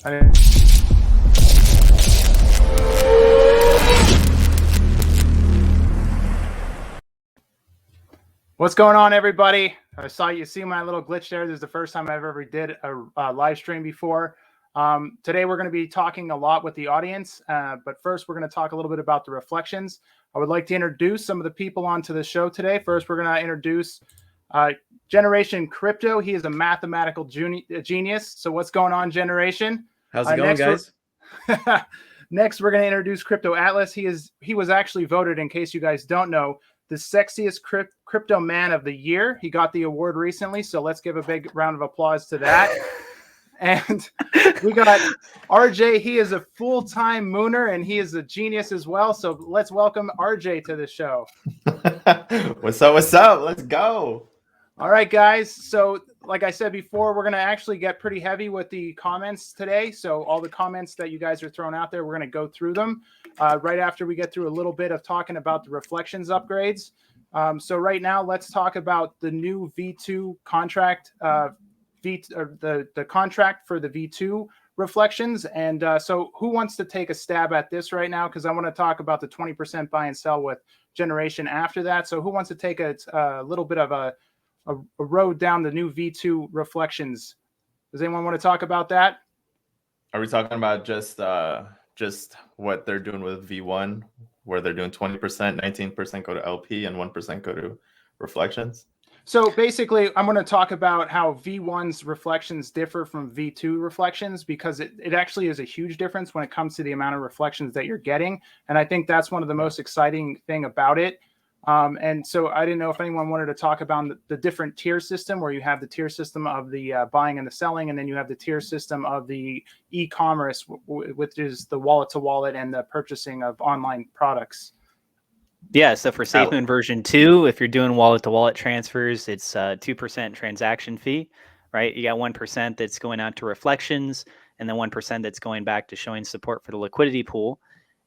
What's going on, everybody? I saw you see my little glitch there. This is the first time I've ever did a live stream before. Today we're going to be talking a lot with the audience, but first we're going to talk a little bit about the reflections. I would like to introduce some of the people onto the show today. First, we're going to introduce Generation Crypto. He is a mathematical genius. So what's going on, Generation? How's it going, guys? Next, we're going to introduce Crypto Atlas. He was actually voted, in case you guys don't know, the sexiest crypto man of the year. He got the award recently, so let's give a big round of applause to that. And we got RJ. He is a full-time mooner, and he is a genius as well. So let's welcome RJ to the show. What's up? What's up? Let's go. All right, guys. So like I said before, we're going to actually get pretty heavy with the comments today. So all the comments that you guys are throwing out there, we're going to go through them right after we get through a little bit of talking about the reflections upgrades. So right now, let's talk about the new V2 contract, the contract for the V2 reflections. And so who wants to take a stab at this right now? Because I want to talk about the 20% buy and sell with Generation after that. So who wants to take a little bit of a road down the new V2 reflections? Does anyone want to talk about that? Are we talking about just what they're doing with V1, where they're doing 20%, 19% go to LP, and 1% go to reflections? So basically, I'm going to talk about how V1's reflections differ from V2 reflections, because it actually is a huge difference when it comes to the amount of reflections that you're getting. And I think that's one of the most exciting thing about it. And so I didn't know if anyone wanted to talk about the different tier system, where you have the tier system of the buying and the selling, and then you have the tier system of the e-commerce, which is the wallet to wallet and the purchasing of online products. Yeah, so for Safemoon version 2, if you're doing wallet to wallet transfers, it's 2% transaction fee, right? You got 1% that's going out to reflections, and then 1% that's going back to showing support for the liquidity pool.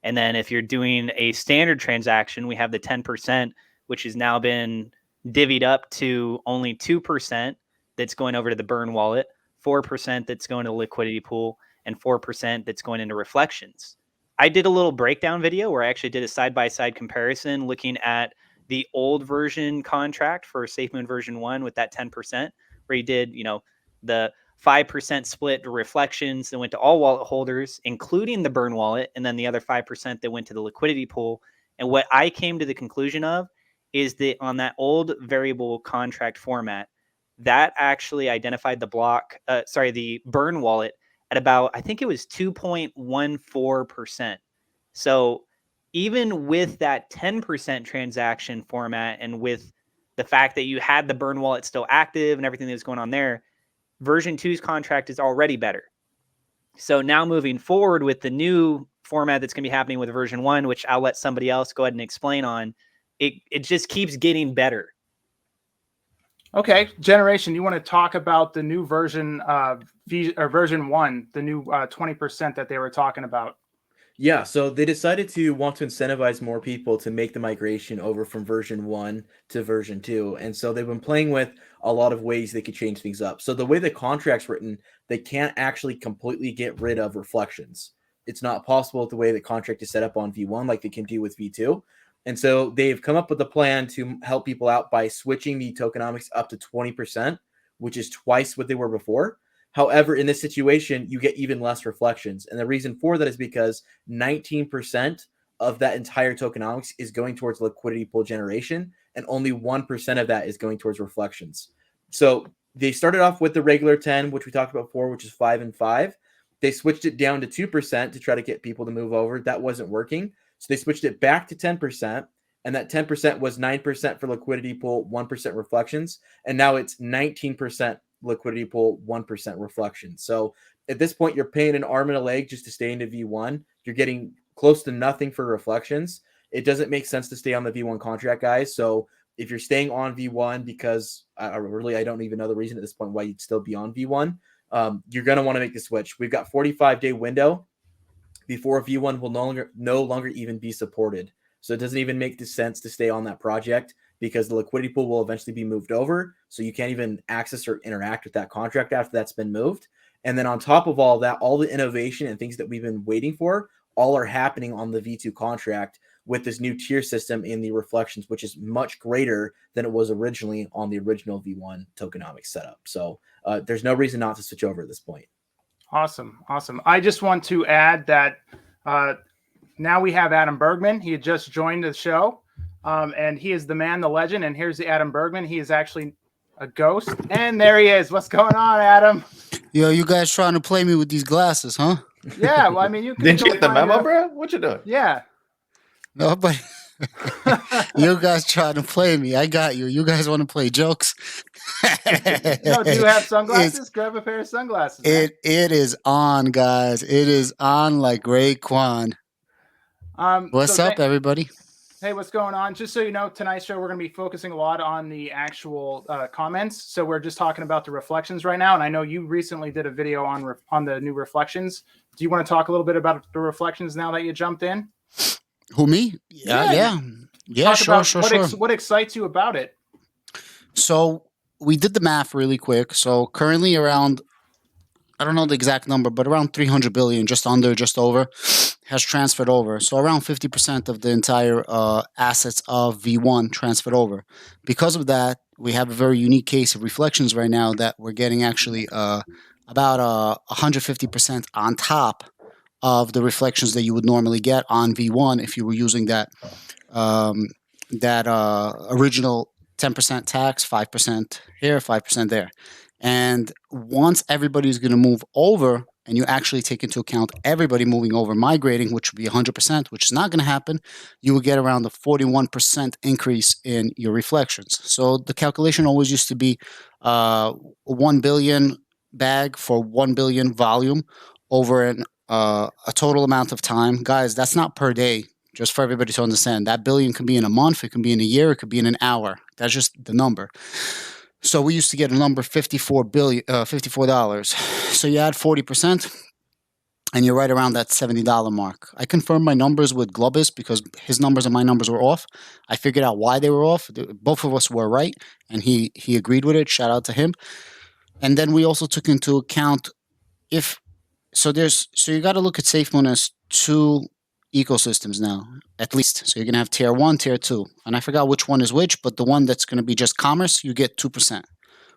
And then if you're doing a standard transaction, we have the 10%, which has now been divvied up to only 2% that's going over to the burn wallet, 4% that's going to the liquidity pool, and 4% that's going into reflections. I did a little breakdown video where I actually did a side-by-side comparison looking at the old version contract for Safemoon version 1 with that 10%, where you did, the 5% split to reflections that went to all wallet holders, including the burn wallet, and then the other 5% that went to the liquidity pool. And what I came to the conclusion of is that on that old variable contract format, that actually identified the burn wallet at about, I think it was 2.14%. So even with that 10% transaction format, and with the fact that you had the burn wallet still active and everything that was going on there, version 2's contract is already better. So now moving forward with the new format that's going to be happening with version 1, which I'll let somebody else go ahead and explain on, it just keeps getting better. Okay, Generation, you want to talk about the new version version 1, the new 20% that they were talking about? Yeah, so they decided to want to incentivize more people to make the migration over from version 1 to version 2. And so they've been playing with a lot of ways they could change things up. So the way the contract's written, they can't actually completely get rid of reflections. It's not possible with the way the contract is set up on V1 like they can do with V2. And so they've come up with a plan to help people out by switching the tokenomics up to 20%, which is twice what they were before. However, in this situation, you get even less reflections. And the reason for that is because 19% of that entire tokenomics is going towards liquidity pool generation, and only 1% of that is going towards reflections. So they started off with the regular 10, which we talked about before, which is 5 and 5. They switched it down to 2% to try to get people to move over. That wasn't working. So they switched it back to 10%. And that 10% was 9% for liquidity pool, 1% reflections. And now it's 19% liquidity pool, 1% reflection. So at this point, you're paying an arm and a leg just to stay into V1. You're getting close to nothing for reflections. It doesn't make sense to stay on the V1 contract, guys. So if you're staying on V1, because I don't even know the reason at this point why you'd still be on V1, you're going to want to make the switch. We've got 45-day window before V1 will no longer even be supported. So it doesn't even make sense to stay on that project, because the liquidity pool will eventually be moved over. So you can't even access or interact with that contract after that's been moved. And then on top of all that, all the innovation and things that we've been waiting for all are happening on the V2 contract with this new tier system in the reflections, which is much greater than it was originally on the original V1 tokenomics setup. So there's no reason not to switch over at this point. Awesome. I just want to add that now we have Adam Bergman. He had just joined the show, and he is the man, the legend. And here's the Adam Bergman. He is actually a ghost. And there he is. What's going on, Adam? Yo, you guys trying to play me with these glasses, huh? Yeah, well, I mean, you can Didn't you get the memo, bro? What you doing? Yeah. No, but you guys trying to play me. I got you. You guys want to play jokes? No, do you have sunglasses? Grab a pair of sunglasses. It is on, guys. It is on like Raekwon. What's up, everybody? Hey, what's going on? Just so you know, tonight's show, we're going to be focusing a lot on the actual comments. So we're just talking about the reflections right now. And I know you recently did a video on the new reflections. Do you want to talk a little bit about the reflections now that you jumped in? Who, me? Yeah, sure. What excites you about it? So we did the math really quick. So currently around, I don't know the exact number, but around 300 billion, just under, just over, has transferred over. So around 50% of the entire assets of V1 transferred over. Because of that, we have a very unique case of reflections right now that we're getting actually about 150% on top of the reflections that you would normally get on V1 if you were using that original 10% tax, 5% here, 5% there. And once everybody's going to move over, and you actually take into account everybody moving over, migrating, which would be 100%, which is not going to happen, you will get around a 41% increase in your reflections. So the calculation always used to be 1 billion bag for 1 billion volume over a total amount of time. Guys, that's not per day, just for everybody to understand. That billion could be in a month, it could be in a year, it could be in an hour. That's just the number. So we used to get a number $54. So you add 40%, and you're right around that $70 mark. I confirmed my numbers with Glubiz because his numbers and my numbers were off. I figured out why they were off. Both of us were right, and he agreed with it. Shout out to him. And then we also took into account you got to look at Safemoon as two ecosystems now, at least. So you're going to have tier 1, tier 2. And I forgot which one is which, but the one that's going to be just commerce, you get 2%.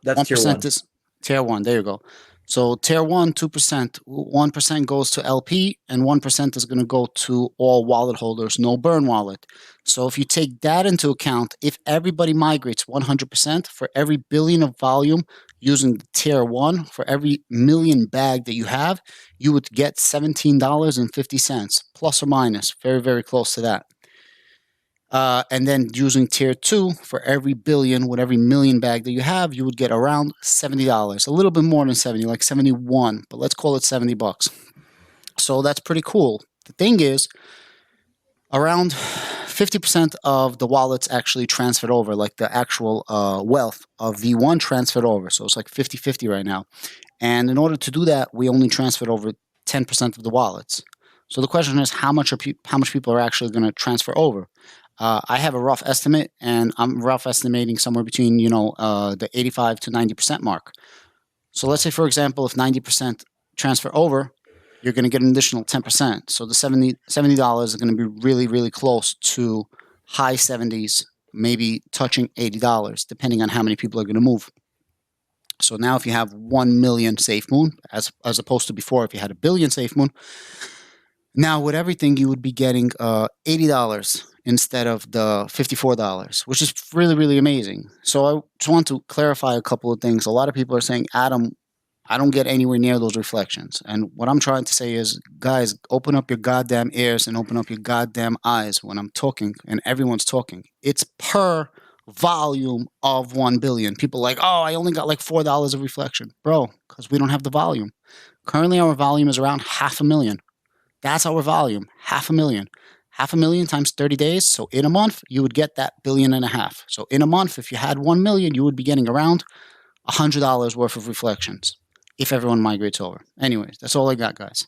That's 1% tier 1. is tier 1. There you go. So tier 1, 2%. 1% goes to LP, and 1% is going to go to all wallet holders, no burn wallet. So if you take that into account, if everybody migrates 100% for every billion of volume using tier 1, for every million bag that you have, you would get $17.50, plus or minus, very, very close to that. And then using tier 2, for every billion, with every million bag that you have, you would get around $70, a little bit more than 70, like 71, but let's call it $70. So that's pretty cool. The thing is, around 50% of the wallets actually transferred over, like the actual wealth of V1 transferred over. So it's like 50-50 right now. And in order to do that, we only transferred over 10% of the wallets. So the question is, how much people are actually going to transfer over? I have a rough estimate, and I'm rough estimating somewhere between, the 85 to 90% mark. So let's say, for example, if 90% transfer over, you're going to get an additional 10%. So the $70 is going to be really, really close to high 70s, maybe touching $80, depending on how many people are going to move. So now if you have 1 million Safemoon, as opposed to before, if you had a billion Safemoon, now with everything, you would be getting $80 instead of the $54, which is really, really amazing. So I just want to clarify a couple of things. A lot of people are saying, Adam, I don't get anywhere near those reflections. And what I'm trying to say is, guys, open up your goddamn ears and open up your goddamn eyes when I'm talking and everyone's talking. It's per volume of 1 billion. People are like, oh, I only got like $4 of reflection. Bro, because we don't have the volume. Currently, our volume is around 500,000. That's our volume, 500,000. 500,000 times 30 days. So in a month, you would get that $1.5 billion. So in a month, if you had 1 million, you would be getting around $100 worth of reflections if everyone migrates over. Anyways, that's all I got, guys.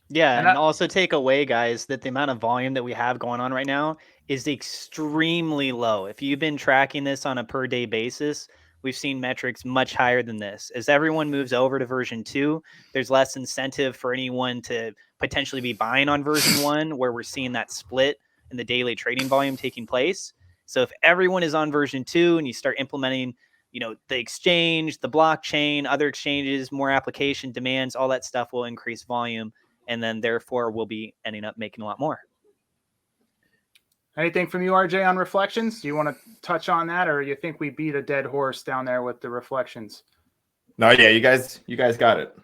Yeah, and also take away, guys, that the amount of volume that we have going on right now is extremely low. If you've been tracking this on a per day basis, we've seen metrics much higher than this. As everyone moves over to version 2, there's less incentive for anyone to potentially be buying on version 1, where we're seeing that split in the daily trading volume taking place. So if everyone is on version 2 and you start implementing, the exchange, the blockchain, other exchanges, more application demands, all that stuff will increase volume, and then therefore we'll be ending up making a lot more. Anything from you, RJ, on reflections? Do you want to touch on that, or you think we beat a dead horse down there with the reflections? No, yeah, you guys got it.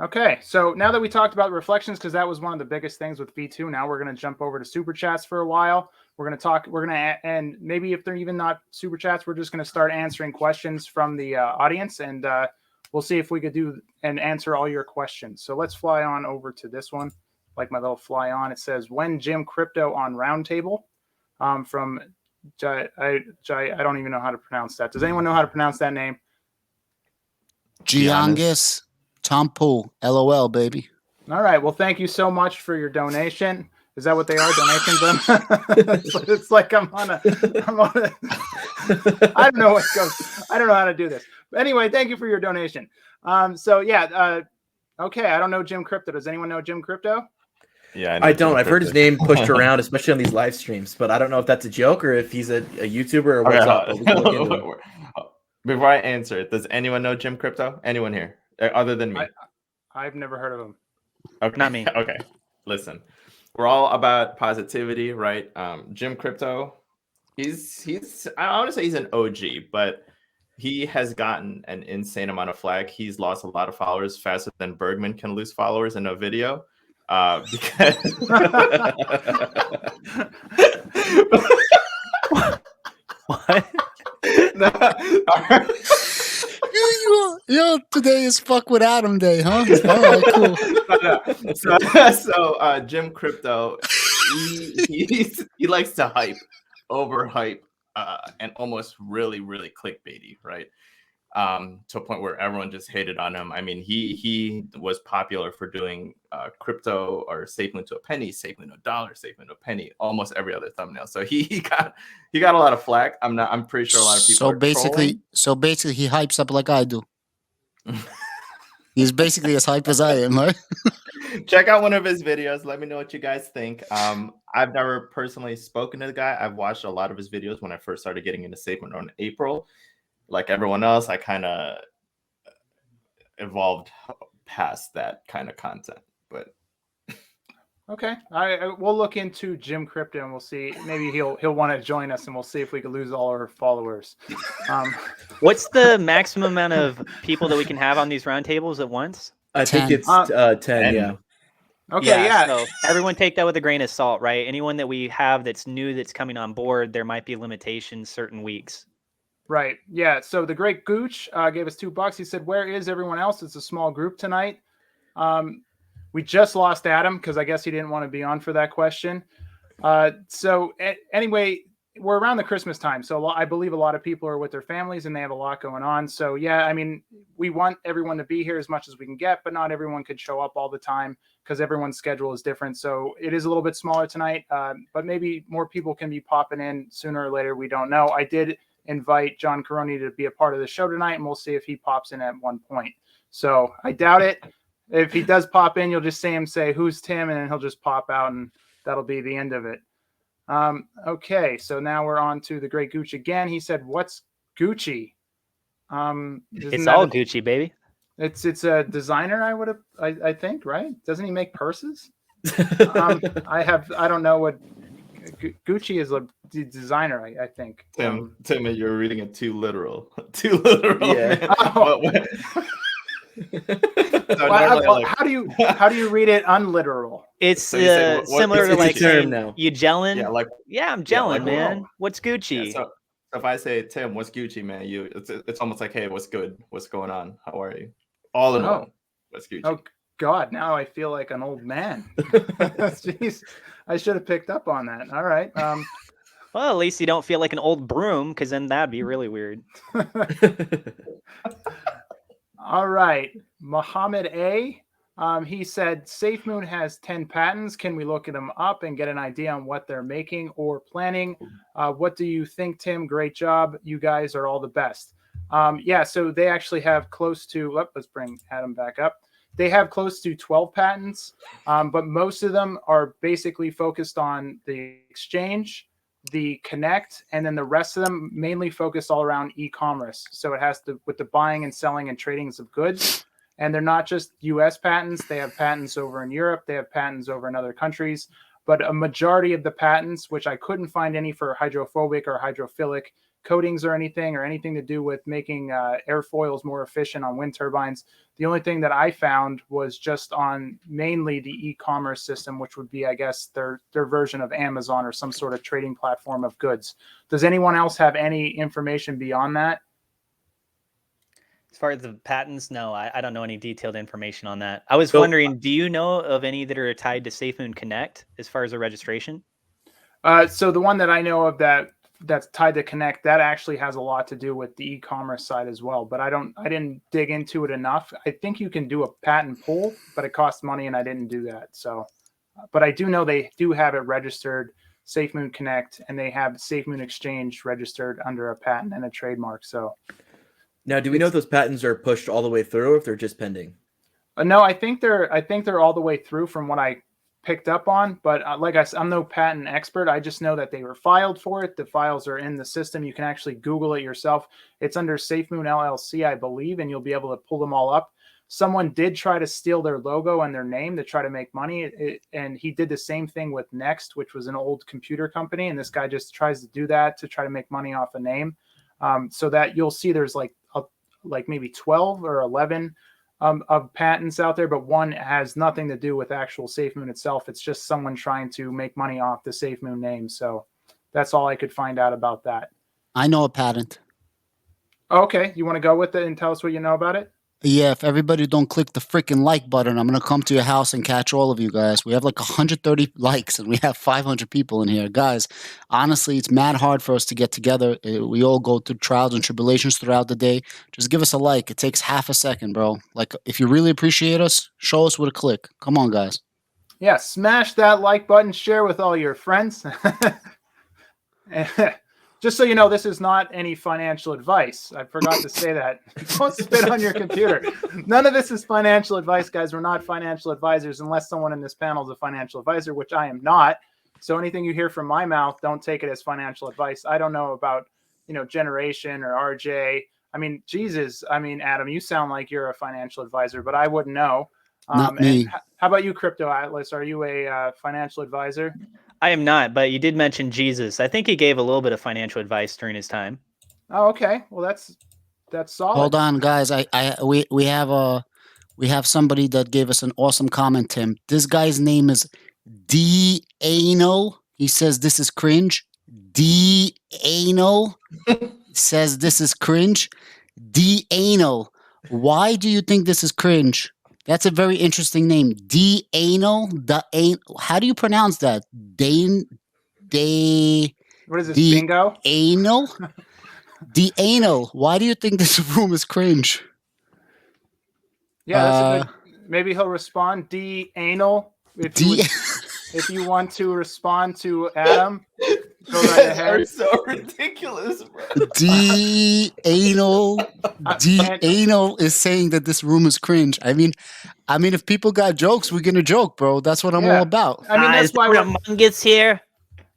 Okay, so now that we talked about reflections, because that was one of the biggest things with V2, now we're going to jump over to super chats for a while. And maybe if they're even not super chats, we're just going to start answering questions from the audience, and we'll see if we could do and answer all your questions. So let's fly on over to this one. Like my little fly on, it says, when Jim Crypto on Round Table, from Jai, I don't even know how to pronounce that. Does anyone know how to pronounce that name? Giannis Tampu, LOL, baby. All right. Well, thank you so much for your donation. Is that what they are? Donations? It's like I'm on a I don't know what goes. I don't know how to do this. But anyway, thank you for your donation. Okay. I don't know Jim Crypto. Does anyone know Jim Crypto? Yeah, I don't. I've heard his name pushed around, especially on these live streams, but I don't know if that's a joke or if he's a YouTuber or what's up. But we can look into it. Before I answer it, does anyone know Jim Crypto? Anyone here other than me? I've never heard of him. Okay. Not me. Okay. Listen, we're all about positivity, right? Jim Crypto, he's I want to say he's an OG, but he has gotten an insane amount of flack. He's lost a lot of followers faster than Bergman can lose followers in a video. Because What? Yo, today is fuck with Adam Day, huh? All right, cool. So Jim Crypto, he likes to overhype, and almost really clickbaity, right? To a point where everyone just hated on him. I mean, he was popular for doing crypto or Safemoon to a penny, Safemoon to a dollar, Safemoon to a penny, almost every other thumbnail. So he got a lot of flack. I'm pretty sure a lot of people. So basically, he hypes up like I do. He's basically as hype as I am, right? Check out one of his videos. Let me know what you guys think. I've never personally spoken to the guy. I've watched a lot of his videos when I first started getting into Safemoon in April. Like everyone else, I kind of evolved past that kind of content. But okay, we'll look into Jim Crypto and we'll see. Maybe he'll want to join us, and we'll see if we can lose all our followers. What's the maximum amount of people that we can have on these roundtables at once? I think it's 10, yeah. Okay, yeah. So everyone take that with a grain of salt, right? Anyone that we have that's new that's coming on board, there might be limitations certain weeks. Right. Yeah. So the Great Gooch gave us $2. He said, "Where is everyone else? It's a small group tonight." We just lost Adam because I guess he didn't want to be on for that question. Anyway, we're around the Christmas time, so I believe a lot of people are with their families and they have a lot going on. So yeah, I mean, we want everyone to be here as much as we can get, but not everyone could show up all the time because everyone's schedule is different. So it is a little bit smaller tonight, but maybe more people can be popping in sooner or later. We don't know. I did invite John Caroni to be a part of the show tonight, and we'll see if he pops in at one point. So I doubt it. If he does pop in, you'll just see him say, "Who's Tim?" and then he'll just pop out, and that'll be the end of it. Okay, so now we're on to the Great Gucci again. He said, "What's Gucci?" It's all Gucci, baby. It's a designer, I think, right? Doesn't he make purses? I don't know what Gucci is, a designer, I think. Tim, you're reading it too literal. Too literal. Yeah. How do you read it unliteral? It's so similar to like saying, now. "You gelling?" Yeah, I'm gelling, like, man. whoa. What's Gucci? Yeah, so if I say, "Tim, what's Gucci, man?" It's almost like, "Hey, what's good? What's going on? How are you?" All in all, what's Gucci? Oh God, now I feel like an old man. Jeez, I should have picked up on that. All right. Well, at least you don't feel like an old broom, because then that'd be really weird. All right, Muhammad A. He said, Safemoon has 10 patents. Can we look them up and get an idea on what they're making or planning? What do you think, Tim? Great job. You guys are all the best. Yeah, so they actually have close to, let's bring Adam back up. They have close to 12 patents, but most of them are basically focused on the exchange, the connect, and then the rest of them mainly focus all around e-commerce. So it has to with the buying and selling and tradings of goods. And they're not just US patents. They have patents over in Europe. They have patents over in other countries. But a majority of the patents, which I couldn't find any for hydrophobic or hydrophilic coatings or anything to do with making airfoils more efficient on wind turbines. The only thing that I found was just on mainly the e-commerce system, which would be, I guess, their version of Amazon or some sort of trading platform of goods. Does anyone else have any information beyond that? As far as the patents, no, I don't know any detailed information on that. I was wondering, do you know of any that are tied to Safemoon Connect as far as the registration? So the one that I know of that's tied to Connect, that actually has a lot to do with the e-commerce side as well. But I didn't dig into it enough. I think you can do a patent pool, but it costs money, and I didn't do that. So, but I do know they do have it registered, Safemoon Connect, and they have Safemoon Exchange registered under a patent and a trademark. So. Now, do we know if those patents are pushed all the way through, or if they're just pending? No, I think they're all the way through from what I picked up on. But like I said, I'm no patent expert. I just know that they were filed for it. The files are in the system. You can actually Google it yourself. It's under Safemoon LLC, I believe, and you'll be able to pull them all up. Someone did try to steal their logo and their name to try to make money, and he did the same thing with Next, which was an old computer company. And this guy just tries to do that to try to make money off a name. So that you'll see there's like maybe 12 or 11 of patents out there, but one has nothing to do with actual Safemoon itself. It's just someone trying to make money off the Safemoon name. So that's all I could find out about that. I know a patent. Okay, you want to go with it and tell us what you know about it? Yeah, if everybody don't click the freaking like button, I'm going to come to your house and catch all of you guys. We have like 130 likes and we have 500 people in here. Guys, honestly, it's mad hard for us to get together. We all go through trials and tribulations throughout the day. Just give us a like. It takes half a second, bro. Like, if you really appreciate us, show us with a click. Come on, guys. Yeah, smash that like button, share with all your friends. Just so you know, this is not any financial advice. I forgot to say that. Don't spit on your computer. None of this is financial advice, guys. We're not financial advisors unless someone in this panel is a financial advisor, which I am not. So anything you hear from my mouth, don't take it as financial advice. I don't know about, Generation or RJ. I mean, Jesus. I mean, Adam, you sound like you're a financial advisor, but I wouldn't know. Not me. How about you, Crypto Atlas? Are you a financial advisor? I am not, but you did mention Jesus. I think he gave a little bit of financial advice during his time. Oh, okay. Well, that's solid. Hold on, guys. We have somebody that gave us an awesome comment, Tim. This guy's name is D Ano. He says this is cringe. D Ano says this is cringe. D Ano. Why do you think this is cringe? That's a very interesting name. D Ano. How do you pronounce that? What is this, bingo? Anal? The anal. Why do you think this room is cringe? Yeah, that's a good. Maybe he'll respond. D anal. If you want to respond to Adam, go right ahead. Are so ridiculous, bro. D anal. D anal is saying that this room is cringe. I mean, if people got jokes, we're gonna joke, bro. That's what I'm all about. I mean, that's why we're humongous here.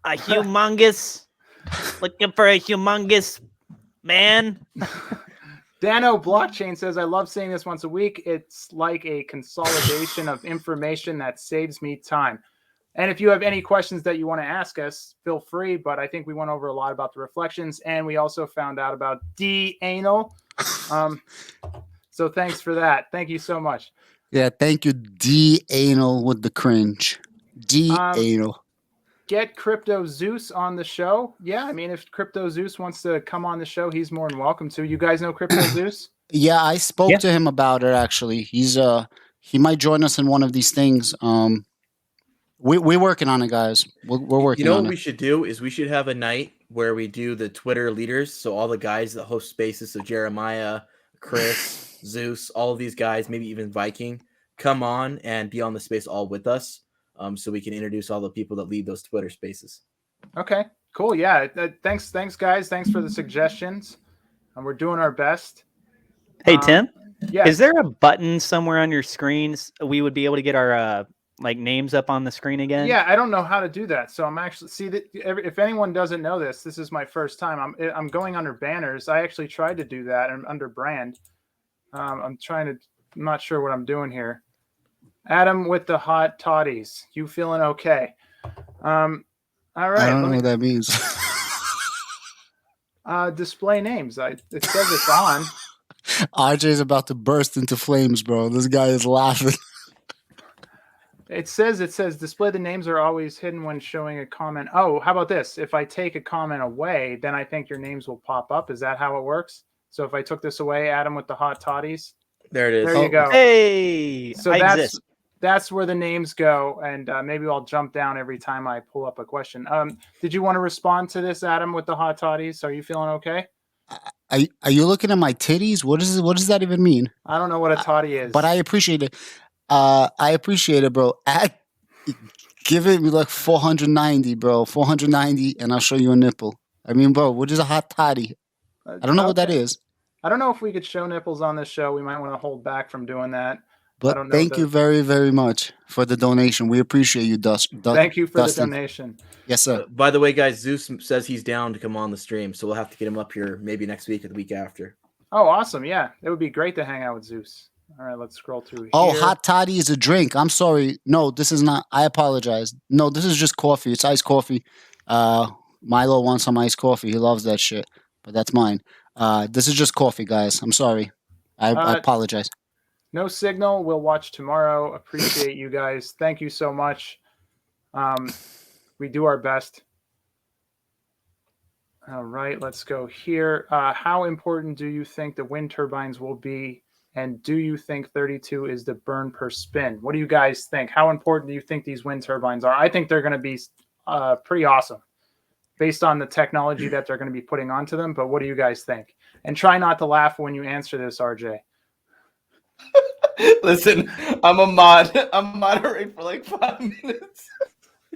A humongous, looking for a humongous man. Dano Blockchain says, I love seeing this once a week. It's like a consolidation of information that saves me time. And if you have any questions that you want to ask us, feel free. But I think we went over a lot about the reflections, and we also found out about D-anal. So thanks for that. Thank you so much. Yeah, thank you, D-anal with the cringe. D-anal. Get Crypto Zeus on the show. Yeah, I mean, if Crypto Zeus wants to come on the show, he's more than welcome to. You guys know Crypto Zeus? Yeah, I spoke to him about it, actually. He might join us in one of these things. We're working on it, guys. We're working on it. What we should do is we should have a night where we do the Twitter leaders. So all the guys that host spaces, so Jeremiah, Chris, Zeus, all of these guys, maybe even Viking, come on and be on the space all with us. So we can introduce all the people that lead those Twitter spaces. Okay, cool. Yeah, thanks, guys. Thanks for the suggestions. and we're doing our best. Hey, Tim, Yes. is there a button somewhere on your screens we would be able to get our like names up on the screen again? Yeah, I don't know how to do that. So I'm actually if anyone doesn't know this, this is my first time. I'm going under banners. I actually tried to do that and under brand. I'm not sure what I'm doing here. Adam with the hot toddies. You feeling okay? All right. I don't know what that means. Display names. It says it's on. RJ's about to burst into flames, bro. This guy is laughing. It says display the names are always hidden when showing a comment. Oh, how about this? If I take a comment away, then I think your names will pop up. Is that how it works? So if I took this away, Adam with the hot toddies. There it is. There you go. Hey, So that's where the names go, and maybe I'll jump down every time I pull up a question. Did you want to respond to this, Adam, with the hot toddies? Are you feeling okay? Are you looking at my titties? What does that even mean? I don't know what a toddy is. But I appreciate it. I appreciate it, bro. Give it me like 490, bro. 490, and I'll show you a nipple. I mean, bro, what is a hot toddy? I don't know what that is. I don't know if we could show nipples on this show. We might want to hold back from doing that. But thank you very, very much for the donation. We appreciate you, Thank you for Dustin. the donation. Yes, sir. By the way, guys, Zeus says he's down to come on the stream, so we'll have to get him up here maybe next week or the week after. Oh, awesome. Yeah, it would be great to hang out with Zeus. All right, let's scroll through here. Oh, hot toddy is a drink. I'm sorry. No, this is not. I apologize. No, this is just coffee. It's iced coffee. Milo wants some iced coffee. He loves that shit, but that's mine. This is just coffee, guys. I'm sorry. I apologize. No signal. We'll watch tomorrow. Appreciate you guys. Thank you so much. We do our best. All right, let's go here. How important do you think the wind turbines will be? And do you think 32 is the burn per spin? What do you guys think? How important do you think these wind turbines are? I think they're going to be pretty awesome based on the technology that they're going to be putting onto them. But what do you guys think? And try not to laugh when you answer this, RJ. Listen, I'm a mod. I'm moderating for like 5 minutes.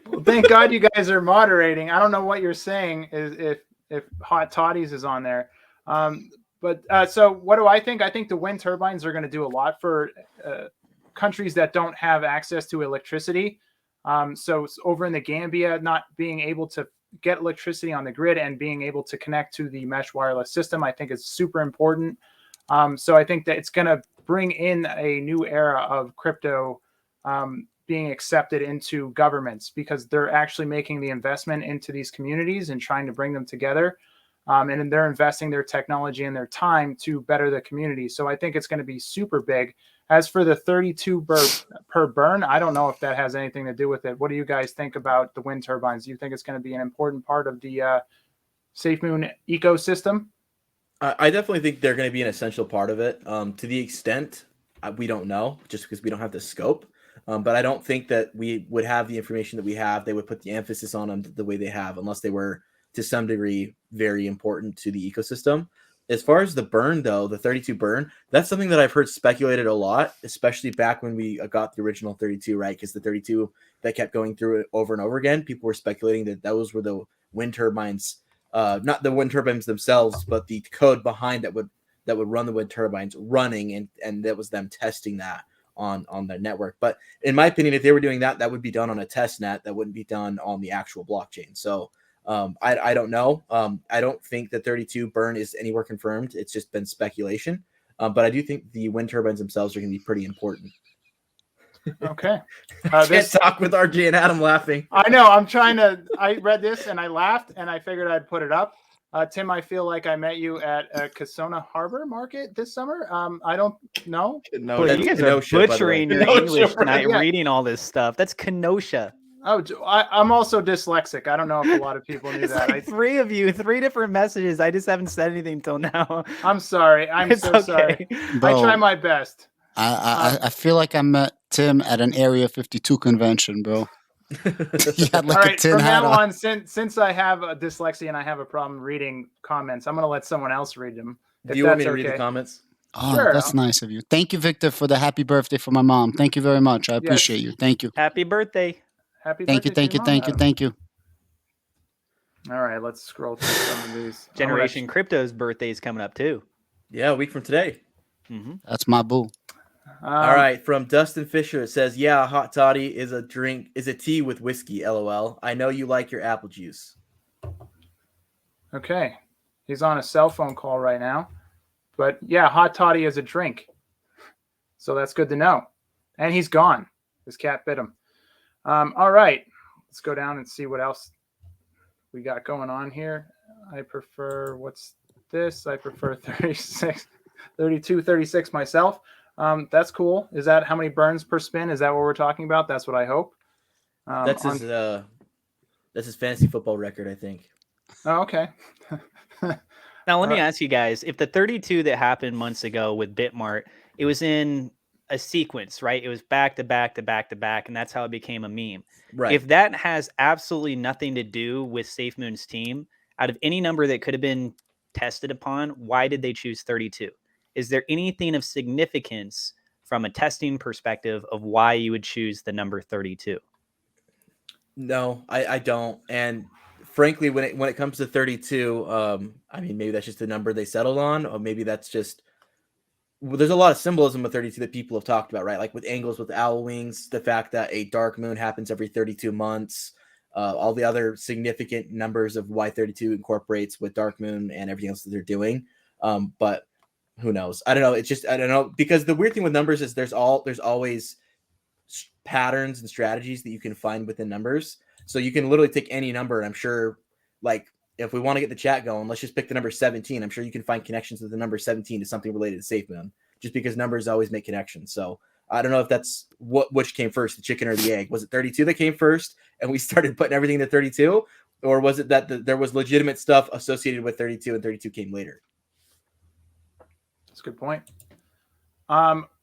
Well, thank God you guys are moderating. I don't know what you're saying if hot toddies is on there. So what do I think? I think the wind turbines are going to do a lot for countries that don't have access to electricity. So over in the Gambia, not being able to get electricity on the grid and being able to connect to the mesh wireless system, I think is super important. So I think that it's going to bring in a new era of crypto being accepted into governments because they're actually making the investment into these communities and trying to bring them together. And they're investing their technology and their time to better the community. So I think it's going to be super big. As for the 32 per burn, I don't know if that has anything to do with it. What do you guys think about the wind turbines? Do you think it's going to be an important part of the Safemoon ecosystem? I definitely think they're going to be an essential part of it. To the extent, we don't know, just because we don't have the scope. But I don't think that we would have the information that we have. They would put the emphasis on them the way they have, unless they were, to some degree, very important to the ecosystem. As far as the burn, though, the 32 burn, that's something that I've heard speculated a lot, especially back when we got the original 32, right? Because the 32 that kept going through it over and over again, people were speculating that those were the wind turbines, not the wind turbines themselves, but the code behind that would run the wind turbines running, and that was them testing that on their network. But in my opinion, if they were doing that, that would be done on a test net. That wouldn't be done on the actual blockchain. So I don't know. I don't think that 32 burn is anywhere confirmed. It's just been speculation. But I do think the wind turbines themselves are going to be pretty important. Okay. Can't talk with RJ and Adam laughing. I know. I read this and I laughed and I figured I'd put it up. Tim, I feel like I met you at Kasona Harbor Market this summer. I don't know. Boy, you guys are butchering your English tonight, reading all this stuff. That's Kenosha. Oh, I'm also dyslexic. I don't know if a lot of people knew It's that. like three of you, three different messages. I just haven't said anything till now. I'm sorry. It's so sorry. Bro, I try my best. I feel like I met Tim at an Area 52 convention, bro. He had like All right, a tin from hat now on. on, since I have a dyslexia and I have a problem reading comments, I'm going to let someone else read them. Do you want me to read the comments? Oh, Sure. that's nice of you. Thank you, Victor, for the happy birthday for my mom. Thank you very much. I appreciate you. Thank you. Happy birthday. Happy Thank you. birthday Thank to you. your Thank you. mom. Thank you. All right, let's scroll through some of these. Generation Crypto's birthday is coming up too. Yeah, a week from today. That's my boo. All right, from Dustin Fisher, it says, "Yeah, hot toddy is a tea with whiskey. LOL. I know you like your apple juice." Okay, he's on a cell phone call right now, but yeah, hot toddy is a drink, so that's good to know. And he's gone. His cat bit him. All right, let's go down and see what else we got going on here. I prefer what's this? I prefer 36, 32, 36 myself. That's cool. Is that how many burns per spin? Is that what we're talking about? That's what I hope. That's his fantasy football record, I think. Oh, okay. Now, let me ask you guys, if the 32 that happened months ago with Bitmart, it was in a sequence, right? It was back to back to back to back, and that's how it became a meme. Right. If that has absolutely nothing to do with Safemoon's team, out of any number that could have been tested upon, why did they choose 32? Is there anything of significance from a testing perspective of why you would choose the number 32? No, I don't. And frankly, when it comes to 32, I mean, maybe that's just the number they settled on, or maybe that's just, well, there's a lot of symbolism with 32 that people have talked about, right? Like with angles with owl wings, the fact that a dark moon happens every 32 months, all the other significant numbers of why 32 incorporates with dark moon and everything else that they're doing. But who knows? I don't know. It's just, I don't know, because the weird thing with numbers is there's always patterns and strategies that you can find within numbers. So you can literally take any number, and I'm sure, like, if we want to get the chat going, let's just pick the number 17. I'm sure you can find connections with the number 17 to something related to Safemoon, just because numbers always make connections. So I don't know if that's which came first, the chicken or the egg. Was it 32 that came first and we started putting everything to 32? Or was it that there was legitimate stuff associated with 32 and 32 came later? That's a good point.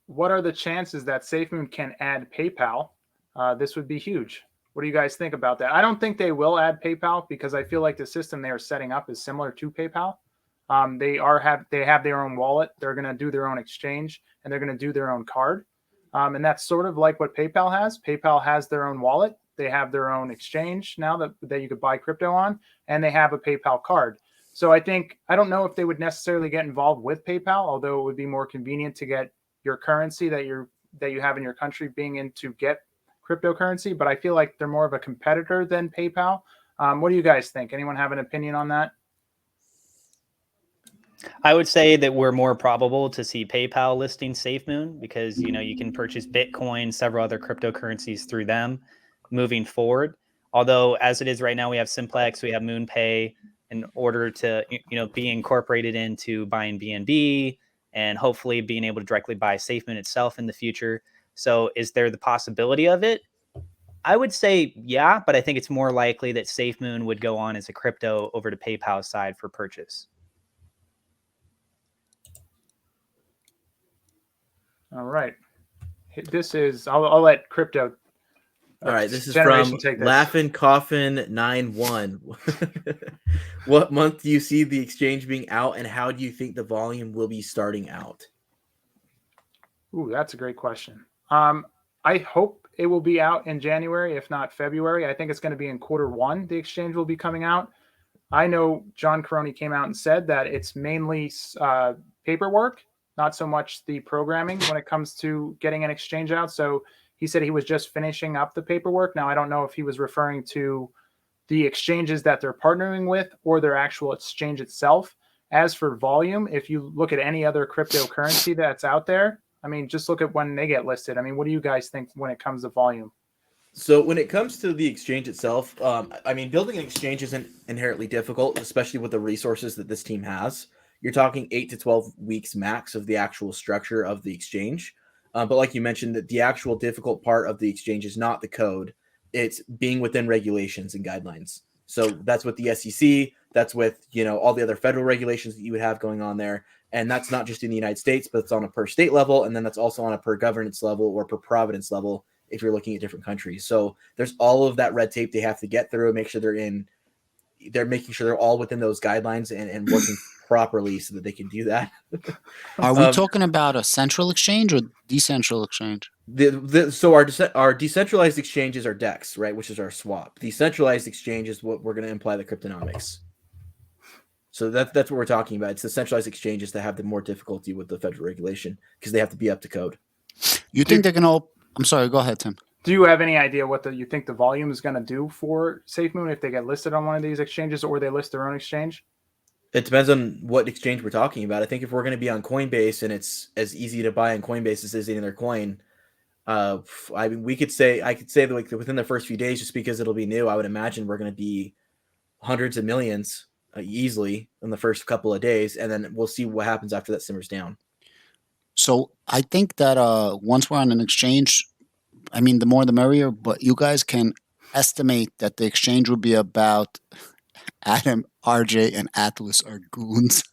What are the chances that Safemoon can add PayPal? This would be huge. What do you guys think about that? I don't think they will add PayPal because I feel like the system they are setting up is similar to PayPal. They have their own wallet. They're going to do their own exchange, and they're going to do their own card. And that's sort of like what PayPal has. PayPal has their own wallet. They have their own exchange now that you could buy crypto on, and they have a PayPal card. So I don't know if they would necessarily get involved with PayPal, although it would be more convenient to get your currency that you have in your country being in to get cryptocurrency. But I feel like they're more of a competitor than PayPal. What do you guys think? Anyone have an opinion on that? I would say that we're more probable to see PayPal listing Safemoon because, you can purchase Bitcoin, several other cryptocurrencies through them moving forward. Although as it is right now, we have Simplex, we have MoonPay in order to, be incorporated into buying BNB and hopefully being able to directly buy Safemoon itself in the future. So is there the possibility of it? I would say, yeah, but I think it's more likely that Safemoon would go on as a crypto over to PayPal's side for purchase. All right. This is, I'll let crypto. All right, this is from Laughin' Coffin 91. What month do you see the exchange being out, and how do you think the volume will be starting out? Ooh, that's a great question. I hope it will be out in January, if not February. I think it's going to be in Q1. The exchange will be coming out. I know John Caroni came out and said that it's mainly paperwork, not so much the programming when it comes to getting an exchange out. So he said he was just finishing up the paperwork. Now, I don't know if he was referring to the exchanges that they're partnering with or their actual exchange itself. As for volume, if you look at any other cryptocurrency that's out there, I mean, just look at when they get listed. I mean, what do you guys think when it comes to volume? So when it comes to the exchange itself, I mean, building an exchange isn't inherently difficult, especially with the resources that this team has. You're talking 8 to 12 weeks max of the actual structure of the exchange. But like you mentioned, that the actual difficult part of the exchange is not the code. It's being within regulations and guidelines. So that's with the SEC. That's with, all the other federal regulations that you would have going on there. And that's not just in the United States, but it's on a per state level. And then that's also on a per governance level or per providence level if you're looking at different countries. So there's all of that red tape they have to get through and make sure they're in they're making sure they're all within those guidelines and working properly so that they can do that. Are we talking about a central exchange or decentralized exchange? So our decentralized exchanges are DEX, right, which is our swap. Decentralized exchange is what we're going to imply the cryptonomics. So that's what we're talking about. It's the centralized exchanges that have the more difficulty with the federal regulation because they have to be up to code. You think they're going to? I'm sorry. Go ahead, Tim. Do you have any idea what you think the volume is going to do for Safemoon if they get listed on one of these exchanges or they list their own exchange? It depends on what exchange we're talking about. I think if we're going to be on Coinbase and it's as easy to buy on Coinbase as is any other coin, I mean, I could say that like within the first few days, just because it'll be new, I would imagine we're going to be hundreds of millions easily in the first couple of days, and then we'll see what happens after that simmers down. So I think that once we're on an exchange, I mean, the more the merrier, but you guys can estimate that the exchange will be about Adam, RJ, and Atlas are goons.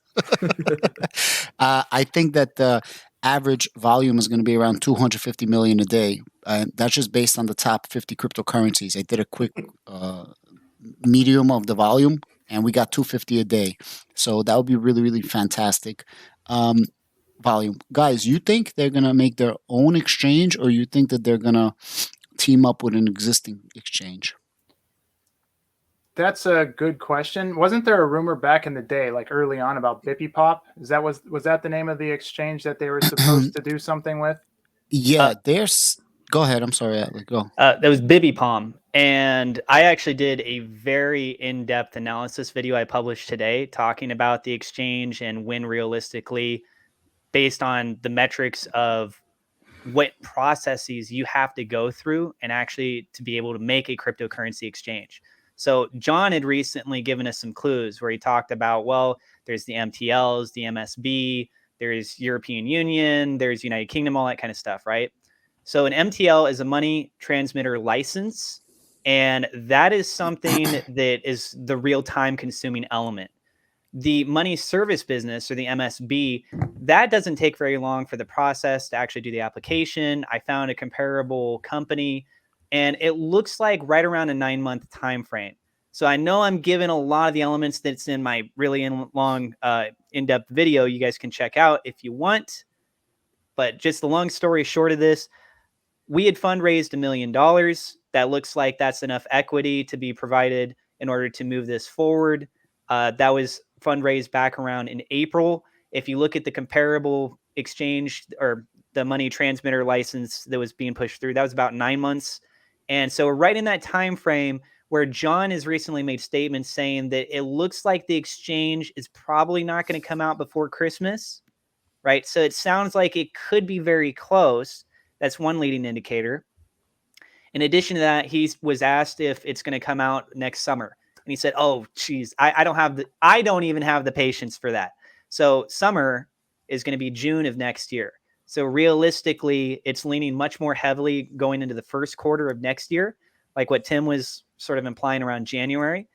I think that the average volume is going to be around 250 million a day. That's just based on the top 50 cryptocurrencies. I did a quick medium of the volume, and we got 250 a day. So that would be really, really fantastic. Volume. Guys, you think they're going to make their own exchange, or you think that they're going to team up with an existing exchange? That's a good question. Wasn't there a rumor back in the day, like early on, about Bippy Pop? Was that the name of the exchange that they were supposed to do something with? Yeah, there's. Go ahead. I'm sorry, Atlas. Go. That was Bibipom. And I actually did a very in-depth analysis video I published today talking about the exchange and when realistically, based on the metrics of what processes you have to go through and actually to be able to make a cryptocurrency exchange. So John had recently given us some clues where he talked about, well, there's the MTLs, the MSB, there's European Union, there's United Kingdom, all that kind of stuff, right? So an MTL is a money transmitter license, and that is something that is the real time consuming element. The money service business, or the MSB, that doesn't take very long for the process to actually do the application. I found a comparable company, and it looks like right around a 9-month time frame. So I know I'm giving a lot of the elements that's in my really long, in-depth video you guys can check out if you want. But just the long story short of this, we had fundraised $1 million. That looks like that's enough equity to be provided in order to move this forward. That was fundraised back around in April. If you look at the comparable exchange or the money transmitter license that was being pushed through, that was about 9 months. And so right in that time frame where John has recently made statements saying that it looks like the exchange is probably not going to come out before Christmas, right? So it sounds like it could be very close. That's one leading indicator. In addition to that, he was asked if it's going to come out next summer. And he said, oh, geez, I don't even have the patience for that. So summer is going to be June of next year. So realistically, it's leaning much more heavily going into the first quarter of next year, like what Tim was sort of implying around January,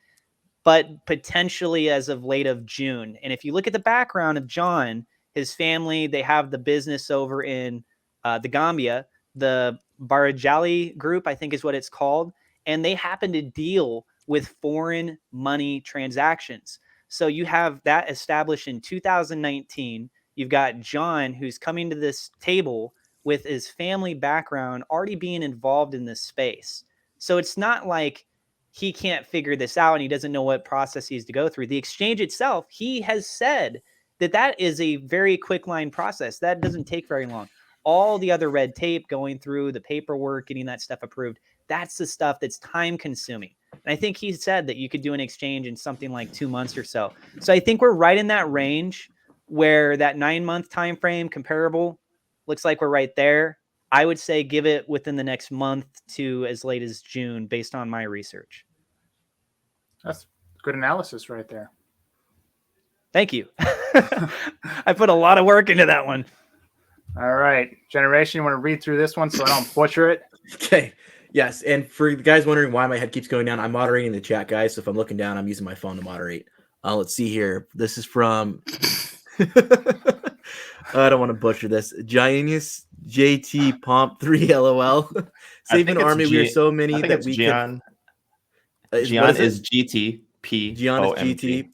but potentially as of late of June. And if you look at the background of John, his family, they have the business over in the Gambia, the Barajali Group, I think is what it's called. And they happen to deal with foreign money transactions. So you have that established in 2019. You've got John, who's coming to this table with his family background already being involved in this space. So it's not like he can't figure this out and he doesn't know what process he has to go through. The exchange itself, he has said that is a very quick line process. That doesn't take very long. All the other red tape going through, the paperwork, getting that stuff approved, that's the stuff that's time consuming. And I think he said that you could do an exchange in something like 2 months or so. So I think we're right in that range where that 9-month time frame comparable looks like we're right there. I would say give it within the next month to as late as June based on my research. That's good analysis right there. Thank you. I put a lot of work into that one. All right. Generation, you want to read through this one so I don't butcher it? Okay. Yes. And for the guys wondering why my head keeps going down, I'm moderating the chat, guys. So if I'm looking down, I'm using my phone to moderate. Let's see here. This is from... I don't want to butcher this. Giannis JT Pomp 3 LOL. Safemoon Army, we are so many that we Gian. Gian is GT. Giannis GT,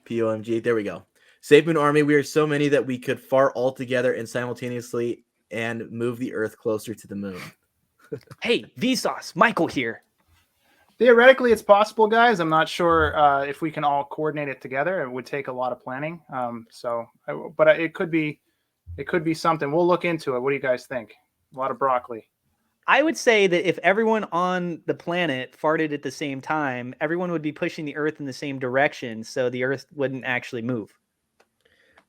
POMG. There we go. Safemoon Army, we are so many that we could fart all together and simultaneously and move the Earth closer to the moon. Hey, Vsauce, Michael here. Theoretically, it's possible, guys. I'm not sure if we can all coordinate it together. It would take a lot of planning. But it could be something. We'll look into it. What do you guys think? A lot of broccoli. I would say that if everyone on the planet farted at the same time, everyone would be pushing the Earth in the same direction, so the Earth wouldn't actually move.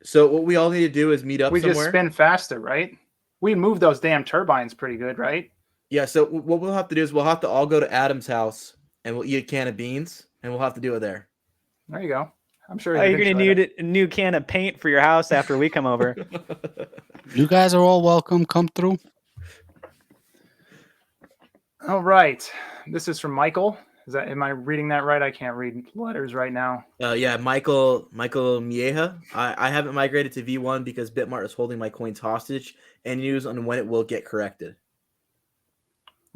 So what we all need to do is meet up We somewhere. just spin faster, right? We move those damn turbines pretty good, right? Yeah, so what we'll have to do is we'll have to all go to Adam's house and we'll eat a can of beans and we'll have to do it there. There you go. I'm sure you're going to need a new can of paint for your house after we come over. You guys are all welcome. Come through. All right. This is from Michael. Am I reading that right? I can't read letters right now. Yeah, Michael Mieja. I haven't migrated to V1 because Bitmart is holding my coins hostage, and news on when it will get corrected.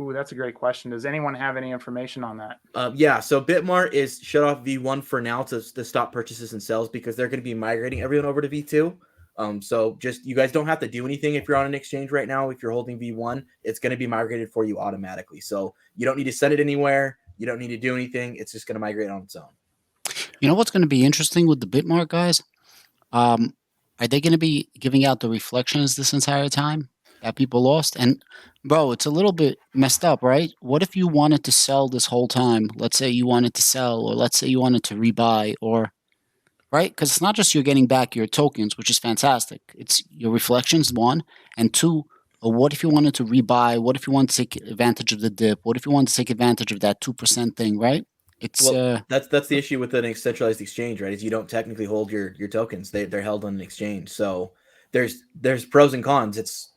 Ooh, that's a great question. Does anyone have any information on that? Yeah, so Bitmart is shut off V1 for now to stop purchases and sales because they're going to be migrating everyone over to V2. So just you guys don't have to do anything if you're on an exchange right now. If you're holding V1, it's going to be migrated for you automatically. So you don't need to send it anywhere. You don't need to do anything. It's just going to migrate on its own. You know what's going to be interesting with the Bitmart guys? Are they going to be giving out the reflections this entire time that people lost? And bro, it's a little bit messed up, right? What if you wanted to sell this whole time? Let's say you wanted to sell, or let's say you wanted to rebuy, or right? Because it's not just you're getting back your tokens, which is fantastic. It's your reflections, one, and two, what if you wanted to rebuy? What if you want to take advantage of the dip? What if you want to take advantage of that 2% thing, right? It's that's the issue with an centralized exchange, right? Is you don't technically hold your tokens; they're held on an exchange. So there's pros and cons. It's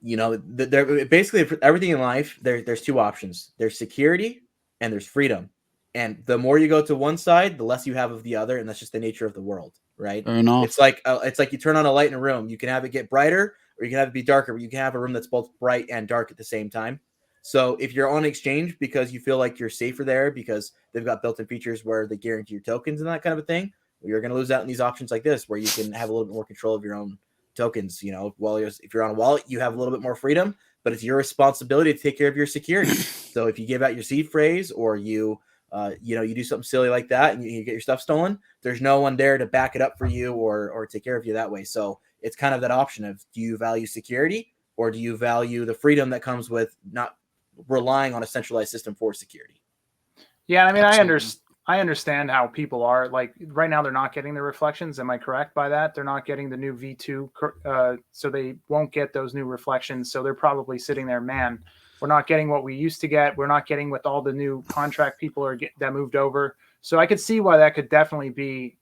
there basically for everything in life. There's two options. There's security and there's freedom. And the more you go to one side, the less you have of the other, and that's just the nature of the world, right? Fair enough. It's like you turn on a light in a room. You can have it get brighter, or you can have it be darker. But you can have a room that's both bright and dark at the same time. So if you're on exchange because you feel like you're safer there because they've got built-in features where they guarantee your tokens and that kind of a thing, well, you're going to lose out in these options like this, where you can have a little bit more control of your own tokens. If you're on a wallet, you have a little bit more freedom, but it's your responsibility to take care of your security. So if you give out your seed phrase or you do something silly like that and you get your stuff stolen, there's no one there to back it up for you or take care of you that way. So it's kind of that option of, do you value security or do you value the freedom that comes with not relying on a centralized system for security? Yeah, I mean, I understand how people are. Like right now, they're not getting the reflections. Am I correct by that? They're not getting the new V2, so they won't get those new reflections. So they're probably sitting there, man, we're not getting what we used to get. We're not getting what all the new contract people that moved over. So I could see why that could definitely be,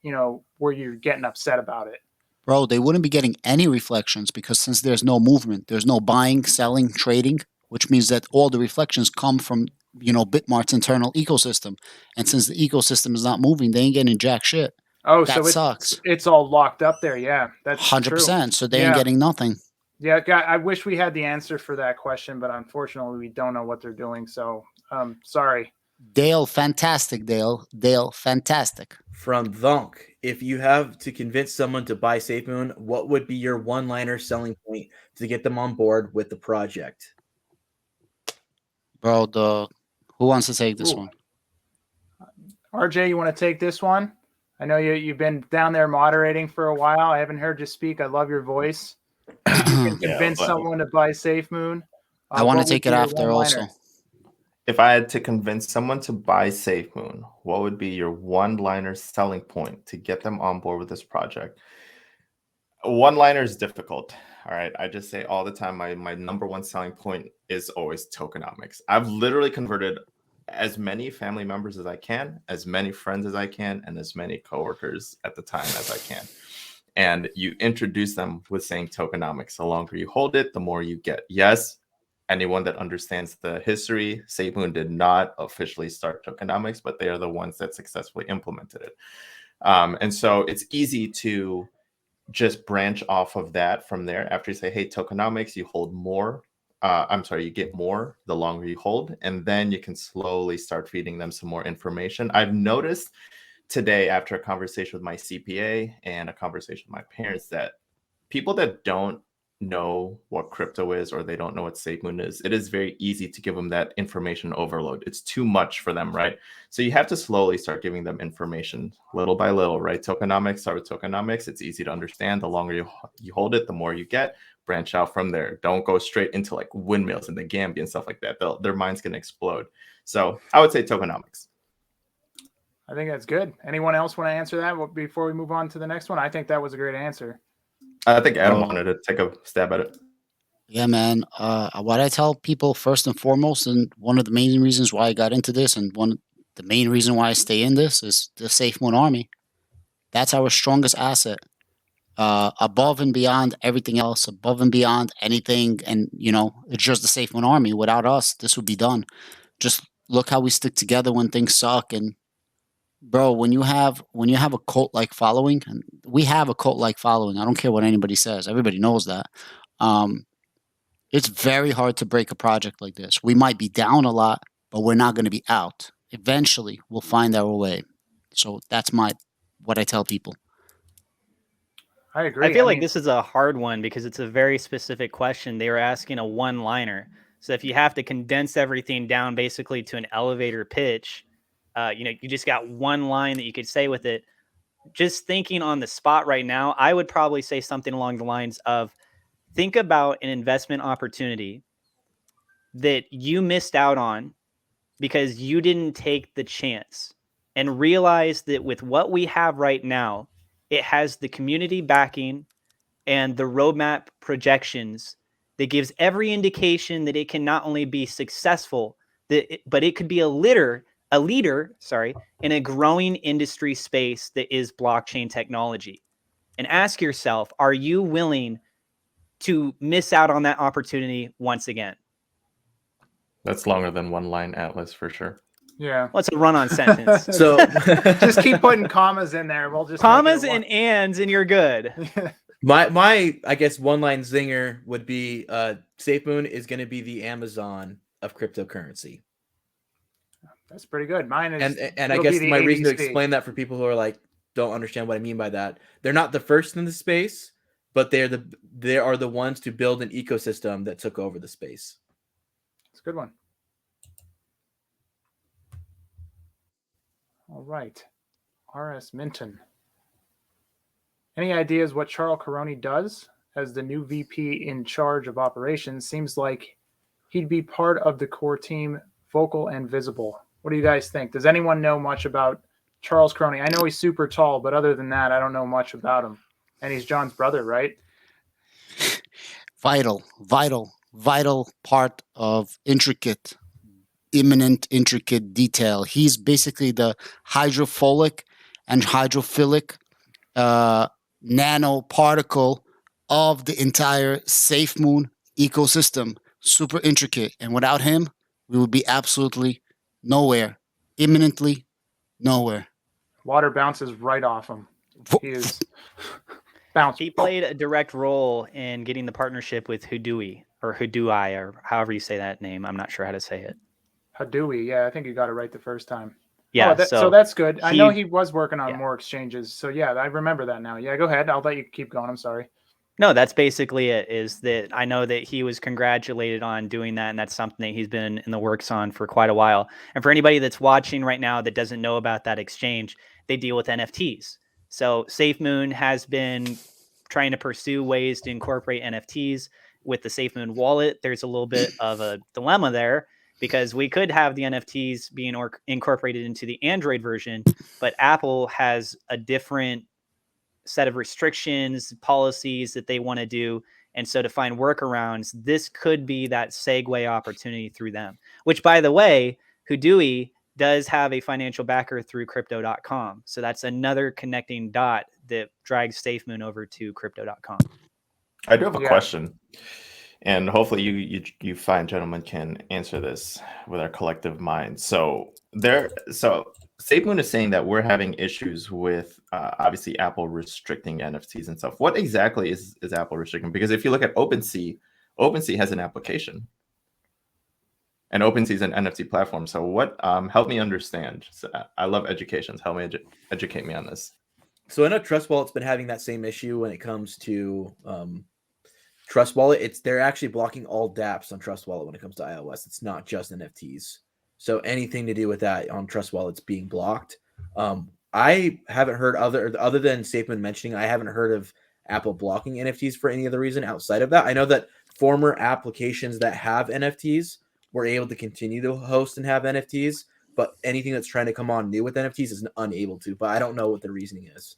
where you're getting upset about it. Bro, they wouldn't be getting any reflections because since there's no movement, there's no buying, selling, trading, which means that all the reflections come from, Bitmart's internal ecosystem. And since the ecosystem is not moving, they ain't getting jack shit. Oh, that so sucks. It's all locked up there. Yeah, that's 100%. True. So they ain't getting nothing. Yeah, I wish we had the answer for that question, but unfortunately, we don't know what they're doing. So, sorry. Dale, fantastic, Dale. Dale, fantastic. From Thonk, if you have to convince someone to buy Safemoon, what would be your one-liner selling point to get them on board with the project? Bro, who wants to take this one? RJ, you want to take this one? I know you've been down there moderating for a while. I haven't heard you speak. I love your voice. You can convince someone to buy Safemoon. I want to take it after also. If I had to convince someone to buy Safemoon, what would be your one-liner selling point to get them on board with this project? One-liner is difficult. All right. I just say all the time, my number one selling point is always tokenomics. I've literally converted as many family members as I can, as many friends as I can, and as many coworkers at the time as I can. And you introduce them with saying tokenomics. The longer you hold it, the more you get. Yes, anyone that understands the history, Safemoon did not officially start tokenomics, but they are the ones that successfully implemented it. And so it's easy to just branch off of that from there. After you say, hey, tokenomics, you hold more. You get more the longer you hold, and then you can slowly start feeding them some more information. I've noticed today after a conversation with my CPA and a conversation with my parents that people that don't know what crypto is or they don't know what SafeMoon is, it is very easy to give them that information overload. It's too much for them, right? So you have to slowly start giving them information little by little, right? Tokenomics, start with tokenomics. It's easy to understand. The longer you hold it, the more you get. Branch out from there. Don't go straight into like windmills and the Gambia and stuff like that. Their mind's going to explode. So I would say tokenomics. I think that's good. Anyone else want to answer that before we move on to the next one? I think that was a great answer. I think Adam wanted to take a stab at it. Yeah, man. What I tell people first and foremost, and one of the main reasons why I got into this, and the main reason why I stay in this is the Safemoon Army. That's our strongest asset. Above and beyond everything else, above and beyond anything, and it's just the Safemoon Army. Without us, this would be done. Just look how we stick together when things suck. And bro, when you have a cult-like following, and we have a cult-like following. I don't care what anybody says. Everybody knows that. It's very hard to break a project like this. We might be down a lot, but we're not going to be out. Eventually, we'll find our way. So that's what I tell people. I agree. I feel like this is a hard one because it's a very specific question. They were asking a one-liner. So if you have to condense everything down basically to an elevator pitch, you just got one line that you could say with it. Just thinking on the spot right now, I would probably say something along the lines of, think about an investment opportunity that you missed out on because you didn't take the chance, and realize that with what we have right now, it has the community backing and the roadmap projections that gives every indication that it can not only be successful, but it could be a leader, in a growing industry space that is blockchain technology. And ask yourself, are you willing to miss out on that opportunity once again? That's longer than one line, Atlas, for sure. Yeah. What's a run-on sentence? So just keep putting commas in there. We'll just commas and ands, and you're good. my I guess one-line zinger would be SafeMoon is going to be the Amazon of cryptocurrency. That's pretty good. Mine is, and I guess my reason to explain that for people who are like don't understand what I mean by that, they're not the first in the space, but they are the ones to build an ecosystem that took over the space. It's a good one. All right. RS Minton. Any ideas what Charles Caroni does as the new VP in charge of operations? Seems like he'd be part of the core team, vocal and visible. What do you guys think? Does anyone know much about Charles Caroni? I know he's super tall, but other than that, I don't know much about him. And he's John's brother, right? Vital part of intricate detail. He's basically the hydrophilic and hydrophilic nanoparticle of the entire Safemoon ecosystem. Super intricate. And without him, we would be absolutely nowhere. Imminently nowhere. Water bounces right off him. He is bounce. He played a direct role in getting the partnership with Hudui, or Hudui, or however you say that name. I'm not sure how to say it. Hadui, yeah, I think you got it right the first time. Yeah, so that's good. I know he was working on more exchanges, so yeah, I remember that now. Yeah, go ahead. I'll let you keep going. I'm sorry. No, that's basically it. Is that I know that he was congratulated on doing that, and that's something that he's been in the works on for quite a while. And for anybody that's watching right now that doesn't know about that exchange, they deal with NFTs. So Safemoon has been trying to pursue ways to incorporate NFTs with the Safemoon wallet. There's a little bit of a dilemma there, because we could have the NFTs being incorporated into the Android version, but Apple has a different set of restrictions, policies that they want to do. And so to find workarounds, this could be that segue opportunity through them, which, by the way, Hudui does have a financial backer through crypto.com. So that's another connecting dot that drags Safemoon over to crypto.com. I do have a question, and hopefully you fine gentlemen can answer this with our collective mind. So Safemoon is saying that we're having issues with obviously Apple restricting NFTs and stuff. What exactly is is, Apple restricting? Because if you look at OpenSea has an application. And OpenSea is an NFT platform. So what? Help me understand. So I love educations. Help me educate me on this. So I know Trust Wallet's been having that same issue when it comes to Trust Wallet. They're actually blocking all dApps on Trust Wallet when it comes to iOS. It's not just NFTs. So anything to do with that on Trust Wallet's being blocked. I haven't heard other than Safemoon mentioning, I haven't heard of Apple blocking NFTs for any other reason outside of that. I know that former applications that have NFTs were able to continue to host and have NFTs, but anything that's trying to come on new with NFTs is unable to. But I don't know what the reasoning is.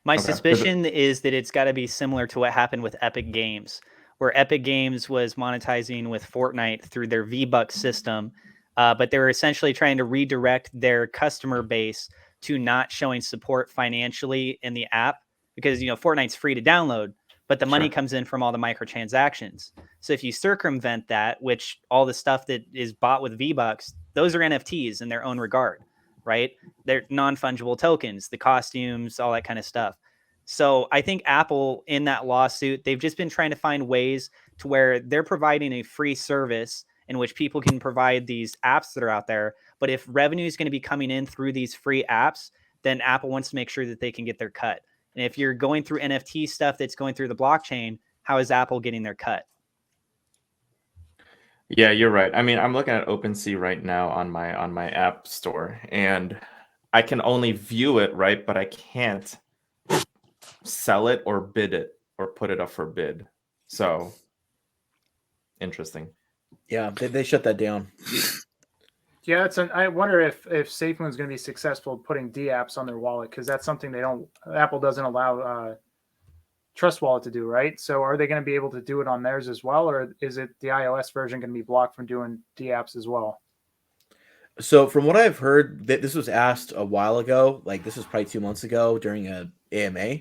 My Okay. suspicion is that it's got to be similar to what happened with Epic Games, where Epic Games was monetizing with Fortnite through their V-Bucks system, but they were essentially trying to redirect their customer base to not showing support financially in the app because, you know, Fortnite's free to download, but the money Sure. comes in from all the microtransactions. So if you circumvent that, which all the stuff that is bought with V-Bucks, those are NFTs in their own regard, right? They're non-fungible tokens, the costumes, all that kind of stuff. So I think Apple in that lawsuit, they've just been trying to find ways to where they're providing a free service in which people can provide these apps that are out there. But if revenue is going to be coming in through these free apps, then Apple wants to make sure that they can get their cut. And if you're going through NFT stuff that's going through the blockchain, how is Apple getting their cut? Yeah, you're right. I mean, I'm looking at OpenSea right now on my app store, and I can only view it, right? But I can't sell it or bid it or put it up for bid. So interesting. Yeah, they shut that down. Yeah, I wonder if Safemoon's going to be successful putting dApps on their wallet, because that's something Apple doesn't allow Trust Wallet to do, right? So are they going to be able to do it on theirs as well, or is it the iOS version going to be blocked from doing dApps as well? So from what I've heard, that this was asked a while ago, like this was probably 2 months ago during a AMA,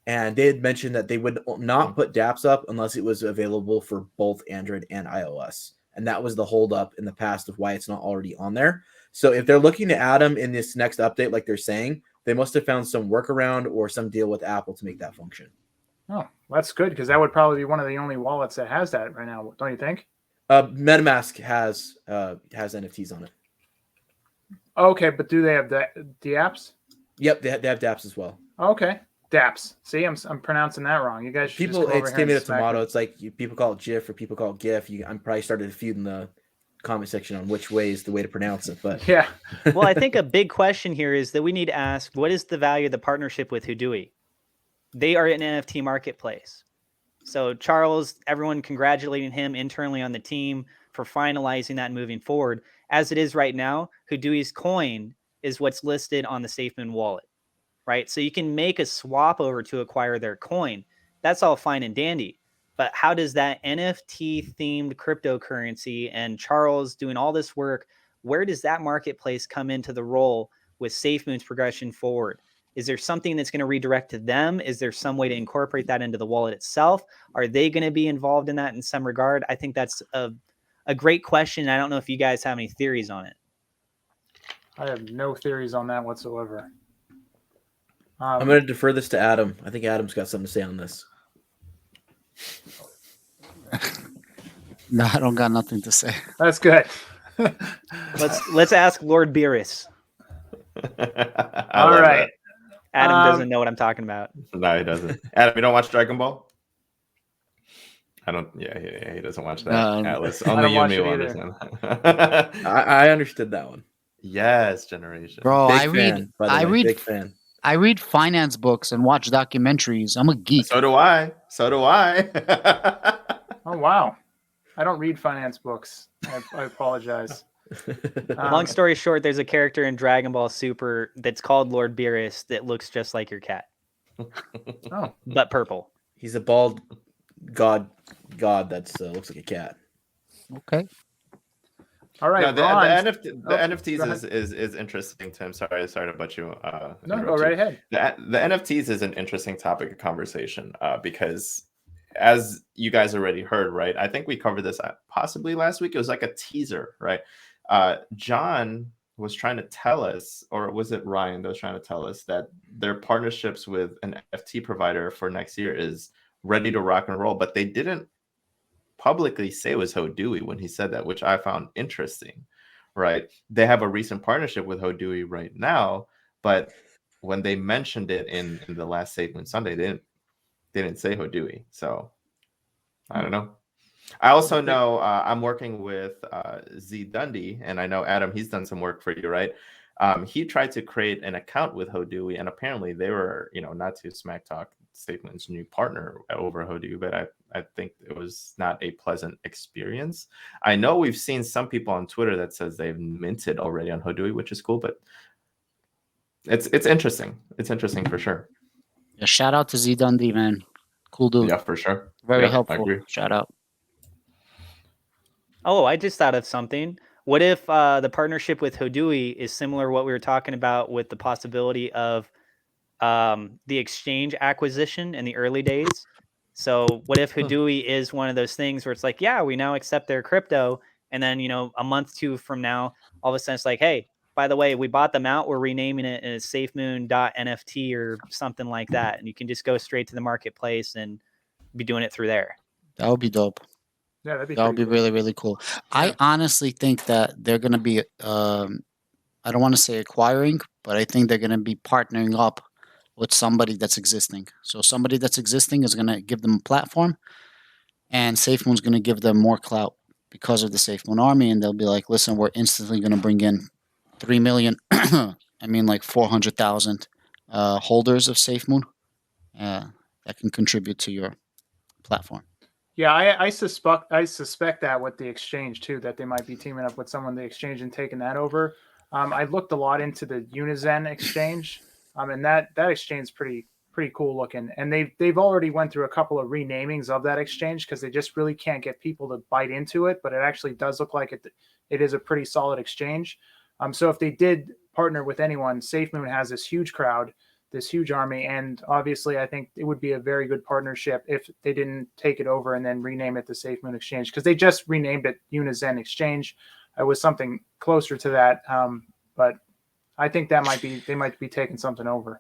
and they had mentioned that they would not put dApps up unless it was available for both Android and iOS. And that was the holdup in the past of why it's not already on there. So if they're looking to add them in this next update, like they're saying, they must have found some workaround or some deal with Apple to make that function. Oh, that's good, because that would probably be one of the only wallets that has that right now, don't you think? MetaMask has NFTs on it. Okay, but do they have dApps? Yep, they have dApps as well. Okay, dApps. See, I'm pronouncing that wrong. You guys should People, just go over it's here and tomato smack tomato. me. It's like people call it GIF or people call it GIF. I'm probably started a feud in the comment section on which way is the way to pronounce it. But Yeah. Well, I think a big question here is that we need to ask, what is the value of the partnership with Houdui? They are an NFT marketplace. So Charles, everyone congratulating him internally on the team for finalizing that and moving forward. As it is right now, Houdui's coin is what's listed on the Safemoon wallet, right? So you can make a swap over to acquire their coin. That's all fine and dandy. But how does that NFT themed cryptocurrency and Charles doing all this work, where does that marketplace come into the role with Safemoon's progression forward? Is there something that's going to redirect to them? Is there some way to incorporate that into the wallet itself? Are they going to be involved in that in some regard? I think that's a great question. I don't know if you guys have any theories on it. I have no theories on that whatsoever. I'm going to defer this to Adam. I think Adam's got something to say on this. No, I don't got nothing to say. That's good. Let's ask Lord Beerus. All right. Adam doesn't know what I'm talking about. No, he doesn't. Adam, you don't watch Dragon Ball? I don't. Yeah, he doesn't watch that. Atlas. Only don't you watch me it will either. understand. I understood that one. Yes, generation. Bro, Big I fan, by the way, big fan. I read finance books and watch documentaries. I'm a geek. So do I. Oh, wow. I don't read finance books. I apologize. Long story short, there's a character in Dragon Ball Super that's called Lord Beerus that looks just like your cat. Oh, but purple. He's a bald god that's looks like a cat. Okay. all right. No, the Ron. NFTs is interesting, Tim. Sorry to butt you. No, interrupt go right you. ahead. The NFTs is an interesting topic of conversation because, as you guys already heard, right? I think we covered this possibly last week. It was like a teaser, right? John was trying to tell us, or was it Ryan that was trying to tell us that their partnerships with an NFT provider for next year is ready to rock and roll, but they didn't publicly say it was Hodui when he said that, which I found interesting, right? They have a recent partnership with Hodui right now, but when they mentioned it in the last Safemoon Sunday, they didn't say Hodui. So I don't know. I also know I'm working with Z Dundee, and I know Adam, he's done some work for you, right? He tried to create an account with Hodui, and apparently they were, not to smack talk Safemoon's new partner over Hodui, but I think it was not a pleasant experience. I know we've seen some people on Twitter that says they've minted already on Hodui, which is cool, but it's interesting. It's interesting for sure. Yeah, shout out to Z Dundee, man. Cool dude. Yeah, for sure. Very Yeah, I helpful. agree. Shout out. Oh, I just thought of something. What if the partnership with Hodui is similar to what we were talking about with the possibility of the exchange acquisition in the early days? So what if Hodui is one of those things where it's like, yeah, we now accept their crypto, and then a month, two from now, all of a sudden it's like, hey, by the way, we bought them out. We're renaming it as Safemoon.nft or something like that, and you can just go straight to the marketplace and be doing it through there. That would be dope. Yeah, that'd be That would be pretty really, really cool. Yeah. I honestly think that they're going to be, I don't want to say acquiring, but I think they're going to be partnering up with somebody that's existing. So somebody that's existing is going to give them a platform, and SafeMoon's going to give them more clout because of the SafeMoon army, and they'll be like, listen, we're instantly going to bring in 3 million, I mean like 400,000 holders of SafeMoon that can contribute to your platform. Yeah, I suspect that with the exchange too, that they might be teaming up with someone in the exchange and taking that over. I looked a lot into the Unizen exchange, and that exchange is pretty cool looking. And they've already went through a couple of renamings of that exchange because they just really can't get people to bite into it. But it actually does look like it is a pretty solid exchange. So if they did partner with anyone, SafeMoon has this huge crowd, this huge army, and obviously I think it would be a very good partnership if they didn't take it over and then rename it the Safemoon Exchange, because they just renamed it Unizen Exchange. It was something closer to that, but I think they might be taking something over.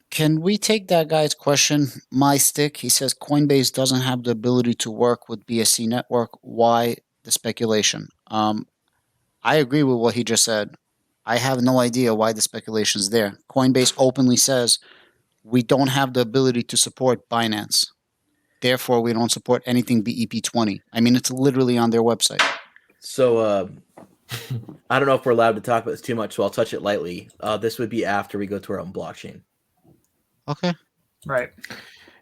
Can we take that guy's question? My stick, he says Coinbase doesn't have the ability to work with BSC network. Why the speculation? I agree with what he just said. I have no idea why the speculation is there. Coinbase openly says we don't have the ability to support Binance. Therefore, we don't support anything BEP20. I mean, it's literally on their website. So I don't know if we're allowed to talk about this too much, so I'll touch it lightly. This would be after we go to our own blockchain. Okay. Right.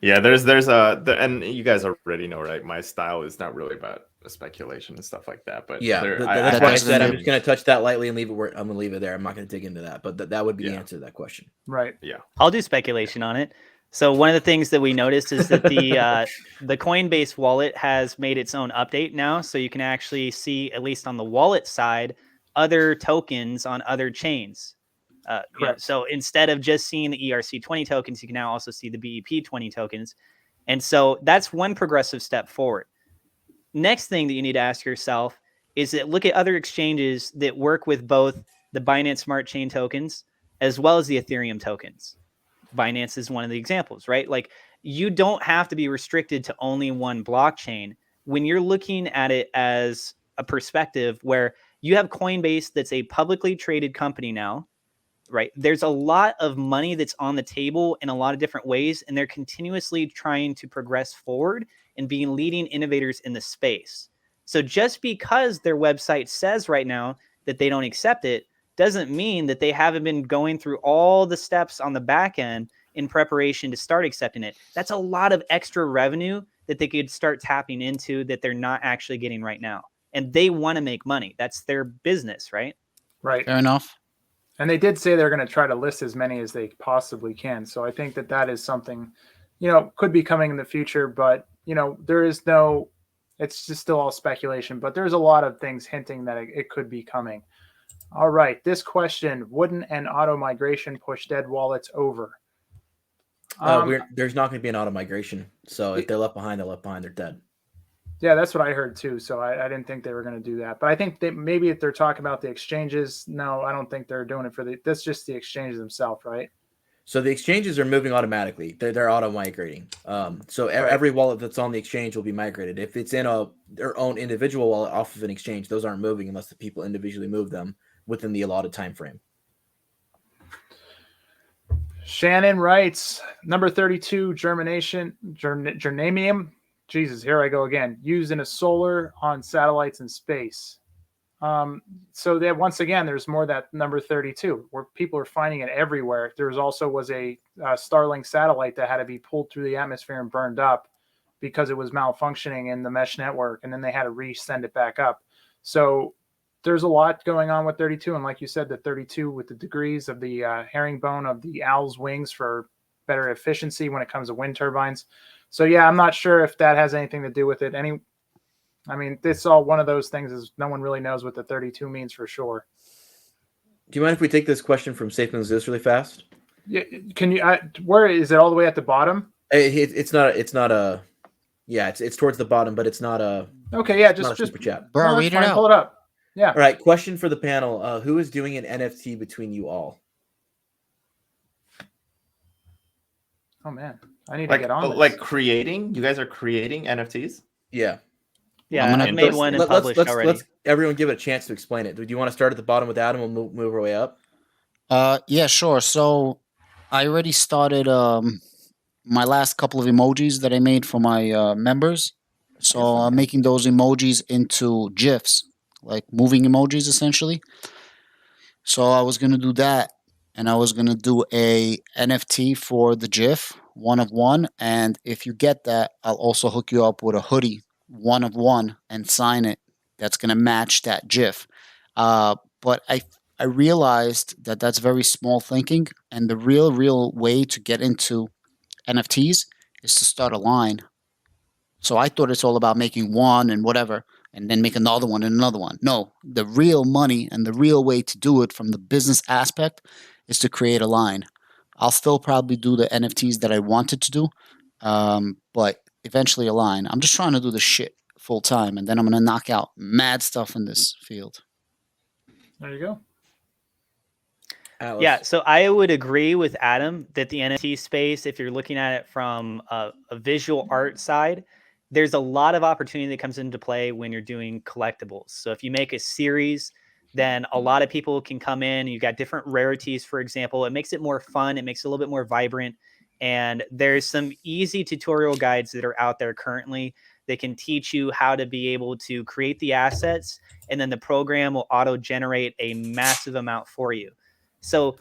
Yeah, there's and you guys already know, right? My style is not really about speculation and stuff like that. But Yeah, that's why I said I'm just going to touch that lightly and leave it where I'm going to leave it there. I'm not going to dig into that, but that would be the answer to that question. Right. Yeah. I'll do speculation on it. So one of the things that we noticed is that the Coinbase wallet has made its own update now, so you can actually see, at least on the wallet side, other tokens on other chains. So instead of just seeing the ERC20 tokens, you can now also see the BEP20 tokens. And so that's one progressive step forward. Next thing that you need to ask yourself is that look at other exchanges that work with both the Binance Smart Chain tokens as well as the Ethereum tokens. Binance is one of the examples, right? Like, you don't have to be restricted to only one blockchain when you're looking at it as a perspective where you have Coinbase that's a publicly traded company now, right? There's a lot of money that's on the table in a lot of different ways, and they're continuously trying to progress forward and being leading innovators in the space. So just because their website says right now that they don't accept it doesn't mean that they haven't been going through all the steps on the back end in preparation to start accepting it. That's a lot of extra revenue that they could start tapping into that they're not actually getting right now. And they want to make money. That's their business, right? Right. Fair enough. And they did say they're going to try to list as many as they possibly can. So I think that is something, could be coming in the future, but, there is it's just still all speculation, but there's a lot of things hinting that it could be coming. All right. This question, wouldn't an auto migration push dead wallets over? There's not going to be an auto migration. So if they're left behind, they're left behind. They're dead. Yeah, that's what I heard too. So I didn't think they were going to do that. But I think that maybe if they're talking about the exchanges, no, I don't think they're doing it for that's just the exchanges themselves, right? So the exchanges are moving automatically. They're auto migrating. So every wallet that's on the exchange will be migrated. If it's in their own individual wallet off of an exchange, those aren't moving unless the people individually move them within the allotted time frame. Shannon writes, number 32, germanium. Jesus, here I go again. Used in a solar on satellites in space. So that once again, there's more that number 32 where people are finding it everywhere. There's also was a Starlink satellite that had to be pulled through the atmosphere and burned up because it was malfunctioning in the mesh network, and then they had to resend it back up. So there's a lot going on with 32, and like you said, the 32 with the degrees of the herringbone of the owl's wings for better efficiency when it comes to wind turbines. So yeah, I'm not sure if that has anything to do with it. I mean, this all one of those things is no one really knows what the 32 means for sure. Do you mind if we take this question from Safemoon Zeus really fast? Yeah, can you? Where is it? All the way at the bottom? It's not a. Yeah, it's towards the bottom, but it's not a. Okay, yeah, Just just super chat. Bro, no, read it fine, out. pull it up. Yeah. All right. Question for the panel: who is doing an NFT between you all? Oh man, I need to get on this. Like creating. You guys are creating NFTs. Yeah. Yeah, I'm gonna- I've made one and published already. Let's everyone give it a chance to explain it. Do you want to start at the bottom with Adam? We'll move our way up. Yeah, sure. So I already started my last couple of emojis that I made for my members. So I'm making those emojis into GIFs, like moving emojis essentially. So I was gonna do that, and I was gonna do a NFT for the GIF, one of one. And if you get that, I'll also hook you up with a hoodie, one of one, and sign it. That's gonna match that GIF. But I realized that that's very small thinking, and the real way to get into NFTs is to start a line. So I thought it's all about making one and whatever, and then make another one and another one. No, the real money and the real way to do it from the business aspect is to create a line. I'll still probably do the NFTs that I wanted to do, but eventually a line. I'm just trying to do the shit full time, and then I'm going to knock out mad stuff in this field. There you go. Atlas. Yeah, so I would agree with Adam that the NFT space, if you're looking at it from a visual art side, there's a lot of opportunity that comes into play when you're doing collectibles. So if you make a series, then a lot of people can come in. You've got different rarities, for example. It makes it more fun. It makes it a little bit more vibrant. And there's some easy tutorial guides that are out there currently that can teach you how to be able to create the assets, and then the program will auto-generate a massive amount for you. So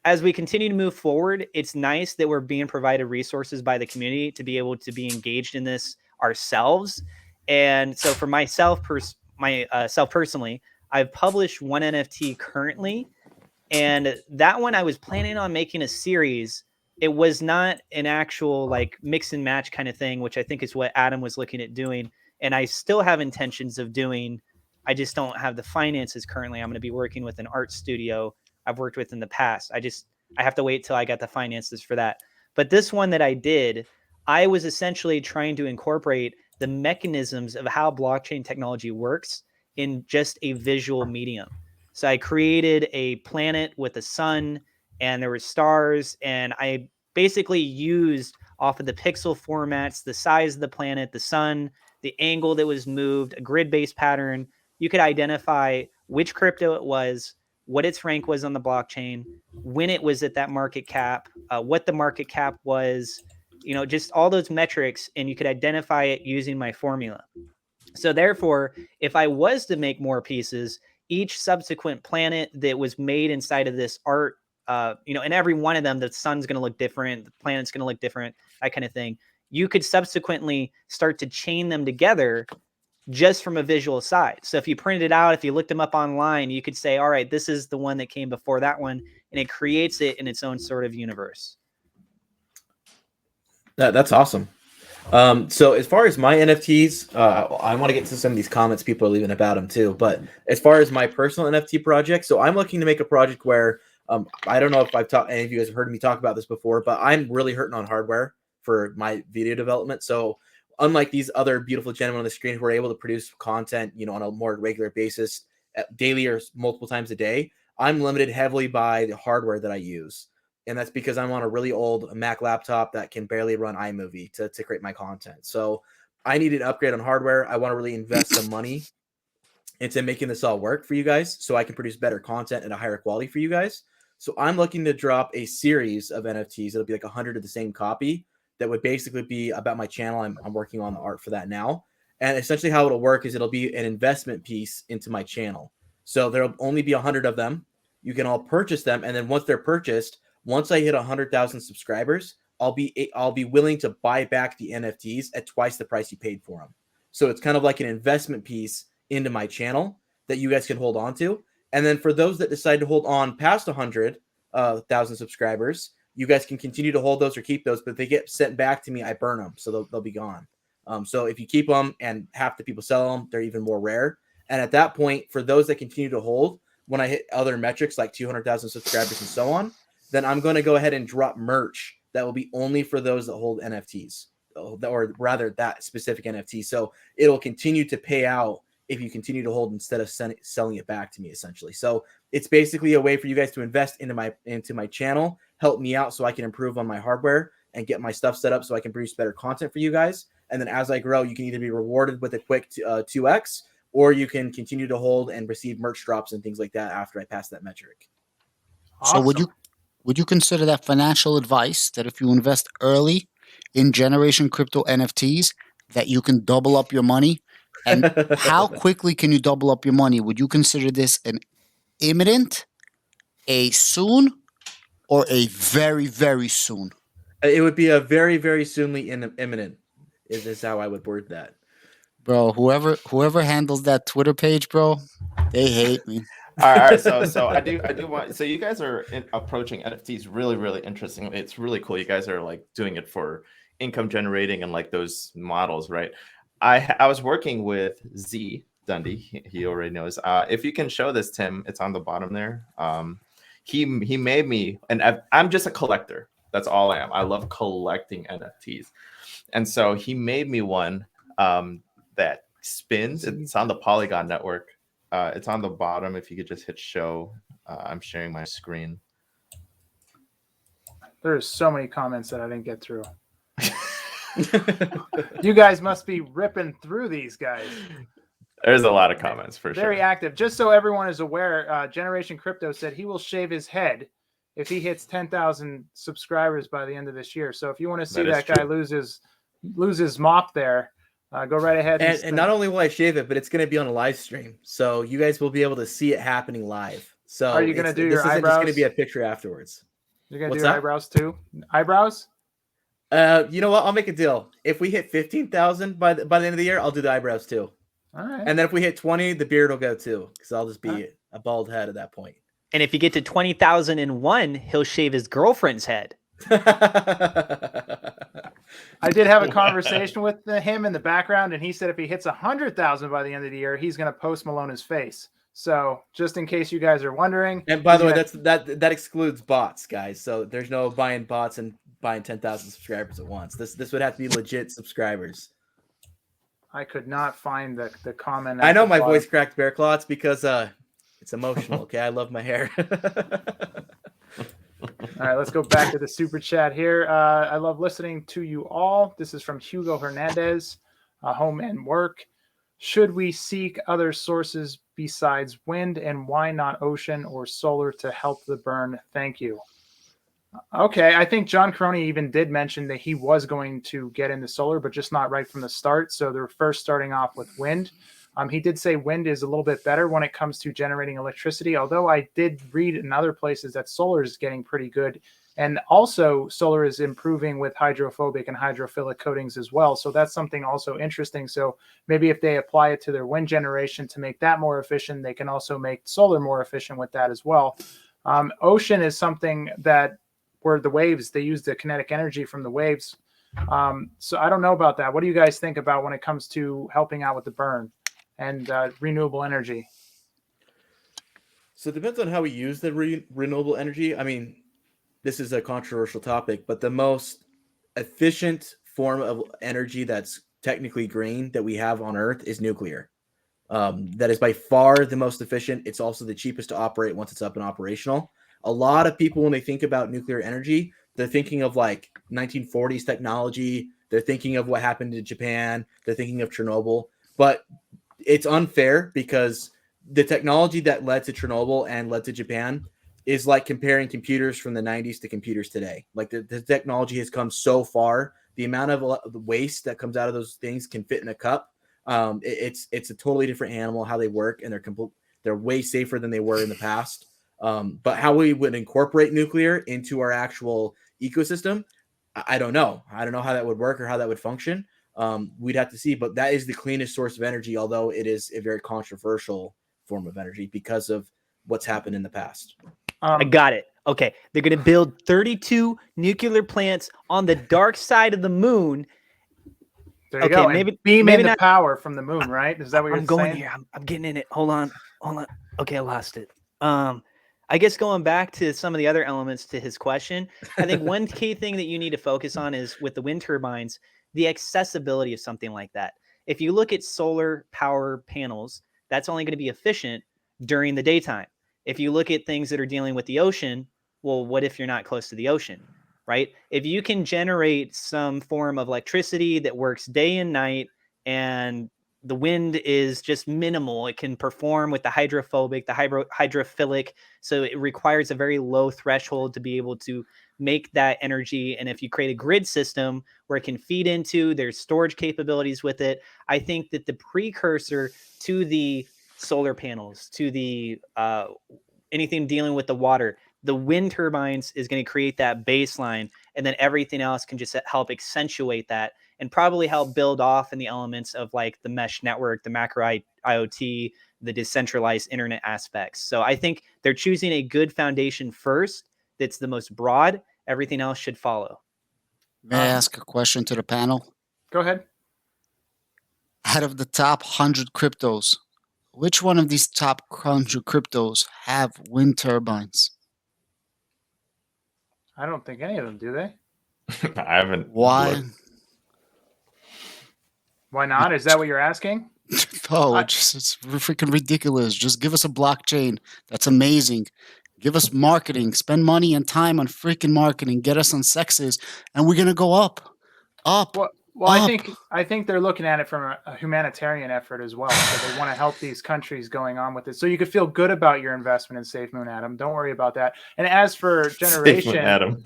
as we continue to move forward, it's nice that we're being provided resources by the community to be able to be engaged in this ourselves. And so for myself, personally, I've published one NFT currently, and that one I was planning on making a series. It was not an actual like mix and match kind of thing, which I think is what Adam was looking at doing. And I still have intentions of doing. I just don't have the finances currently. I'm going to be working with an art studio I've worked with in the past. I have to wait till I got the finances for that. But this one that I did, I was essentially trying to incorporate the mechanisms of how blockchain technology works in just a visual medium. So I created a planet with a sun, and there were stars, and I basically used off of the pixel formats, the size of the planet, the sun, the angle that was moved, a grid-based pattern. You could identify which crypto it was, what its rank was on the blockchain, when it was at that market cap, what the market cap was, just all those metrics, and you could identify it using my formula. So therefore, if I was to make more pieces, each subsequent planet that was made inside of this art, and every one of them, the sun's going to look different, the planet's going to look different, that kind of thing. You could subsequently start to chain them together just from a visual side. So if you printed it out, if you looked them up online, you could say, all right, this is the one that came before that one, and it creates it in its own sort of universe. That's awesome. So as far as my NFTs, I want to get to some of these comments people are leaving about them too. But as far as my personal NFT project, so I'm looking to make a project where I don't know if any of you guys have heard me talk about this before, but I'm really hurting on hardware for my video development. So unlike these other beautiful gentlemen on the screen who are able to produce content, on a more regular basis, daily or multiple times a day, I'm limited heavily by the hardware that I use. And that's because I'm on a really old Mac laptop that can barely run iMovie to create my content. So I need an upgrade on hardware. I want to really invest some money into making this all work for you guys so I can produce better content at a higher quality for you guys. So I'm looking to drop a series of NFTs. It'll be like 100 of the same copy that would basically be about my channel. I'm working on the art for that now. And essentially how it'll work is it'll be an investment piece into my channel. So there'll only be 100 of them. You can all purchase them. And then once they're purchased, once I hit 100,000 subscribers, I'll be willing to buy back the NFTs at twice the price you paid for them. So it's kind of like an investment piece into my channel that you guys can hold on to. And then for those that decide to hold on past 100,000 subscribers, you guys can continue to hold those or keep those, but if they get sent back to me, I burn them. So they'll be gone. So if you keep them and half the people sell them, they're even more rare. And at that point, for those that continue to hold, when I hit other metrics like 200,000 subscribers and so on, then I'm going to go ahead and drop merch that will be only for those that hold NFTs, or rather that specific NFT. So it'll continue to pay out if you continue to hold instead of selling it back to me, essentially. So it's basically a way for you guys to invest into my channel, help me out so I can improve on my hardware and get my stuff set up so I can produce better content for you guys. And then as I grow, you can either be rewarded with a quick 2x, or you can continue to hold and receive merch drops and things like that after I pass that metric. Awesome. So would you consider that financial advice, that if you invest early in generation crypto NFTs, that you can double up your money? And how quickly can you double up your money? Would you consider this an imminent, a soon, or a very, very soon? It would be a very, very soonly imminent is how I would word that. Bro, whoever handles that Twitter page, bro, they hate me. All right. So I do want. So you guys are approaching NFTs really, really interesting. It's really cool. You guys are like doing it for income generating and like those models, right? I was working with Z Dundee. He already knows. If you can show this, Tim, it's on the bottom there. He made me, and I'm just a collector. That's all I am. I love collecting NFTs, and so he made me one that spins. It's on the Polygon network. It's on the bottom. If you could just hit show. I'm sharing my screen. There's so many comments that I didn't get through. You guys must be ripping through these guys. There's a lot of comments for Very sure. active. Just so everyone is aware, Generation Crypto said he will shave his head if he hits 10,000 subscribers by the end of this year. So if you want to see that guy lose his mop there, go right ahead. And not only will I shave it, but it's going to be on a live stream, so you guys will be able to see it happening live. So are you going to do your eyebrows? This isn't just going to be a picture afterwards. You're going to do your eyebrows too? Eyebrows? You know what? I'll make a deal. If we hit 15,000 by the end of the year, I'll do the eyebrows too. All right. And then if we hit 20, the beard will go too, because I'll just be a bald head at that point. And if you get to 20,001, he'll shave his girlfriend's head. I did have a conversation with him in the background, and he said if he hits 100,000 by the end of the year, he's going to post Malone his face. So just in case you guys are wondering. And by the way, that excludes bots, guys. So there's no buying bots and buying 10,000 subscribers at once. This would have to be legit subscribers. I could not find the comment. I know my voice cracked, Bear Claw. It's because it's emotional. Okay, I love my hair. All right, let's go back to the super chat here. I love listening to you all. This is from Hugo Hernandez, home and work. Should we seek other sources besides wind, and why not ocean or solar to help the burn? Thank you. Okay, I think John Caroni even did mention that he was going to get into solar, but just not right from the start. So they're first starting off with wind. He did say wind is a little bit better when it comes to generating electricity, although I did read in other places that solar is getting pretty good. And also solar is improving with hydrophobic and hydrophilic coatings as well. So that's something also interesting. So maybe if they apply it to their wind generation to make that more efficient, they can also make solar more efficient with that as well. Ocean is something that where the waves, they use the kinetic energy from the waves. So I don't know about that. What do you guys think about when it comes to helping out with the burn and renewable energy? So it depends on how we use the renewable energy. I mean, this is a controversial topic, but the most efficient form of energy that's technically green that we have on Earth is nuclear. That is by far the most efficient. It's also the cheapest to operate once it's up and operational. A lot of people, when they think about nuclear energy, they're thinking of like 1940s technology. They're thinking of what happened in Japan. They're thinking of Chernobyl. But it's unfair because the technology that led to Chernobyl and led to Japan is like comparing computers from the 90s to computers today. Like the technology has come so far. The amount of the waste that comes out of those things can fit in a cup. It's a totally different animal how they work, and they're way safer than they were in the past. But how we would incorporate nuclear into our actual ecosystem, I don't know. I don't know how that would work or how that would function. We'd have to see, but that is the cleanest source of energy, although it is a very controversial form of energy because of what's happened in the past. I got it. Okay. They're going to build 32 nuclear plants on the dark side of the moon. There you go. Maybe beam maybe in the not, power from the moon, right? Is that what you're I'm going saying? here. I'm getting in it. Hold on. Okay, I lost it. I guess going back to some of the other elements to his question, I think one key thing that you need to focus on is with the wind turbines, the accessibility of something like that. If you look at solar power panels, that's only going to be efficient during the daytime. If you look at things that are dealing with the ocean, well, what if you're not close to the ocean, right? If you can generate some form of electricity that works day and night, and the wind is just minimal, it can perform with the hydrophobic, the hydrophilic, so it requires a very low threshold to be able to make that energy. And if you create a grid system where it can feed into, there's storage capabilities with it, I think that the precursor to the solar panels, to the anything dealing with the water, the wind turbines is going to create that baseline, and then everything else can just help accentuate that and probably help build off in the elements of like the mesh network, the macro IoT, the decentralized internet aspects. So I think they're choosing a good foundation first that's the most broad. Everything else should follow. May I ask a question to the panel? Go ahead. Out of the top 100 cryptos, which one of these top 100 cryptos have wind turbines? I don't think any of them do. They? I haven't. Why? looked. Why not? Is that what you're asking? Oh, it's freaking ridiculous. Just give us a blockchain. That's amazing. Give us marketing. Spend money and time on freaking marketing. Get us on sexes, and we're gonna go up. Well, I think they're looking at it from a humanitarian effort as well. So they want to help these countries going on with it. So you could feel good about your investment in Safemoon, Adam. Don't worry about that. And as for generation, Safemoon, Adam.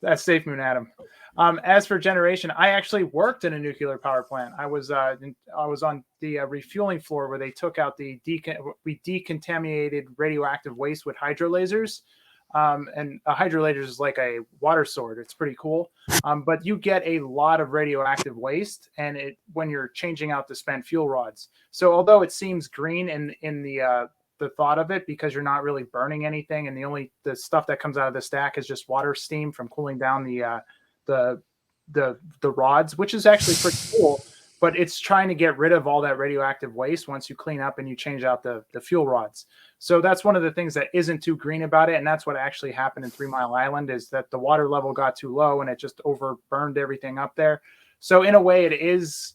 that's Safemoon, Adam. As for generation, I actually worked in a nuclear power plant. I was on the refueling floor where they took out we decontaminated radioactive waste with hydrolasers. And a hydrolaser is like a water sword. It's pretty cool. But you get a lot of radioactive waste, and when you're changing out the spent fuel rods. So although it seems green in the thought of it, because you're not really burning anything, and the stuff that comes out of the stack is just water steam from cooling down the rods, which is actually pretty cool. But it's trying to get rid of all that radioactive waste once you clean up and you change out the fuel rods. So that's one of the things that isn't too green about it. And that's what actually happened in 3 Mile Island, is that the water level got too low and it just overburned everything up there. So in a way it is,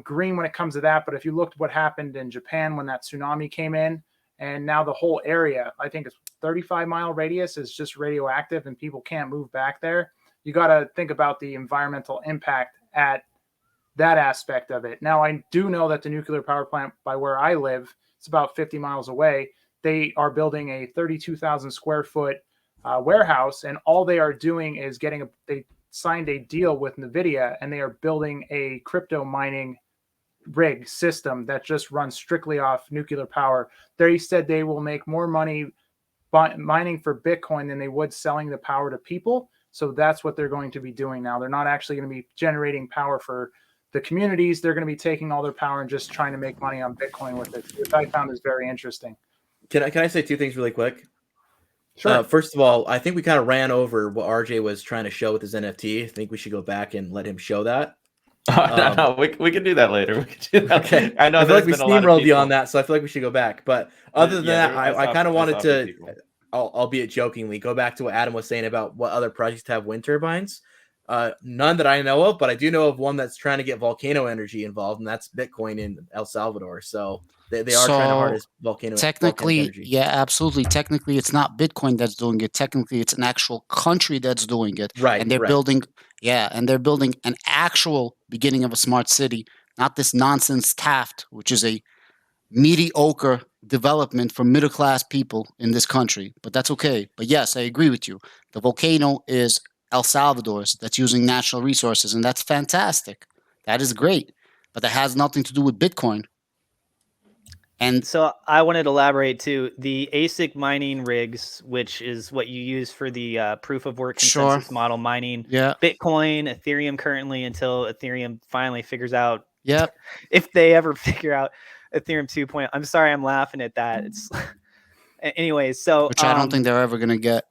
green when it comes to that. But if you looked what happened in Japan when that tsunami came in, and now the whole area, I think it's 35-mile radius, is just radioactive and people can't move back there. You got to think about the environmental impact at that aspect of it. Now, I do know that the nuclear power plant by where I live, it's about 50 miles away. They are building a 32,000 square foot warehouse, and all they are doing is they signed a deal with NVIDIA, and they are building a crypto mining rig system that just runs strictly off nuclear power. They said they will make more money mining for Bitcoin than they would selling the power to people. So that's what they're going to be doing now. They're not actually going to be generating power for the communities. They're going to be taking all their power and just trying to make money on Bitcoin with it, which I found is very interesting. Can I say two things really quick? Sure. First of all, I think we kind of ran over what RJ was trying to show with his NFT. I think we should go back and let him show that. No, we can do that later. We can do that. Okay. I know I feel like we there's been a lot of steamrolled you people- on that, so I feel like we should go back. But other than that, I kind of wanted saw to, people. albeit jokingly, go back to what Adam was saying about what other projects have wind turbines. None that I know of, but I do know of one that's trying to get volcano energy involved, and that's Bitcoin in El Salvador. So they are trying to harness volcanic energy. Yeah, absolutely. Technically, it's not Bitcoin that's doing it. Technically, it's an actual country that's doing it. Right. And they're building, and they're building an actual beginning of a smart city, not this nonsense Taft, which is a mediocre development for middle class people in this country. But that's okay. But yes, I agree with you. The volcano is El Salvador's that's using natural resources, and that's fantastic. That is great. But that has nothing to do with Bitcoin. And so I wanted to elaborate too. The ASIC mining rigs, which is what you use for the proof of work consensus model mining, Bitcoin, Ethereum currently, until Ethereum finally figures out if they ever figure out Ethereum 2.0. I'm sorry, I'm laughing at that. It's anyways. So which I don't think they're ever going to get.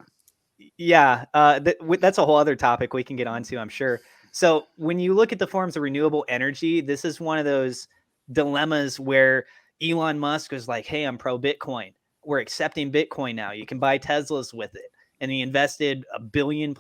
Yeah, that's a whole other topic we can get onto, I'm sure. So when you look at the forms of renewable energy, this is one of those dilemmas where Elon Musk was like, hey, I'm pro Bitcoin. We're accepting Bitcoin now. You can buy Teslas with it. And he invested $1 billion+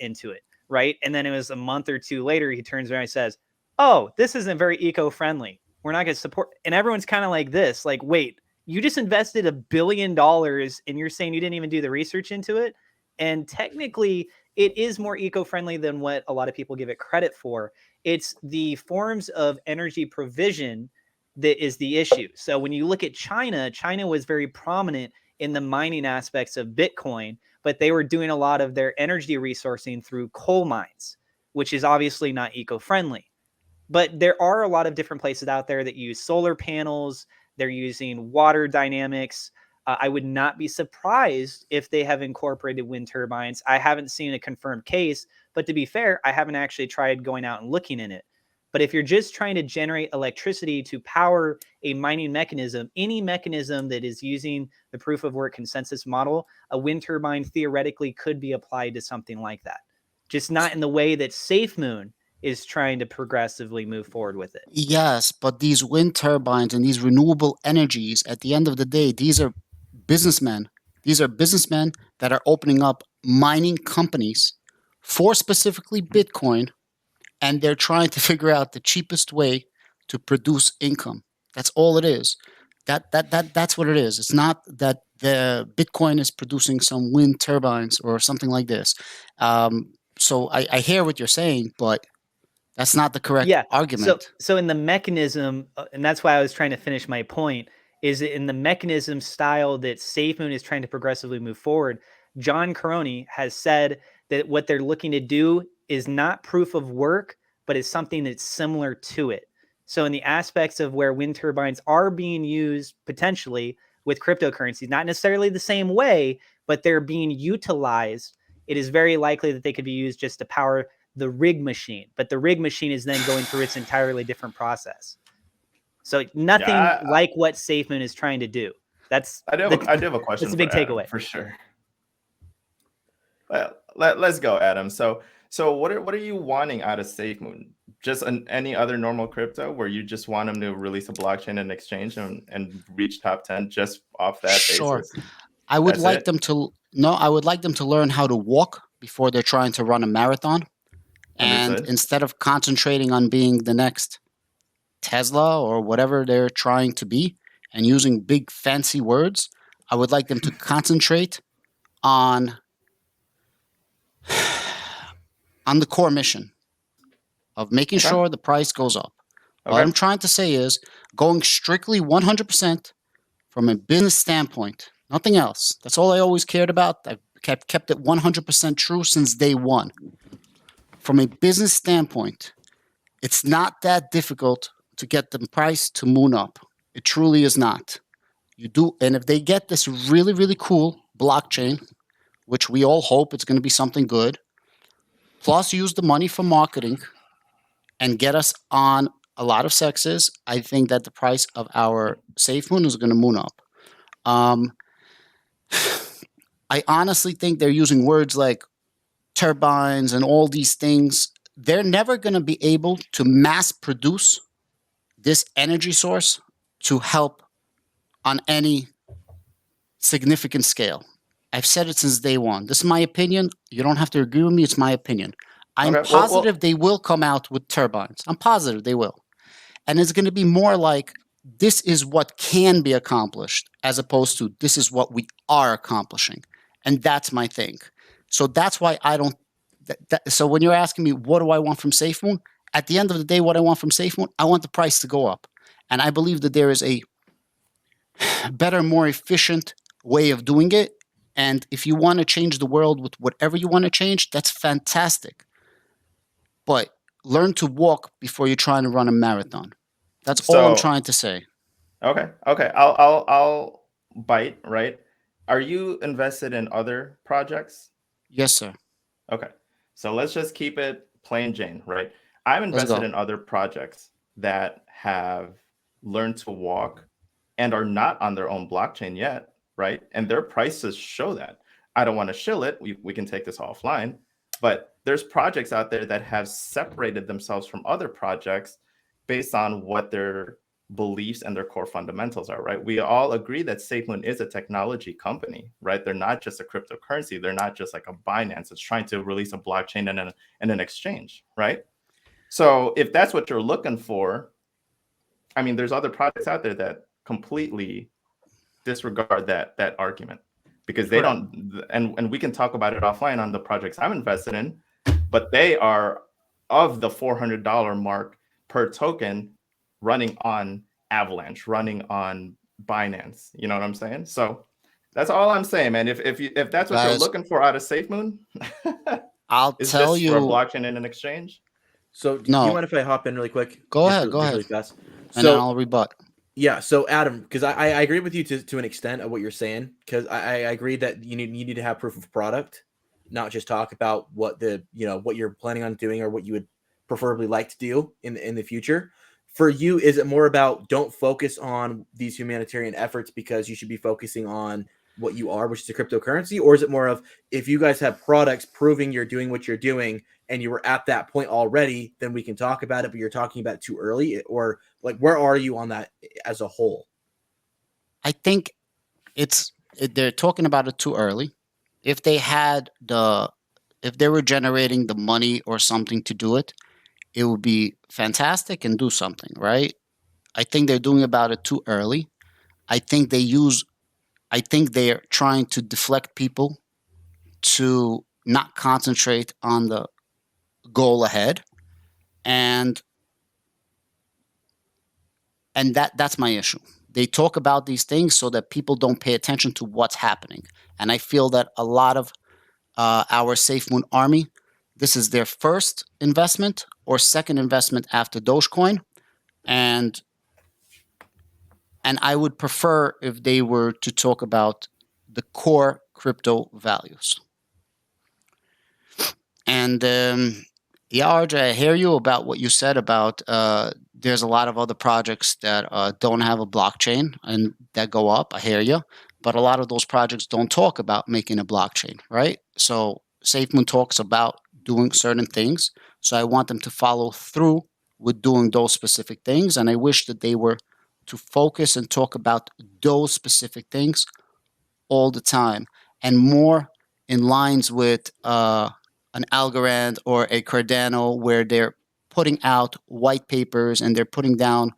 into it, right? And then it was a month or two later, he turns around and says, oh, this isn't very eco-friendly. We're not going to support. And everyone's kind of like this, like, wait, you just invested $1 billion and you're saying you didn't even do the research into it? And technically, it is more eco-friendly than what a lot of people give it credit for. It's the forms of energy provision that is the issue. So when you look at China, China was very prominent in the mining aspects of Bitcoin, but they were doing a lot of their energy resourcing through coal mines, which is obviously not eco-friendly. But there are a lot of different places out there that use solar panels. They're using water dynamics. I would not be surprised if they have incorporated wind turbines. I haven't seen a confirmed case, but to be fair, I haven't actually tried going out and looking in it. But if you're just trying to generate electricity to power a mining mechanism, any mechanism that is using the proof of work consensus model, a wind turbine theoretically could be applied to something like that. Just not in the way that Safemoon is trying to progressively move forward with it. Yes, but these wind turbines and these renewable energies, at the end of the day, these are businessmen. These are businessmen that are opening up mining companies for specifically Bitcoin, and they're trying to figure out the cheapest way to produce income. That's all it is. That's what it is. It's not that the Bitcoin is producing some wind turbines or something like this. So I hear what you're saying, but that's not the correct argument. So in the mechanism, and that's why I was trying to finish my point, is in the mechanism style that Safemoon is trying to progressively move forward. John Caroni has said that what they're looking to do is not proof of work, but is something that's similar to it. So in the aspects of where wind turbines are being used potentially with cryptocurrencies, not necessarily the same way, but they're being utilized, it is very likely that they could be used just to power the rig machine. But the rig machine is then going through its entirely different process. So nothing like what Safemoon is trying to do. I do have a question. That's a big takeaway for sure. Well, let's go, Adam. So what are you wanting out of Safemoon? Just any other normal crypto where you just want them to release a blockchain and exchange and reach top 10 just off that basis? I would like them to learn how to walk before they're trying to run a marathon. And instead of concentrating on being the next Tesla or whatever they're trying to be and using big fancy words, I would like them to concentrate on the core mission of making sure the price goes up. What I'm trying to say is going strictly 100% from a business standpoint, nothing else. That's all I always cared about. I've kept it 100% true since day one. From a business standpoint, it's not that difficult to get the price to moon up. It truly is not. And if they get this really, really cool blockchain, which we all hope it's going to be something good, plus use the money for marketing and get us on a lot of sexes, I think that the price of our Safemoon is going to moon up. I honestly think they're using words like turbines and all these things. They're never going to be able to mass produce this energy source to help on any significant scale. I've said it since day one. This is my opinion. You don't have to agree with me. It's my opinion. I'm Okay, positive they will come out with turbines. I'm positive they will. And it's going to be more like this is what can be accomplished as opposed to this is what we are accomplishing. And that's my thing. So that's why I don't. So when you're asking me, what do I want from Safemoon? At the end of the day, what I want from Safemoon, I want the price to go up. And I believe that there is a better, more efficient way of doing it. And if you want to change the world with whatever you want to change, that's fantastic. But learn to walk before you're trying to run a marathon. That's all I'm trying to say. Okay. I'll bite, right? Are you invested in other projects? Yes, sir. Okay. So let's just keep it plain Jane, right? I'm Let's invested go. in other projects that have learned to walk and are not on their own blockchain yet, right? And their prices show that. I don't want to shill it. We can take this offline, but there's projects out there that have separated themselves from other projects based on what their beliefs and their core fundamentals are, right? We all agree that Safemoon is a technology company, right? They're not just a cryptocurrency. They're not just like a Binance that's trying to release a blockchain and an exchange, right? So if that's what you're looking for, I mean, there's other projects out there that completely disregard that argument because they don't, and we can talk about it offline on the projects I'm invested in, but they are of the $400 mark per token running on Avalanche, running on Binance. You know what I'm saying? So that's all I'm saying, man. If that's what you're Guys, looking for out of SafeMoon, I'll it's tell just for a you. blockchain and an exchange. So do you No, mind if I hop in really quick? go Just ahead. Go really ahead. fast. And then So I'll rebut. yeah, so Adam, because I agree with you to an extent of what you're saying, because I agree that you need to have proof of product, not just talk about what what you're planning on doing or what you would preferably like to do in the future. For you, is it more about don't focus on these humanitarian efforts because you should be focusing on what you are, which is a cryptocurrency, or is it more of if you guys have products proving you're doing what you're doing and you were at that point already, then we can talk about it, but you're talking about it too early, or like where are you on that as a whole? I think they're talking about it too early. If they were generating the money or something to do it, it would be fantastic and do something, right? I think they're doing about it too early. I think they're trying to deflect people to not concentrate on the goal ahead. And that's my issue. They talk about these things so that people don't pay attention to what's happening. And I feel that a lot of our Safemoon army, this is their first investment or second investment after Dogecoin. And I would prefer if they were to talk about the core crypto values. And yeah, RJ, I hear you about what you said about there's a lot of other projects that don't have a blockchain and that go up. I hear you. But a lot of those projects don't talk about making a blockchain, right? So Safemoon talks about doing certain things. So I want them to follow through with doing those specific things. And I wish that they were to focus and talk about those specific things all the time and more in lines with an Algorand or a Cardano where they're putting out white papers and they're putting down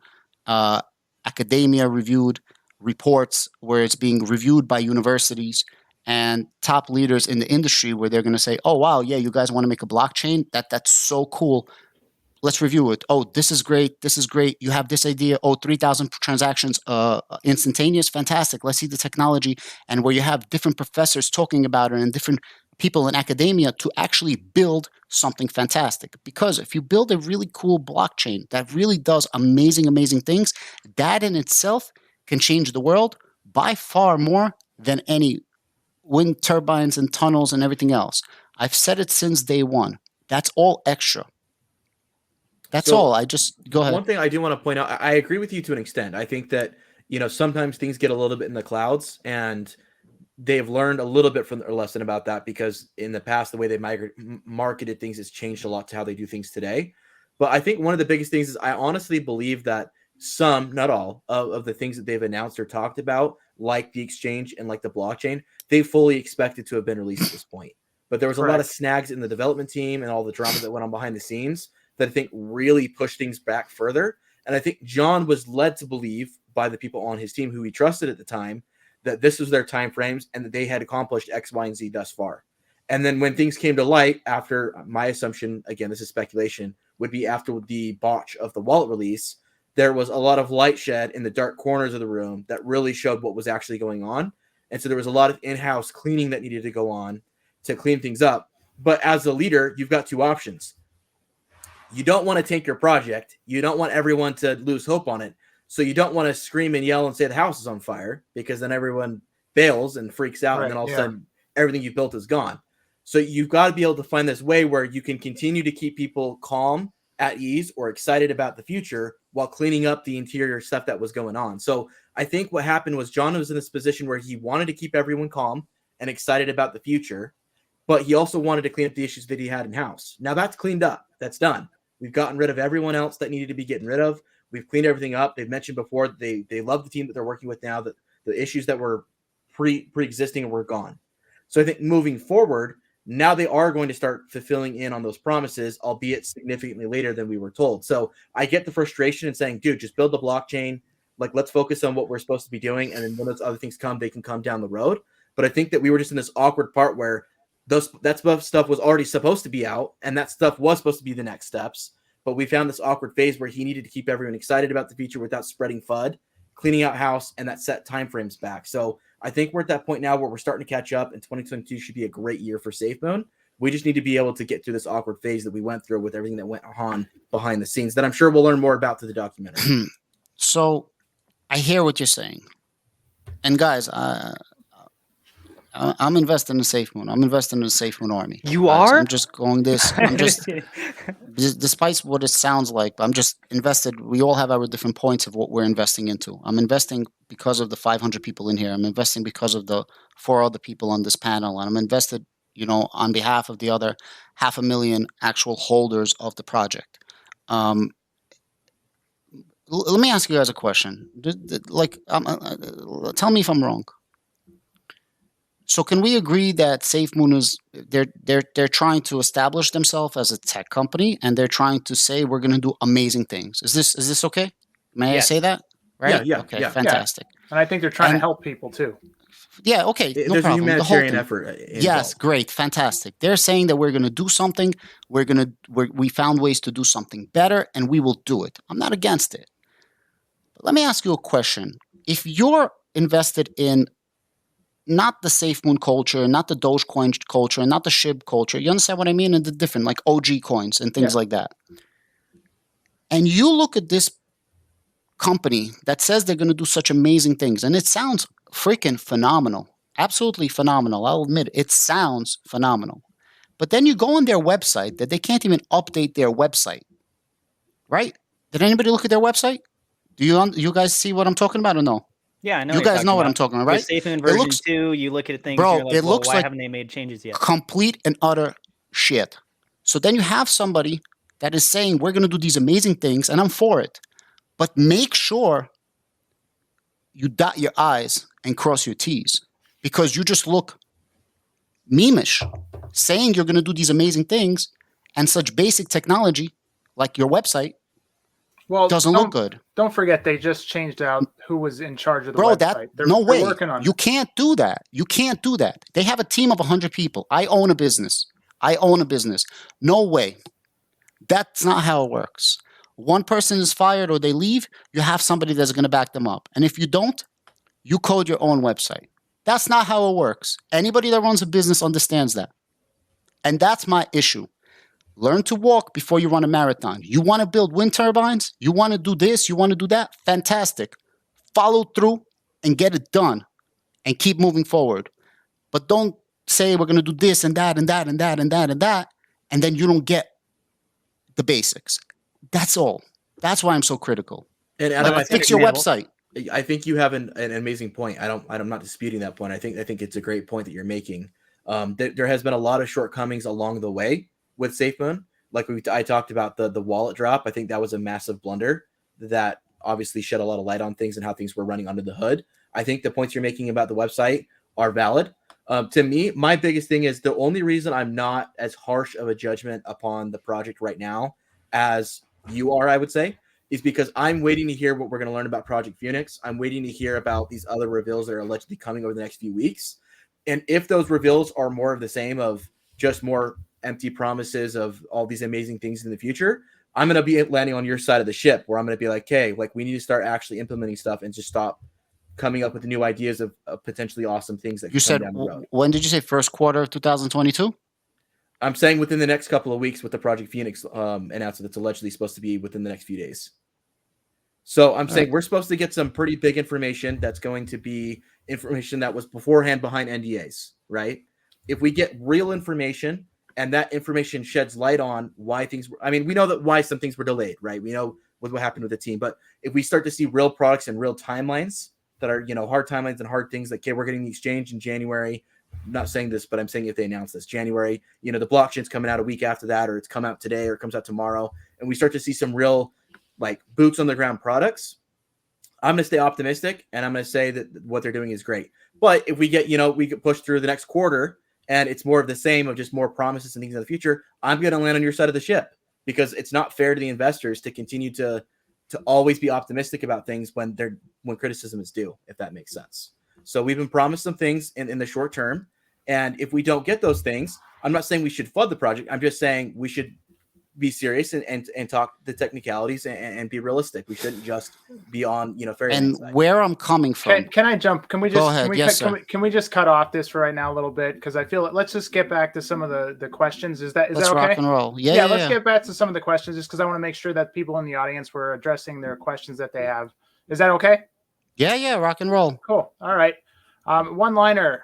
academia reviewed reports where it's being reviewed by universities and top leaders in the industry where they're going to say, oh, wow, yeah, you guys want to make a blockchain? That's so cool. Let's review it. Oh, this is great. This is great. You have this idea. Oh, 3,000 transactions instantaneous. Fantastic. Let's see the technology. And where you have different professors talking about it and different people in academia to actually build something fantastic. Because if you build a really cool blockchain that really does amazing, amazing things, that in itself can change the world by far more than any wind turbines and tunnels and everything else. I've said it since day one. That's all extra. That's all. I just go ahead. One thing I do want to point out, I agree with you to an extent. I think that, sometimes things get a little bit in the clouds and they've learned a little bit from their lesson about that because in the past, the way they marketed things has changed a lot to how they do things today. But I think one of the biggest things is I honestly believe that some, not all, of the things that they've announced or talked about, like the exchange and like the blockchain, they fully expected to have been released at this point. but there was a lot of snags in the development team and all the drama that went on behind the scenes that I think really pushed things back further. And I think John was led to believe by the people on his team who he trusted at the time that this was their time frames and that they had accomplished X, Y, and Z thus far. And then when things came to light after, my assumption, again, this is speculation, would be after the botch of the wallet release, there was a lot of light shed in the dark corners of the room that really showed what was actually going on. And so there was a lot of in-house cleaning that needed to go on to clean things up. But as a leader, you've got two options. You don't want to tank your project. You don't want everyone to lose hope on it. So you don't want to scream and yell and say the house is on fire, because then everyone bails and freaks out, and then all of a sudden everything you've built is gone. So you've got to be able to find this way where you can continue to keep people calm, at ease, or excited about the future while cleaning up the interior stuff that was going on. So I think what happened was John was in this position where he wanted to keep everyone calm and excited about the future, but he also wanted to clean up the issues that he had in-house. Now that's cleaned up. That's done. We've gotten rid of everyone else that needed to be getting rid of. We've cleaned everything up. They've mentioned before they love the team that they're working with now, that the issues that were pre-existing were gone. So I think moving forward, now they are going to start fulfilling in on those promises, albeit significantly later than we were told. So I get the frustration in saying, dude, just build the blockchain. Like, let's focus on what we're supposed to be doing. And then when those other things come, they can come down the road. But I think that we were just in this awkward part where that stuff was already supposed to be out, and that stuff was supposed to be the next steps. But we found this awkward phase where he needed to keep everyone excited about the future without spreading FUD, cleaning out house, and that set timeframes back. So I think we're at that point now where we're starting to catch up, and 2022 should be a great year for Safemoon. We just need to be able to get through this awkward phase that we went through with everything that went on behind the scenes that I'm sure we'll learn more about through the documentary. So I hear what you're saying. And guys, I'm investing in Safemoon. I'm investing in the Safemoon army. You are? I'm just going this. I'm just, despite what it sounds like, I'm just invested. We all have our different points of what we're investing into. I'm investing because of the 500 people in here. I'm investing because of the 4 other people on this panel. And I'm invested, on behalf of the other 500,000 actual holders of the project. Let me ask you guys a question. Tell me if I'm wrong. So can we agree that Safemoon is they're trying to establish themselves as a tech company, and they're trying to say we're going to do amazing things? Is this okay? May I say that? Right? Yeah. Okay, fantastic. Yeah. And I think they're trying to help people too. Yeah, okay, no There's problem. a humanitarian effort involved. Yes, great, fantastic. They're saying that we're going to do something. We found ways to do something better, and we will do it. I'm not against it. But let me ask you a question. If you're invested in not the Safemoon culture, not the Dogecoin culture, not the SHIB culture, you understand what I mean? And the different, like OG coins and things like that. And you look at this company that says they're going to do such amazing things, and it sounds freaking phenomenal. Absolutely phenomenal. I'll admit it sounds phenomenal. But then you go on their website that they can't even update their website. Right? Did anybody look at their website? Do you guys see what I'm talking about or no? Yeah, I know. You guys know what I'm talking about, right? Safemoon version 2, you look at things, bro, and you're like, it looks why like haven't they made changes yet? Complete and utter shit. So then you have somebody that is saying, we're going to do these amazing things, and I'm for it. But make sure you dot your I's and cross your T's, because you just look memeish, saying you're going to do these amazing things, and such basic technology like your website doesn't look good. Don't forget, they just changed out who was in charge of the website. They're working on You can't do that. You can't do that. They have a team of 100 people. I own a business. No way. That's not how it works. One person is fired or they leave, you have somebody that's going to back them up. And if you don't, you code your own website. That's not how it works. Anybody that runs a business understands that. And that's my issue. Learn to walk before you run a marathon. You want to build wind turbines? You want to do this? You want to do that? Fantastic. Follow through and get it done and keep moving forward. But don't say we're going to do this and that and that and that and that and that, and then you don't get the basics. That's all. That's why I'm so critical. And Adam, fix your website. I think you have an amazing point. I'm not disputing that point. I think it's a great point that you're making. There has been a lot of shortcomings along the way with Safemoon. Like I talked about the wallet drop. I think that was a massive blunder that obviously shed a lot of light on things and how things were running under the hood. I think the points you're making about the website are valid. To me, my biggest thing is the only reason I'm not as harsh of a judgment upon the project right now as you are, I would say, is because I'm waiting to hear what we're going to learn about Project Phoenix. I'm waiting to hear about these other reveals that are allegedly coming over the next few weeks. And if those reveals are more of the same, of just more empty promises of all these amazing things in the future, I'm going to be landing on your side of the ship, where I'm going to be like, hey, like we need to start actually implementing stuff and just stop coming up with the new ideas of potentially awesome things that You can said, come down the road. when did you say first quarter of 2022? I'm saying within the next couple of weeks with the Project Phoenix announcement that's allegedly supposed to be within the next few days. So I'm saying we're supposed to get some pretty big information that's going to be information that was beforehand behind NDAs, right? If we get real information and that information sheds light on why things were, I mean, we know that why some things were delayed, right? We know what happened with the team, but if we start to see real products and real timelines that are, hard timelines and hard things, like, okay, we're getting the exchange in January. I'm not saying this, but I'm saying if they announce this January, the blockchain's coming out a week after that, or it's come out today, or it comes out tomorrow, and we start to see some real like boots on the ground products, I'm going to stay optimistic and I'm going to say that what they're doing is great. But if we get, we get pushed through the next quarter and it's more of the same of just more promises and things in the future, I'm going to land on your side of the ship, because it's not fair to the investors to continue to always be optimistic about things when criticism is due, if that makes sense. So we've been promised some things in the short term. And if we don't get those things, I'm not saying we should flood the project. I'm just saying we should be serious and talk the technicalities and be realistic. We shouldn't just be on, And where I'm coming from. Can I jump? Can we just Go ahead. can we just cut off this for right now a little bit? Because I feel let's just get back to some of the questions. Is that Let's okay? rock and roll. Yeah. Let's get back to some of the questions, just because I want to make sure that people in the audience were addressing their questions that they have. Is that okay? Yeah. Rock and roll. Cool. All right. One liner.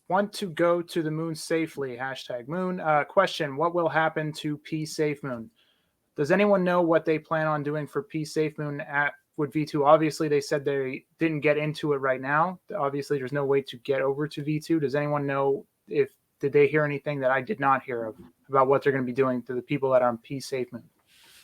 Want to go to the moon safely. #moon. Question: what will happen to P Safemoon? Does anyone know what they plan on doing for P Safemoon with V2? Obviously, they said they didn't get into it right now. Obviously, there's no way to get over to V2. Does anyone know did they hear anything that I did not hear of about what they're going to be doing to the people that are on P Safemoon?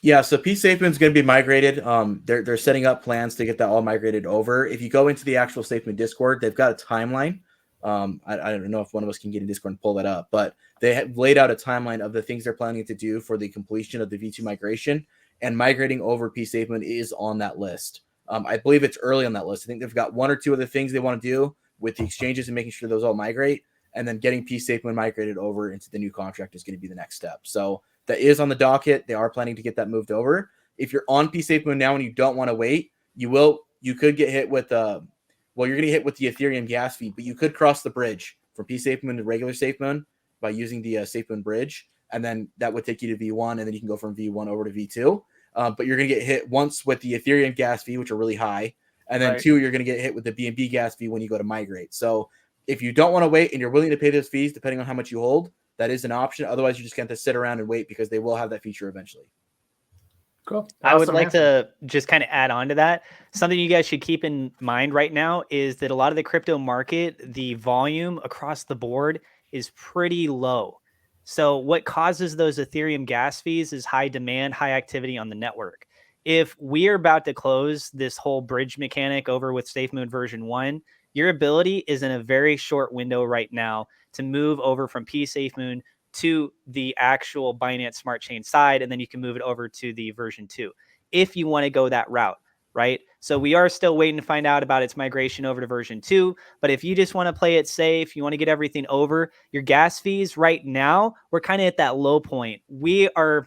Yeah, so P Safemoon is going to be migrated. They're setting up plans to get that all migrated over. If you go into the actual Safemoon Discord, they've got a timeline. I don't know if one of us can get in Discord and pull that up, but they have laid out a timeline of the things they're planning to do for the completion of the V2 migration, and migrating over P Safemoon is on that list. I believe it's early on that list. I think they've got one or two other things they want to do with the exchanges and making sure those all migrate, and then getting P Safemoon migrated over into the new contract is going to be the next step. So that is on the docket. They are planning to get that moved over. If you're on P Safemoon now and you don't want to wait, you could get hit with you're going to get hit with the Ethereum gas fee, but you could cross the bridge from P Safemoon to regular Safemoon by using the Safemoon bridge, and then that would take you to V1, and then you can go from V1 over to V2. But you're going to get hit once with the Ethereum gas fee, which are really high, and then two, you're going to get hit with the BNB gas fee when you go to migrate. So if you don't want to wait and you're willing to pay those fees, depending on how much you hold, that is an option. Otherwise, you're just going to sit around and wait, because they will have that feature eventually. Cool. I would like to just kind of add on to that. Something you guys should keep in mind right now is that a lot of the crypto market, the volume across the board is pretty low. So what causes those Ethereum gas fees is high demand, high activity on the network. If we are about to close this whole bridge mechanic over with Safemoon version 1, your ability is in a very short window right now to move over from P Safemoon to the actual Binance Smart Chain side, and then you can move it over to the version 2 if you want to go that route, right? So we are still waiting to find out about its migration over to version 2, but if you just want to play it safe, you want to get everything over, your gas fees right now, we're kind of at that low point. We are,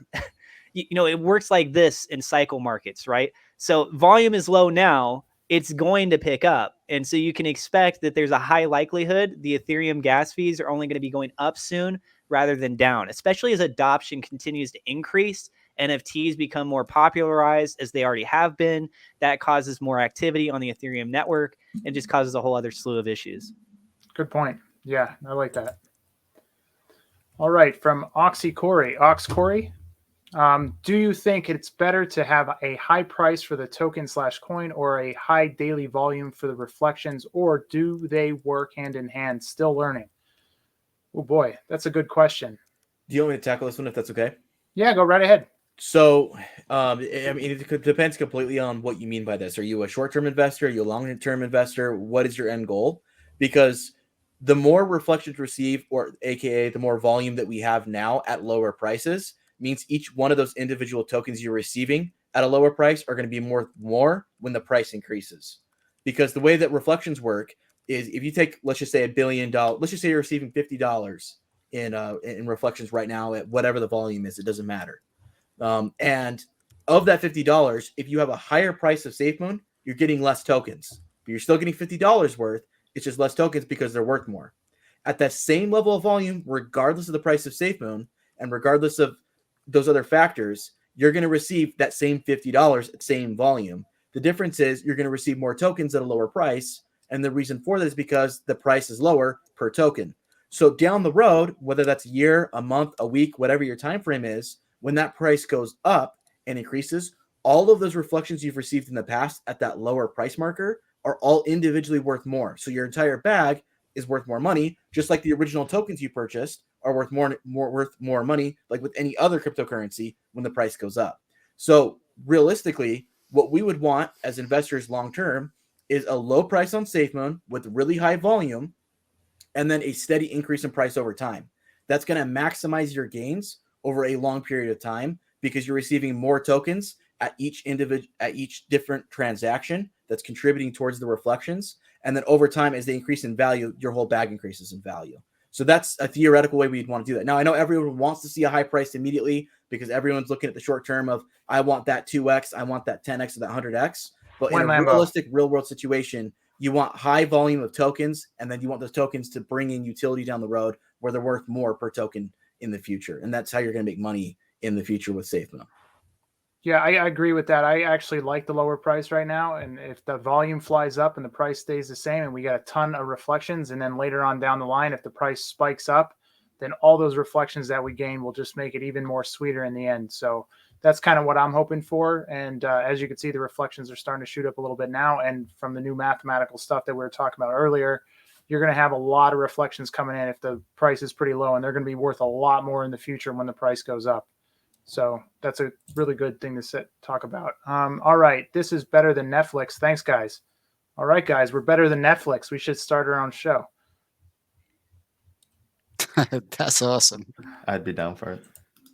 it works like this in cycle markets, right? So volume is low now, it's going to pick up. And so you can expect that there's a high likelihood the Ethereum gas fees are only going to be going up soon rather than down, especially as adoption continues to increase. NFTs become more popularized, as they already have been. That causes more activity on the Ethereum network and just causes a whole other slew of issues. Good point. Yeah, I like that. All right, from Oxy Corey. Ox Corey, do you think it's better to have a high price for the token/coin or a high daily volume for the reflections, or do they work hand in hand? Still learning. Oh boy, that's a good question. Do you want me to tackle this one, if that's okay? Yeah, go right ahead. So, it depends completely on what you mean by this. Are you a short-term investor? Are you a long-term investor? What is your end goal? Because the more reflections receive, or AKA the more volume that we have now at lower prices, means each one of those individual tokens you're receiving at a lower price are going to be more when the price increases. Because the way that reflections work is, if you take, let's just say $1 billion, let's just say you're receiving $50 in reflections right now at whatever the volume is, it doesn't matter. And of that $50, if you have a higher price of Safemoon, you're getting less tokens, but you're still getting $50 worth. It's just less tokens because they're worth more. At that same level of volume, regardless of the price of Safemoon and regardless of those other factors, you're going to receive that same $50 at same volume. The difference is you're going to receive more tokens at a lower price. And the reason for that is because the price is lower per token. So down the road, whether that's a year, a month, a week, whatever your time frame is, when that price goes up and increases, all of those reflections you've received in the past at that lower price marker are all individually worth more. So your entire bag is worth more money, just like the original tokens you purchased are worth more money, like with any other cryptocurrency when the price goes up. So realistically, what we would want as investors long term is a low price on Safemoon with really high volume, and then a steady increase in price over time. That's going to maximize your gains over a long period of time because you're receiving more tokens at each different transaction that's contributing towards the reflections. And then over time, as they increase in value, your whole bag increases in value. So that's a theoretical way we'd want to do that. Now, I know everyone wants to see a high price immediately because everyone's looking at the short term of, I want that 2x, I want that 10x or that 100x. But in a realistic real world situation, you want high volume of tokens, and then you want those tokens to bring in utility down the road where they're worth more per token in the future. And that's how you're going to make money in the future with Safemoon. Yeah, I agree with that. I actually like the lower price right now. And if the volume flies up and the price stays the same and we get a ton of reflections, and then later on down the line, if the price spikes up, then all those reflections that we gain will just make it even more sweeter in the end. So that's kind of what I'm hoping for. And as you can see, the reflections are starting to shoot up a little bit now. And from the new mathematical stuff that we were talking about earlier, you're going to have a lot of reflections coming in if the price is pretty low, and they're going to be worth a lot more in the future when the price goes up. So that's a really good thing to talk about. All right. This is better than Netflix. Thanks, guys. All right, guys. We're better than Netflix. We should start our own show. That's awesome. I'd be down for it.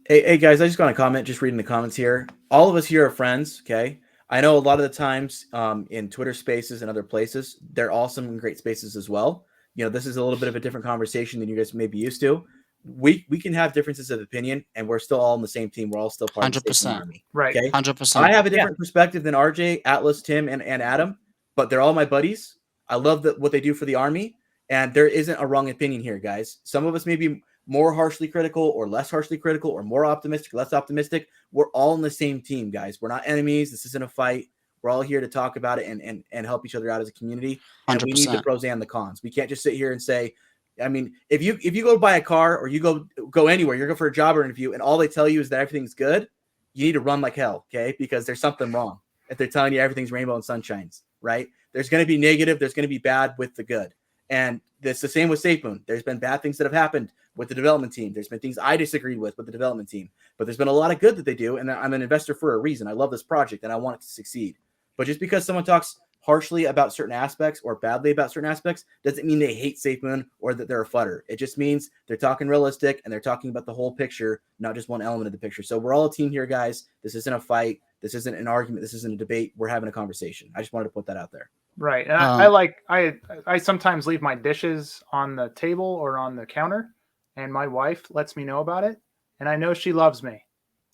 Hey, guys, I just got a comment, just reading the comments here. All of us here are friends, okay? I know a lot of the times in Twitter spaces and other places, they're awesome and great spaces as well. You know, this is a little bit of a different conversation than you guys may be used to. We can have differences of opinion, and we're still all on the same team. We're all still part of the same army. Right. Okay? 100%. I have a different perspective than RJ, Atlas, Tim, and Adam, but they're all my buddies. I love what they do for the army, and there isn't a wrong opinion here, guys. Some of us may be more harshly critical or less harshly critical or more optimistic, less optimistic. We're all on the same team, guys. We're not enemies. This isn't a fight. We're all here to talk about it and help each other out as a community. And 100%. we need the pros and the cons. We can't just sit here and say, I mean, if you go buy a car or you go anywhere, you're going for a job interview, and all they tell you is that everything's good, you need to run like hell, okay? Because there's something wrong if they're telling you everything's rainbow and sunshines, right? There's going to be negative, there's going to be bad with the good. And it's the same with Safemoon. There's been bad things that have happened with the development team. There's been things I disagreed with the development team. But there's been a lot of good that they do, and I'm an investor for a reason. I love this project, and I want it to succeed. But just because someone talks harshly about certain aspects or badly about certain aspects doesn't mean they hate Safemoon or that they're a futter. It just means they're talking realistic and they're talking about the whole picture, not just one element of the picture. So we're all a team here, guys. This isn't a fight. This isn't an argument. This isn't a debate. We're having a conversation. I just wanted to put that out there. Right. And I sometimes leave my dishes on the table or on the counter, and my wife lets me know about it. And I know she loves me.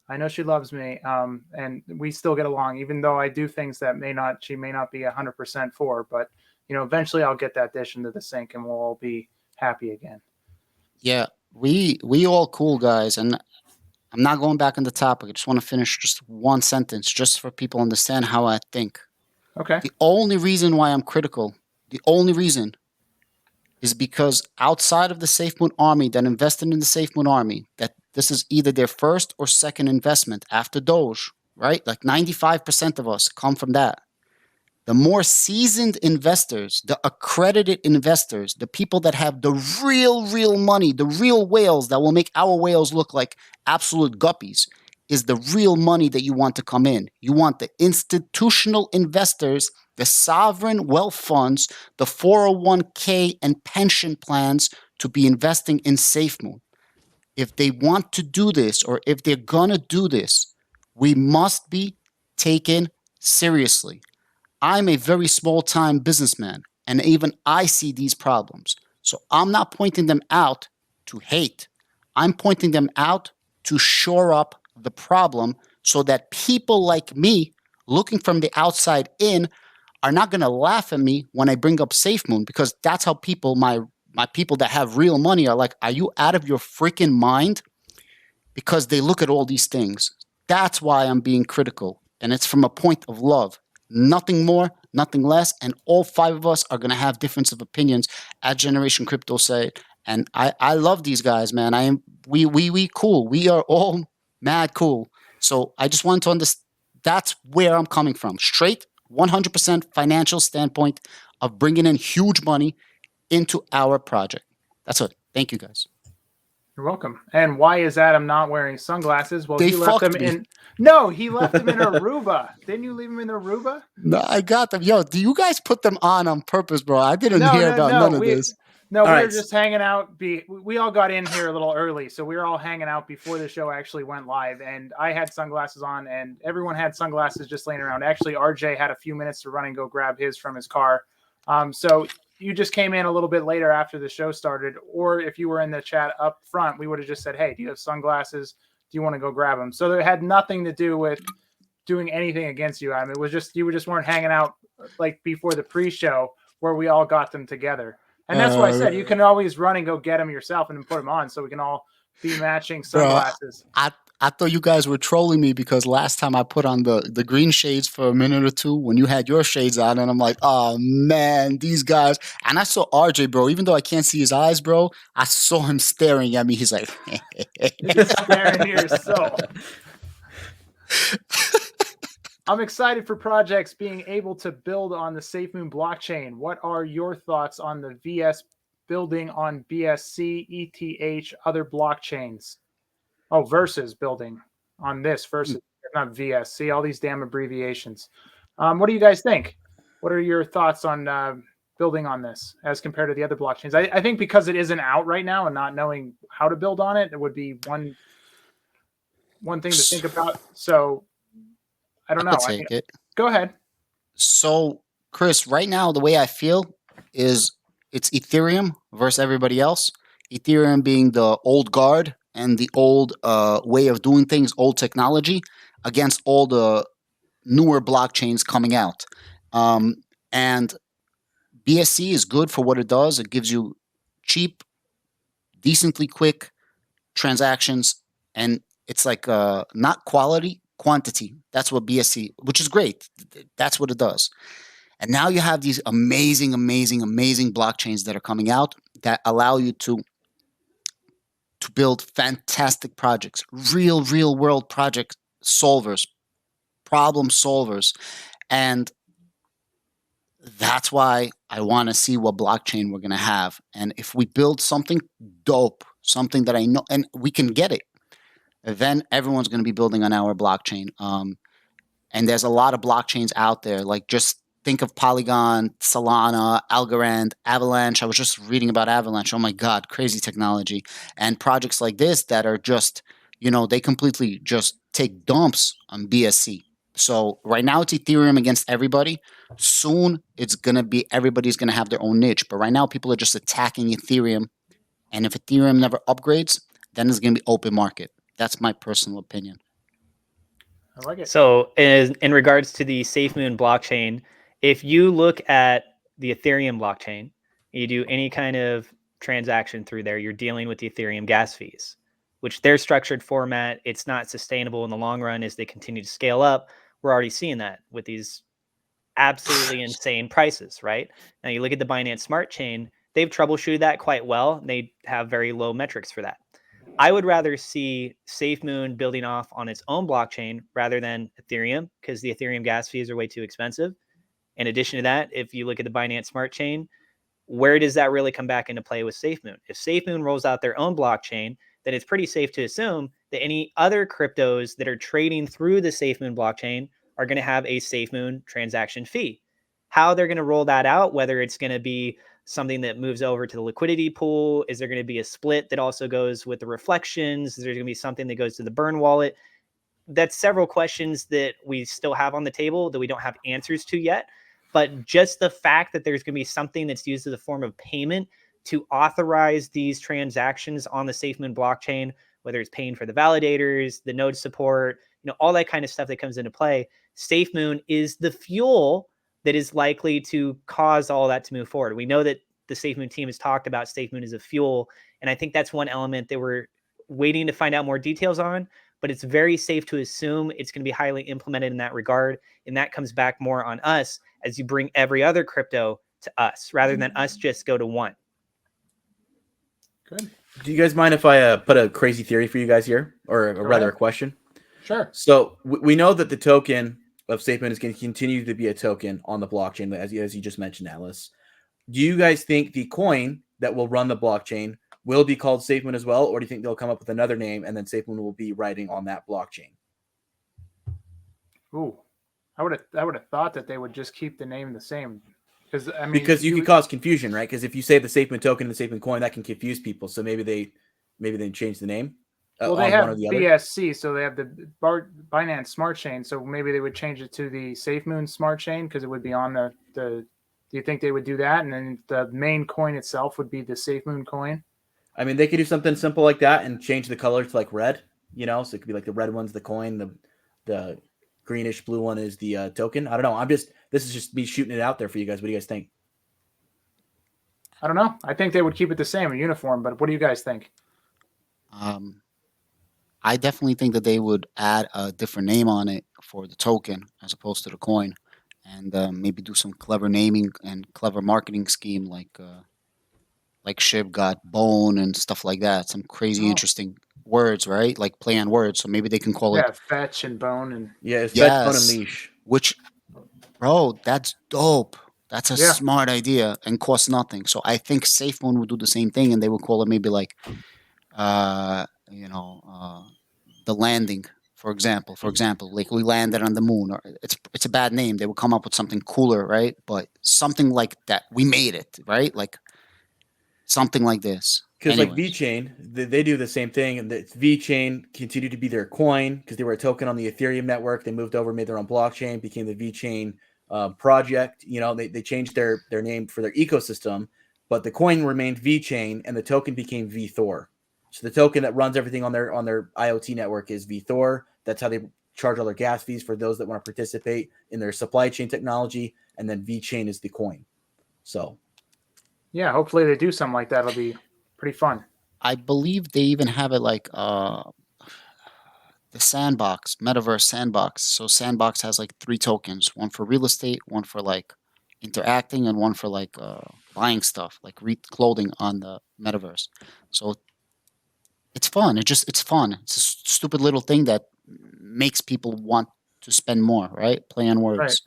And we still get along, even though I do things that she may not be 100% for, but eventually I'll get that dish into the sink and we'll all be happy again. Yeah, we all cool, guys. And I'm not going back on the topic. I just want to finish just one sentence just for people to understand how I think. Okay. The only reason why I'm critical, the only reason is because outside of the Safemoon army that invested in the Safemoon army, that this is either their first or second investment after Doge, right? Like 95% of us come from that. The more seasoned investors, the accredited investors, the people that have the real money, the real whales that will make our whales look like absolute guppies, is the real money that you want to come in. You want the institutional investors, the sovereign wealth funds, the 401k and pension plans to be investing in Safemoon. If they want to do this, or if they're going to do this, we must be taken seriously. I'm a very small-time businessman, and even I see these problems. So I'm not pointing them out to hate. I'm pointing them out to shore up the problem so that people like me, looking from the outside in, are not going to laugh at me when I bring up Safemoon, because that's how people, my people that have real money, are like, are you out of your freaking mind? Because they look at all these things. That's why I'm being critical. And it's from a point of love. Nothing more, nothing less. And all 5 of us are going to have difference of opinions, as Generation Crypto said. And I love these guys, man. We cool. We are all mad cool. So I just wanted to understand, that's where I'm coming from. Straight 100% financial standpoint of bringing in huge money into our project. That's it. Thank you, guys. You're welcome. And why is Adam not wearing sunglasses? Well, They he left them fucked me. in. No, he left them in Aruba. Didn't you leave them in Aruba? No, I got them. Yo, do you guys put them on purpose, bro? I didn't hear about none of this. No, we All were right. just hanging out. We all got in here a little early, so we were all hanging out before the show actually went live. And I had sunglasses on, and everyone had sunglasses just laying around. Actually, RJ had a few minutes to run and go grab his from his car. So you just came in a little bit later after the show started, or if you were in the chat up front, we would have just said, "Hey, do you have sunglasses? Do you want to go grab them?" So it had nothing to do with doing anything against you. I mean, it was just you just weren't hanging out like before the pre-show where we all got them together. And that's why I said you can always run and go get them yourself and then put them on, so we can all be matching sunglasses. I thought you guys were trolling me because last time I put on the green shades for a minute or two when you had your shades on, and I'm like, oh man, these guys. And I saw RJ, bro. Even though I can't see his eyes, bro, I saw him staring at me. He's like, You're staring at your soul. I'm excited for projects being able to build on the Safemoon blockchain. What are your thoughts on the VS building on BSC, ETH, other blockchains? Oh, versus building on this versus not VS. See all these damn abbreviations. What do you guys think? What are your thoughts on building on this as compared to the other blockchains? I think because it isn't out right now and not knowing how to build on it, it would be one thing to think about. So I don't know. I'll take it. Go ahead. So, Chris, right now, the way I feel is it's Ethereum versus everybody else. Ethereum being the old guard and the old way of doing things, old technology, against all the newer blockchains coming out. And BSC is good for what it does. It gives you cheap, decently quick transactions, and it's like not quality, quantity. That's what BSC, which is great. That's what it does. And now you have these amazing, amazing, amazing blockchains that are coming out that allow you to build fantastic projects, real world project solvers, problem solvers. And that's why I want to see what blockchain we're going to have. And if we build something dope, something that I know, and we can get it, then everyone's going to be building on our blockchain. And there's a lot of blockchains out there. Like just think of Polygon, Solana, Algorand, Avalanche. I was just reading about Avalanche. Oh my God, crazy technology. And projects like this that are just, they completely just take dumps on BSC. So right now it's Ethereum against everybody. Soon it's going to be, everybody's going to have their own niche. But right now people are just attacking Ethereum. And if Ethereum never upgrades, then it's going to be open market. That's my personal opinion. I like it. So in regards to the Safemoon blockchain, if you look at the Ethereum blockchain, you do any kind of transaction through there, you're dealing with the Ethereum gas fees, which their structured format, it's not sustainable in the long run as they continue to scale up. We're already seeing that with these absolutely insane prices, right? Now you look at the Binance Smart Chain, they've troubleshooted that quite well. They have very low metrics for that. I would rather see Safemoon building off on its own blockchain rather than Ethereum, because the Ethereum gas fees are way too expensive. In addition to that, if you look at the Binance Smart Chain, where does that really come back into play with Safemoon? If Safemoon rolls out their own blockchain, then it's pretty safe to assume that any other cryptos that are trading through the Safemoon blockchain are going to have a Safemoon transaction fee. How they're going to roll that out, whether it's going to be something that moves over to the liquidity pool, is there going to be a split that also goes with the reflections? Is there going to be something that goes to the burn wallet? That's several questions that we still have on the table that we don't have answers to yet. But just the fact that there's going to be something that's used as a form of payment to authorize these transactions on the Safemoon blockchain, whether it's paying for the validators, the node support, all that kind of stuff that comes into play, Safemoon is the fuel that is likely to cause all that to move forward. We know that the Safemoon team has talked about Safemoon as a fuel, and I think that's one element that we're waiting to find out more details on, but it's very safe to assume it's going to be highly implemented in that regard, and that comes back more on us as you bring every other crypto to us, rather than us just go to one. Good. Do you guys mind if I put a crazy theory for you guys here, or rather a question? Sure. So we know that the token of Safemoon is going to continue to be a token on the blockchain, as you just mentioned, Atlas. Do you guys think the coin that will run the blockchain will be called Safemoon as well, or do you think they'll come up with another name and then Safemoon will be riding on that blockchain? Ooh, I would have thought that they would just keep the name the same, because because you could cause confusion, right? Because if you say the Safemoon token and the Safemoon coin, that can confuse people. So maybe they change the name. Well, they have BSC, so they have the Binance Smart Chain. So maybe they would change it to the Safemoon Smart Chain because it would be on the. Do you think they would do that? And then the main coin itself would be the Safemoon coin. I mean, they could do something simple like that and change the color to like red. So it could be like the red one's the coin, the greenish blue one is the token. I don't know. This is just me shooting it out there for you guys. What do you guys think? I don't know. I think they would keep it the same, a uniform. But what do you guys think? I definitely think that they would add a different name on it for the token as opposed to the coin, and maybe do some clever naming and clever marketing scheme like Shib got bone and stuff like that. Some crazy interesting words, right? Like play on words. So maybe they can call it fetch and bone and fetch, bone, and leash. Which, bro, that's dope. That's a smart idea and costs nothing. So I think Safemoon would do the same thing, and they would call it maybe like the landing, for example, like we landed on the moon, or it's a bad name. They would come up with something cooler, right? But something like that, we made it, right? Like something like this. Because like VeChain, they do the same thing, and VeChain continued to be their coin because they were a token on the Ethereum network. They moved over, made their own blockchain, became the VeChain project. They changed their name for their ecosystem, but the coin remained VeChain, and the token became VThor. So the token that runs everything on their IoT network is VThor. That's how they charge all their gas fees for those that want to participate in their supply chain technology. And then VeChain is the coin. So, yeah, hopefully they do something like that. It'll be pretty fun. I believe they even have it like the Sandbox, Metaverse Sandbox. So Sandbox has like 3 tokens: one for real estate, one for like interacting, and one for like buying stuff, like clothing on the Metaverse. So it's fun. It's fun. It's a stupid little thing that makes people want to spend more, right? Play on words. Right.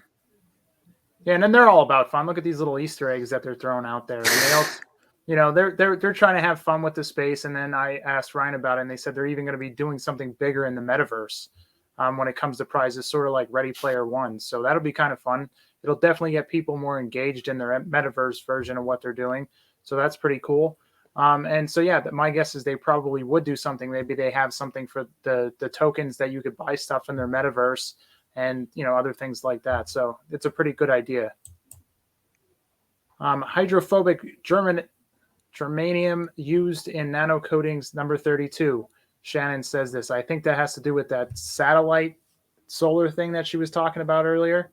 Yeah, and then they're all about fun. Look at these little Easter eggs that they're throwing out there. And they also, they're trying to have fun with the space. And then I asked Ryan about it, and they said they're even going to be doing something bigger in the metaverse when it comes to prizes, sort of like Ready Player One. So that'll be kind of fun. It'll definitely get people more engaged in their metaverse version of what they're doing. So that's pretty cool. And so, yeah, my guess is they probably would do something. Maybe they have something for the tokens that you could buy stuff in their metaverse and, other things like that. So it's a pretty good idea. Hydrophobic germanium used in nano coatings number 32. Shannon says this. I think that has to do with that satellite solar thing that she was talking about earlier.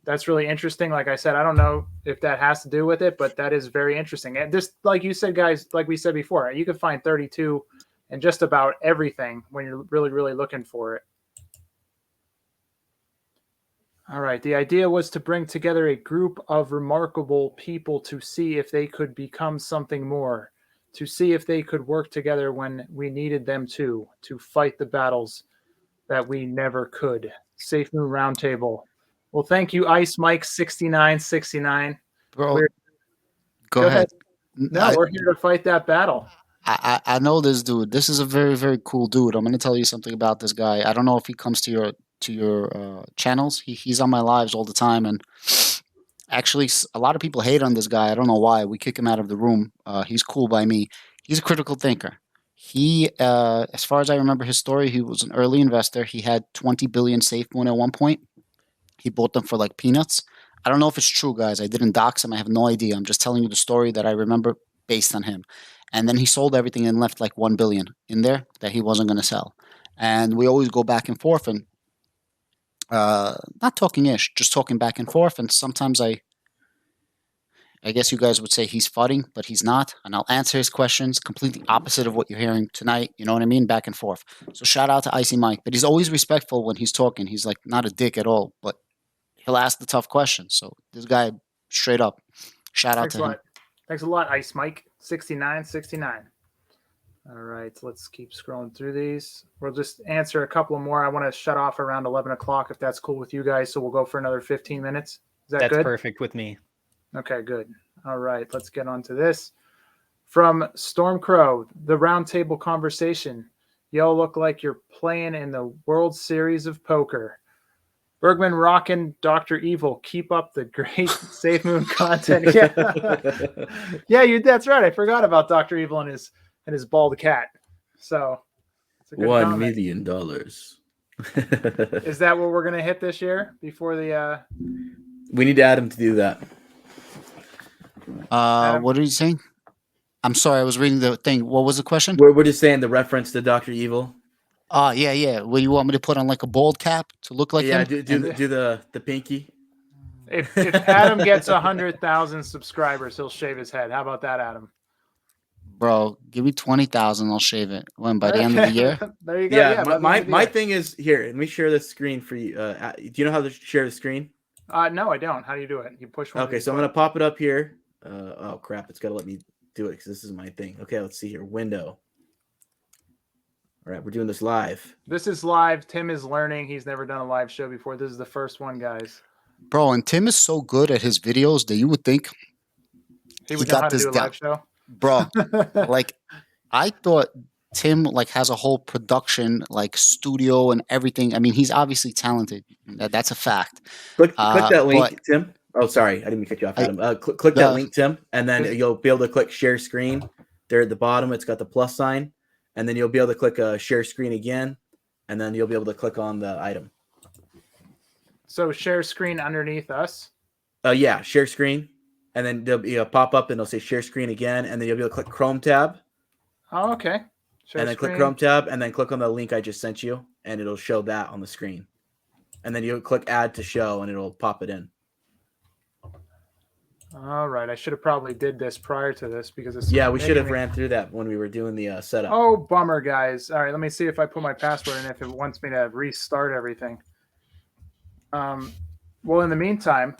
That's really interesting. Like I said, I don't know if that has to do with it, but that is very interesting. And just like you said, guys, like we said before, you can find 32 and just about everything when you're really, really looking for it. All right. The idea was to bring together a group of remarkable people to see if they could become something more, to see if they could work together when we needed them to fight the battles that we never could. Safemoon Round Table. Well, thank you, Ice Mike 6969. Bro, go ahead. No, we're here to fight that battle. I know this dude. This is a very, very cool dude. I'm going to tell you something about this guy. I don't know if he comes to your channels. He's on my lives all the time, and actually, a lot of people hate on this guy. I don't know why. We kick him out of the room. He's cool by me. He's a critical thinker. He, as far as I remember his story, he was an early investor. He had 20 billion Safemoon at one point. He bought them for like peanuts. I don't know if it's true, guys. I didn't dox him. I have no idea. I'm just telling you the story that I remember based on him. And then he sold everything and left like 1 billion in there that he wasn't going to sell. And we always go back and forth and not talking ish, just talking back and forth. And sometimes I guess you guys would say he's fudding, but he's not. And I'll answer his questions completely opposite of what you're hearing tonight. You know what I mean? Back and forth. So shout out to Icy Mike. But he's always respectful when he's talking. He's like not a dick at all, but he'll ask the tough questions. So this guy, straight up, shout out to him. Thanks a lot, Ice Mike. 6969. All right, let's keep scrolling through these. We'll just answer a couple more. I want to shut off around 11 o'clock if that's cool with you guys. So we'll go for another 15 minutes. Is that That's good? perfect with me. Okay, good. All right, let's get on to this. From Stormcrow, the roundtable conversation. Y'all look like you're playing in the World Series of Poker. Bergman rocking Dr. Evil. Keep up the great Safemoon content. Yeah, that's right. I forgot about Dr. Evil and his bald cat. So it's a good $1 comment. million. Is that what we're gonna hit this year before the We need Adam to do that. Adam? What are you saying? I'm sorry, I was reading the thing. What was the question? We're just saying the reference to Dr. Evil. Yeah. Well, you want me to put on like a bald cap to look like Yeah, him? do the pinky. If Adam gets 100,000 subscribers, he'll shave his head. How about that, Adam? Bro, give me 20,000. I'll shave it. When by the end of the year? There you go. Yeah, by the end of the my year. thing is here. Let me share the screen for you. Do you know how to share the screen? No, I don't. How do you do it? You push one. Okay, so I'm gonna pop it up here. Oh crap! It's gotta let me do it because this is my thing. Okay, let's see here. Window. All right, we're doing this live. This is live. Tim is learning. He's never done a live show before. This is the first one, guys. Bro, and Tim is so good at his videos that you would think He would know how to do a live show. Bro, like I thought Tim like has a whole production like studio and everything. I mean, he's obviously talented. That's a fact. Click that link, but- Tim. Oh, sorry, I didn't mean to cut you off, Adam. Click that link, Tim, and then you'll be able to click share screen. There at the bottom, it's got the plus sign, and then you'll be able to click share screen again, and then you'll be able to click on the item. So share screen underneath us. Yeah, share screen, and then there'll be a pop up, and it'll say share screen again, and then you'll be able to click Chrome tab, Oh, okay. Share and then click screen. Chrome tab, and then click on the link I just sent you, and it'll show that on the screen, and then you'll click add to show, and it'll pop it in. All right. I should have probably did this prior to this because it's We should have ran through that when we were doing the setup. Oh, bummer, guys. All right, let me see if I put my password in if it wants me to restart everything. Well, in the meantime,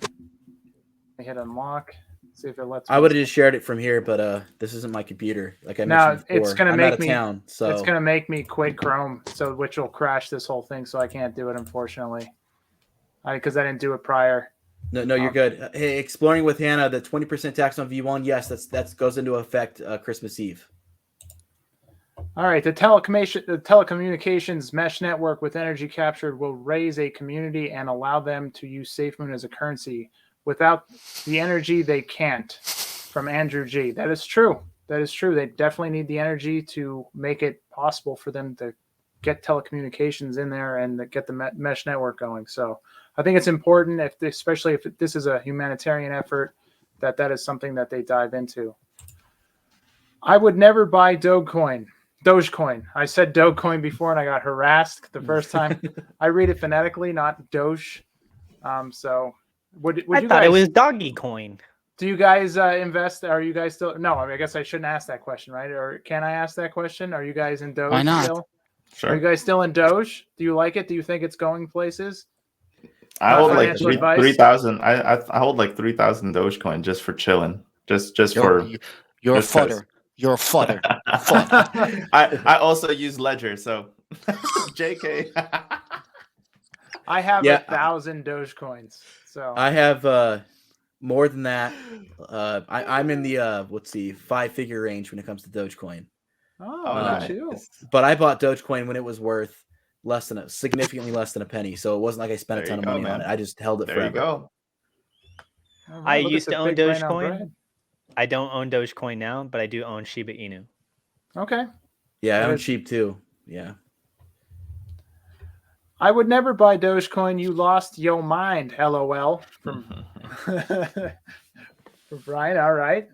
I hit unlock. See if it lets me. I would have just shared it from here, but this isn't my computer. Like I Now, mentioned before, it's gonna I'm make out of me- town, so It's gonna make me quit Chrome, which will crash this whole thing. So I can't do it, unfortunately, because I didn't do it prior. no, you're good. Hey, exploring with Hannah, the 20% tax on V1. Yes, that goes into effect Christmas Eve. All right, the telecommunications mesh network with energy captured will raise a community and allow them to use Safemoon as a currency. Without the energy, they can't. From Andrew G. That is true. That is true. They definitely need the energy to make it possible for them to get telecommunications in there and get the mesh network going. So I think it's important, especially if this is a humanitarian effort, that is something that they dive into. I would never buy Dogecoin. I said Dogecoin before and I got harassed the first time. I read it phonetically, not Doge. So would I you thought guys, it was Doggy Coin. do you guys invest? Are you guys still? No, I guess I shouldn't ask that question, right? Or can I ask that question? Are you guys in Doge Why not? still? Sure. Are you guys still in Doge? Do you like it? Do you think it's going places? I hold like financial advice? 3,000. I hold like 3,000 Dogecoin just for chilling. Just for. You're a just 'cause. fudder. You're a fudder. Fud. I also use Ledger, so JK. I have Yeah. 1,000 Dogecoins. So I have more than that. I'm in the 5-figure range when it comes to Dogecoin. Oh, Oh, look at nice. you. But I bought Dogecoin when it was worth significantly less than a penny. So it wasn't like I spent There a ton you of go, money on man. it. I just held it There forever. you go. All I right, look at used the to own big brain on Dogecoin. bread. I don't own Dogecoin now, but I do own Shiba Inu. Okay. Yeah, That I'm is- cheap too. Yeah. I would never buy Dogecoin. You lost your mind. LOL. From from Brian. All right.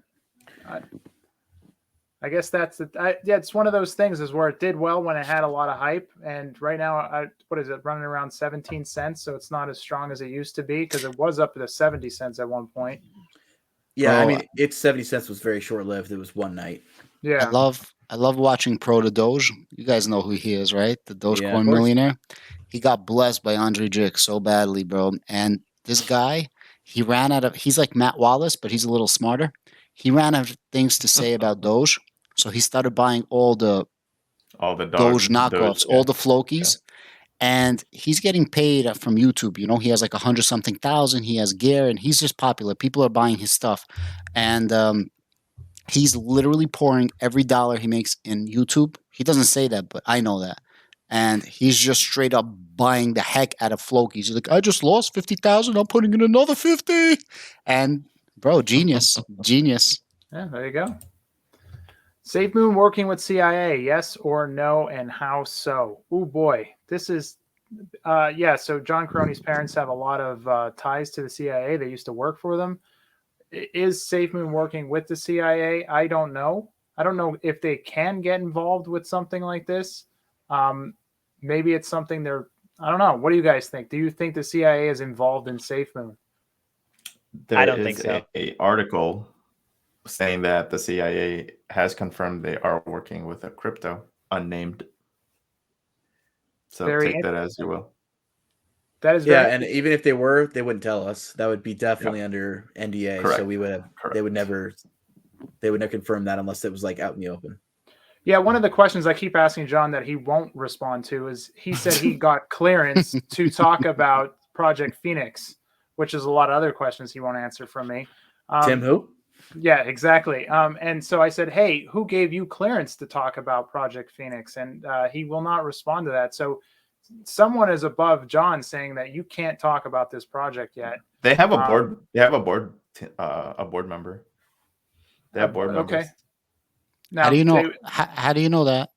I guess that's yeah. It's one of those things is where it did well when it had a lot of hype, and right now, what is it running around 17 cents? So it's not as strong as it used to be because it was up to the 70 cents at one point. Yeah, I Bro, mean, its 70 cents was very short lived. It was one night. Yeah. I love watching Pro the Doge. You guys know who he is, right? The Yeah, of Dogecoin course. millionaire. He got blessed by Andre Jick so badly, bro. And this guy, he ran out of. He's like Matt Wallace, but he's a little smarter. He ran out of things to say about Doge, so he started buying all the Doge knockoffs, all the flokies. And he's getting paid from YouTube. You know, he has like 100-something thousand. He has gear, and he's just popular. People are buying his stuff, and he's literally pouring every dollar he makes in YouTube. He doesn't say that, but I know that. And he's just straight up buying the heck out of flokies. He's like, I just lost 50,000. I'm putting in another 50. And bro, genius, genius. Yeah, there you go. Safemoon working with CIA, yes or no, and how so? Oh boy, this is, yeah. So John Crony's parents have a lot of ties to the CIA. They used to work for them. Is Safemoon working with the CIA? I don't know. I don't know if they can get involved with something like this. Maybe it's something they're. I don't know. What do you guys think? Do you think the CIA is involved in Safemoon? There don't is think so. a article saying that the CIA has confirmed they are working with a crypto unnamed. So Very take that as you will. That is Yeah, very and even if they were, they wouldn't tell us. That would be definitely under NDA. Correct. So we would have. They would never confirm that unless it was like out in the open. Yeah, one of the questions I keep asking John that he won't respond to is he said he got clearance to talk about Project Phoenix, which is a lot of other questions he won't answer from me. Tim, who? Yeah, exactly. And so I said, hey, who gave you clearance to talk about Project Phoenix? And he will not respond to that. So someone is above John saying that you can't talk about this project yet. They have a board. They have a board member. They have board members. Okay. Now, How do you know? How do you know that?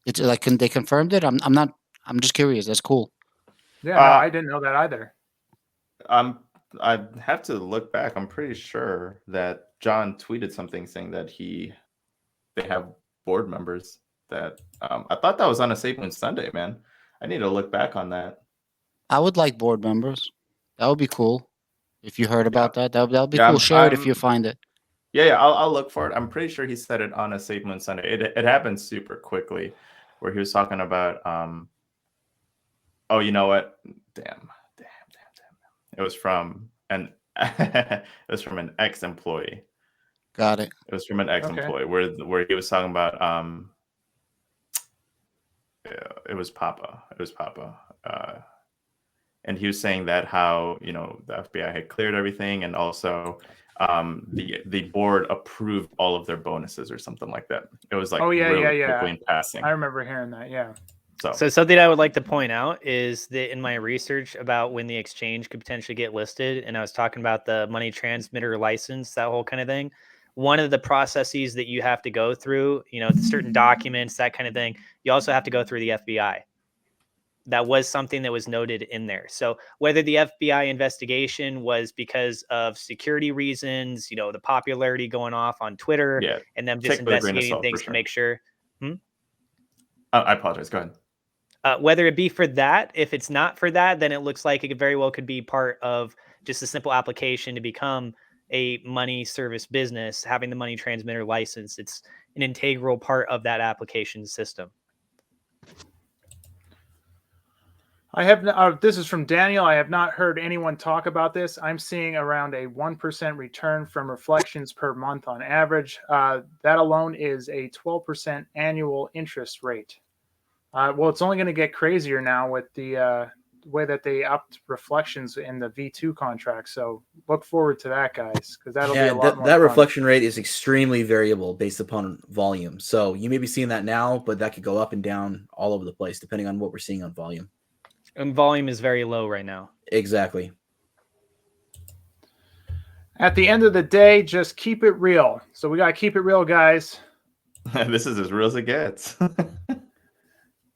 It's like they confirmed it. I'm not. I'm just curious. That's cool. Yeah, no, I didn't know that either. I have to look back. I'm pretty sure that John tweeted something saying that they have board members. That I thought that was on a Safemoon Sunday, man. I need to look back on that. I would like board members. That would be cool. If you heard about that, that would be Yeah, cool. Share it if you find it. Yeah, I'll look for it. I'm pretty sure he said it on a Safemoon Sunday. It happened super quickly, where he was talking about oh, you know what? Damn. It was from an ex-employee. Got it. It was from an ex-employee where he was talking about it was Papa. And he was saying that how, you know, the FBI had cleared everything, and also the board approved all of their bonuses or something like that. It was like quickly in passing. I remember hearing that. Yeah. So something I would like to point out is that in my research about when the exchange could potentially get listed, and I was talking about the money transmitter license, that whole kind of thing. One of the processes that you have to go through, you know, certain documents, that kind of thing, you also have to go through the FBI. That was something that was noted in there. So whether the FBI investigation was because of security reasons, you know, the popularity going off on Twitter, and them just investigating things to make sure. I apologize. Go ahead. Whether it be for that, if it's not for that, then it looks like it very well could be part of just a simple application to become a money service business, having the money transmitter license. It's an integral part of that application system. I have this is from Daniel. I have not heard anyone talk about this. I'm seeing around a 1% return from reflections per month on average. That alone is a 12% annual interest rate. Well, it's only going to get crazier now with the way that they upped reflections in the V2 contract. So look forward to that, guys, because that'll be a lot more that fun. reflection rate is extremely variable based upon volume. So you may be seeing that now, but that could go up and down all over the place depending on what we're seeing on volume. And volume is very low right now. Exactly. At the end of the day, just keep it real. So we got to keep it real, guys. This is as real as it gets.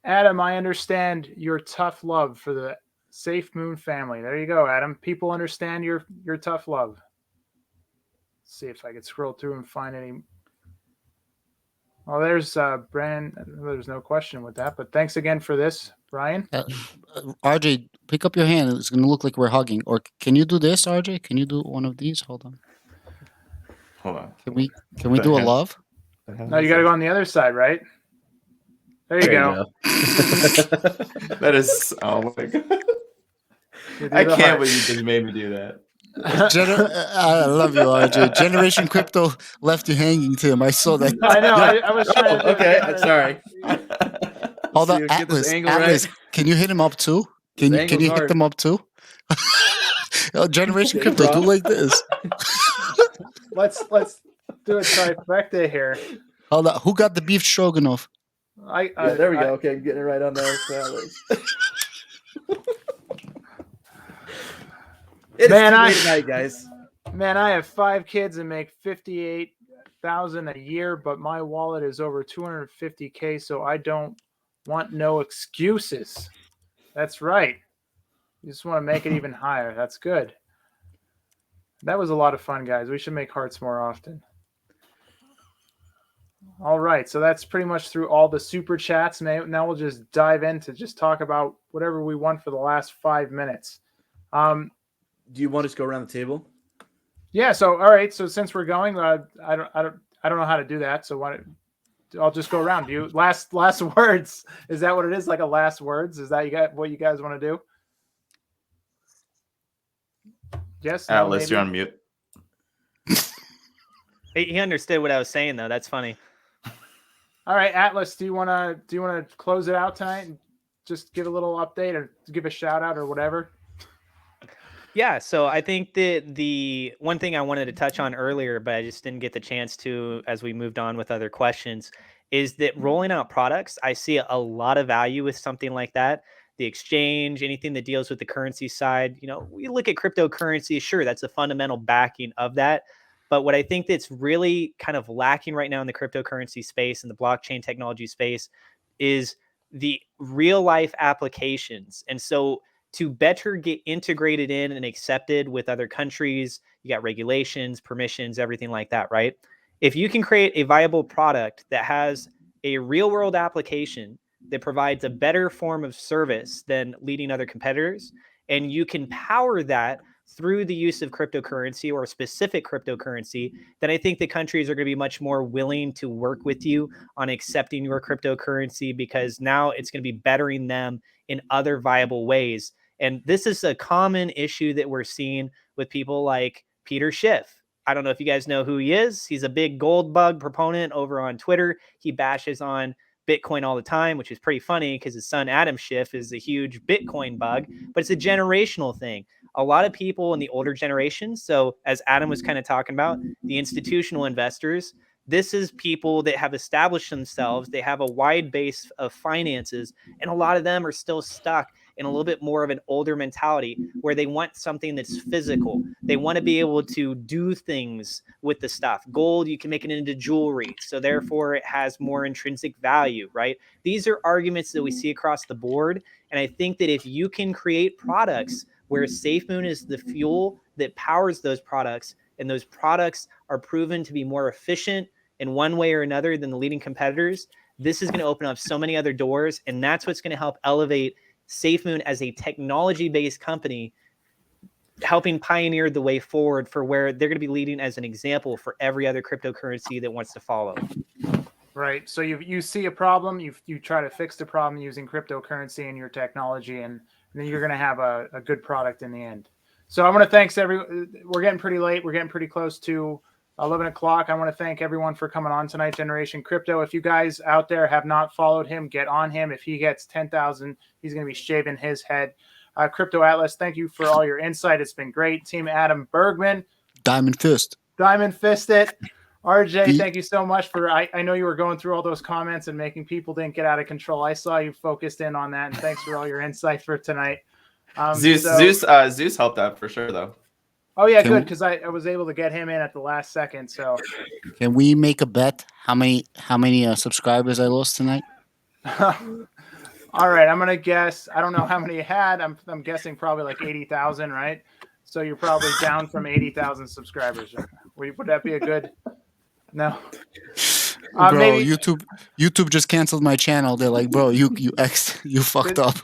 Adam, I understand your tough love for the Safemoon family. There you go, Adam. People understand your tough love. Let's see if I could scroll through and find any. Well, there's Brand. There's no question with that, but thanks again for this, Brian. RJ, pick up your hand. It's going to look like we're hugging. Or can you do this, RJ? Can you do one of these? Hold on. Hold on. Can we do a love? No, you got to go on the other side, right? There you go. That is, oh my god. I can't believe you just made me do that. I love you, RJ. Generation Crypto left you hanging, Tim. I saw that. I know. I was trying to. Okay, sorry. Hold on, See, get this Atlas. angle Atlas, right. can you hit him up too? Can This you angle's hit hard. them up too? Generation Okay, Crypto, bro. do like this. Let's do a trifecta here. Hold on. Who got the beef stroganoff? Yeah, there we go. Okay, I'm getting it right on there. It's Man, too late at night, guys. Man, I have 5 kids and make $58,000 a year, but my wallet is over $250K, so I don't want no excuses. That's right. You just want to make it even higher. That's good. That was a lot of fun, guys. We should make hearts more often. All right, so that's pretty much through all the super chats. Now we'll just dive into just talk about whatever we want for the last 5 minutes. Do you want us to go around the table? Yeah. So all right. So since we're going, I don't know how to do that. So I'll just go around. Do you last words? Is that what it is? Like a last words? Is that what you guys want to do? Yes. No, Atlas, maybe? you're on mute. He understood what I was saying though. That's funny. All right, Atlas. Do you want to close it out tonight and just give a little update or give a shout out or whatever? Yeah, so I think that the one thing I wanted to touch on earlier, but I just didn't get the chance to as we moved on with other questions, is that rolling out products, I see a lot of value with something like that. The exchange, anything that deals with the currency side, we look at cryptocurrency, sure, that's a fundamental backing of that. But what I think that's really kind of lacking right now in the cryptocurrency space and the blockchain technology space is the real life applications. And so to better get integrated in and accepted with other countries, you got regulations, permissions, everything like that, right? If you can create a viable product that has a real world application that provides a better form of service than leading other competitors, and you can power that through the use of cryptocurrency or a specific cryptocurrency, then I think the countries are going to be much more willing to work with you on accepting your cryptocurrency because now it's going to be bettering them in other viable ways. And this is a common issue that we're seeing with people like Peter Schiff. I don't know if you guys know who he is. He's a big gold bug proponent over on Twitter. He bashes on Bitcoin all the time, which is pretty funny because his son Adam Schiff is a huge Bitcoin bug, but it's a generational thing. A lot of people in the older generations, so as Adam was kind of talking about, the institutional investors, this is people that have established themselves. They have a wide base of finances, and a lot of them are still stuck in a little bit more of an older mentality where they want something that's physical. They want to be able to do things with the stuff. Gold, you can make it into jewelry. So therefore it has more intrinsic value, right? These are arguments that we see across the board. And I think that if you can create products where Safemoon is the fuel that powers those products, and those products are proven to be more efficient in one way or another than the leading competitors, this is going to open up so many other doors. And that's what's going to help elevate Safemoon as a technology-based company, helping pioneer the way forward for where they're going to be leading as an example for every other cryptocurrency that wants to follow. Right. So you see a problem, you try to fix the problem using cryptocurrency and your technology, and then you're going to have a good product in the end. So I want to thank we're getting pretty late. We're getting pretty close to 11 o'clock. I want to thank everyone for coming on tonight, Generation Crypto. If you guys out there have not followed him, get on him. If he gets 10,000, he's going to be shaving his head. Crypto Atlas, thank you for all your insight. It's been great. Team Adam Bergman, Diamond Fist. Diamond Fist it. RJ, Pete. thank you so much for. I know you were going through all those comments and making people didn't get out of control. I saw you focused in on that, and thanks for all your insight for tonight. Zeus helped out for sure though. Oh yeah, Can good, we- because I was able to get him in at the last second. So Can we make a bet how many subscribers I lost tonight? all right, I'm gonna guess. I don't know how many you had. I'm guessing probably like 80,000, right? So you're probably down from 80,000 subscribers. Would that be a good? No. Bro, Maybe, YouTube just canceled my channel. They're like, bro, you fucked up.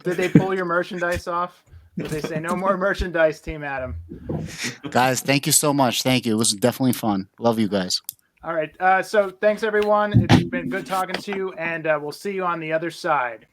did they pull your merchandise off? Did they say no more merchandise, Team Adam? Guys, thank you so much. Thank you. It was definitely fun. Love you guys. All right. So thanks everyone. It's been good talking to you, and we'll see you on the other side.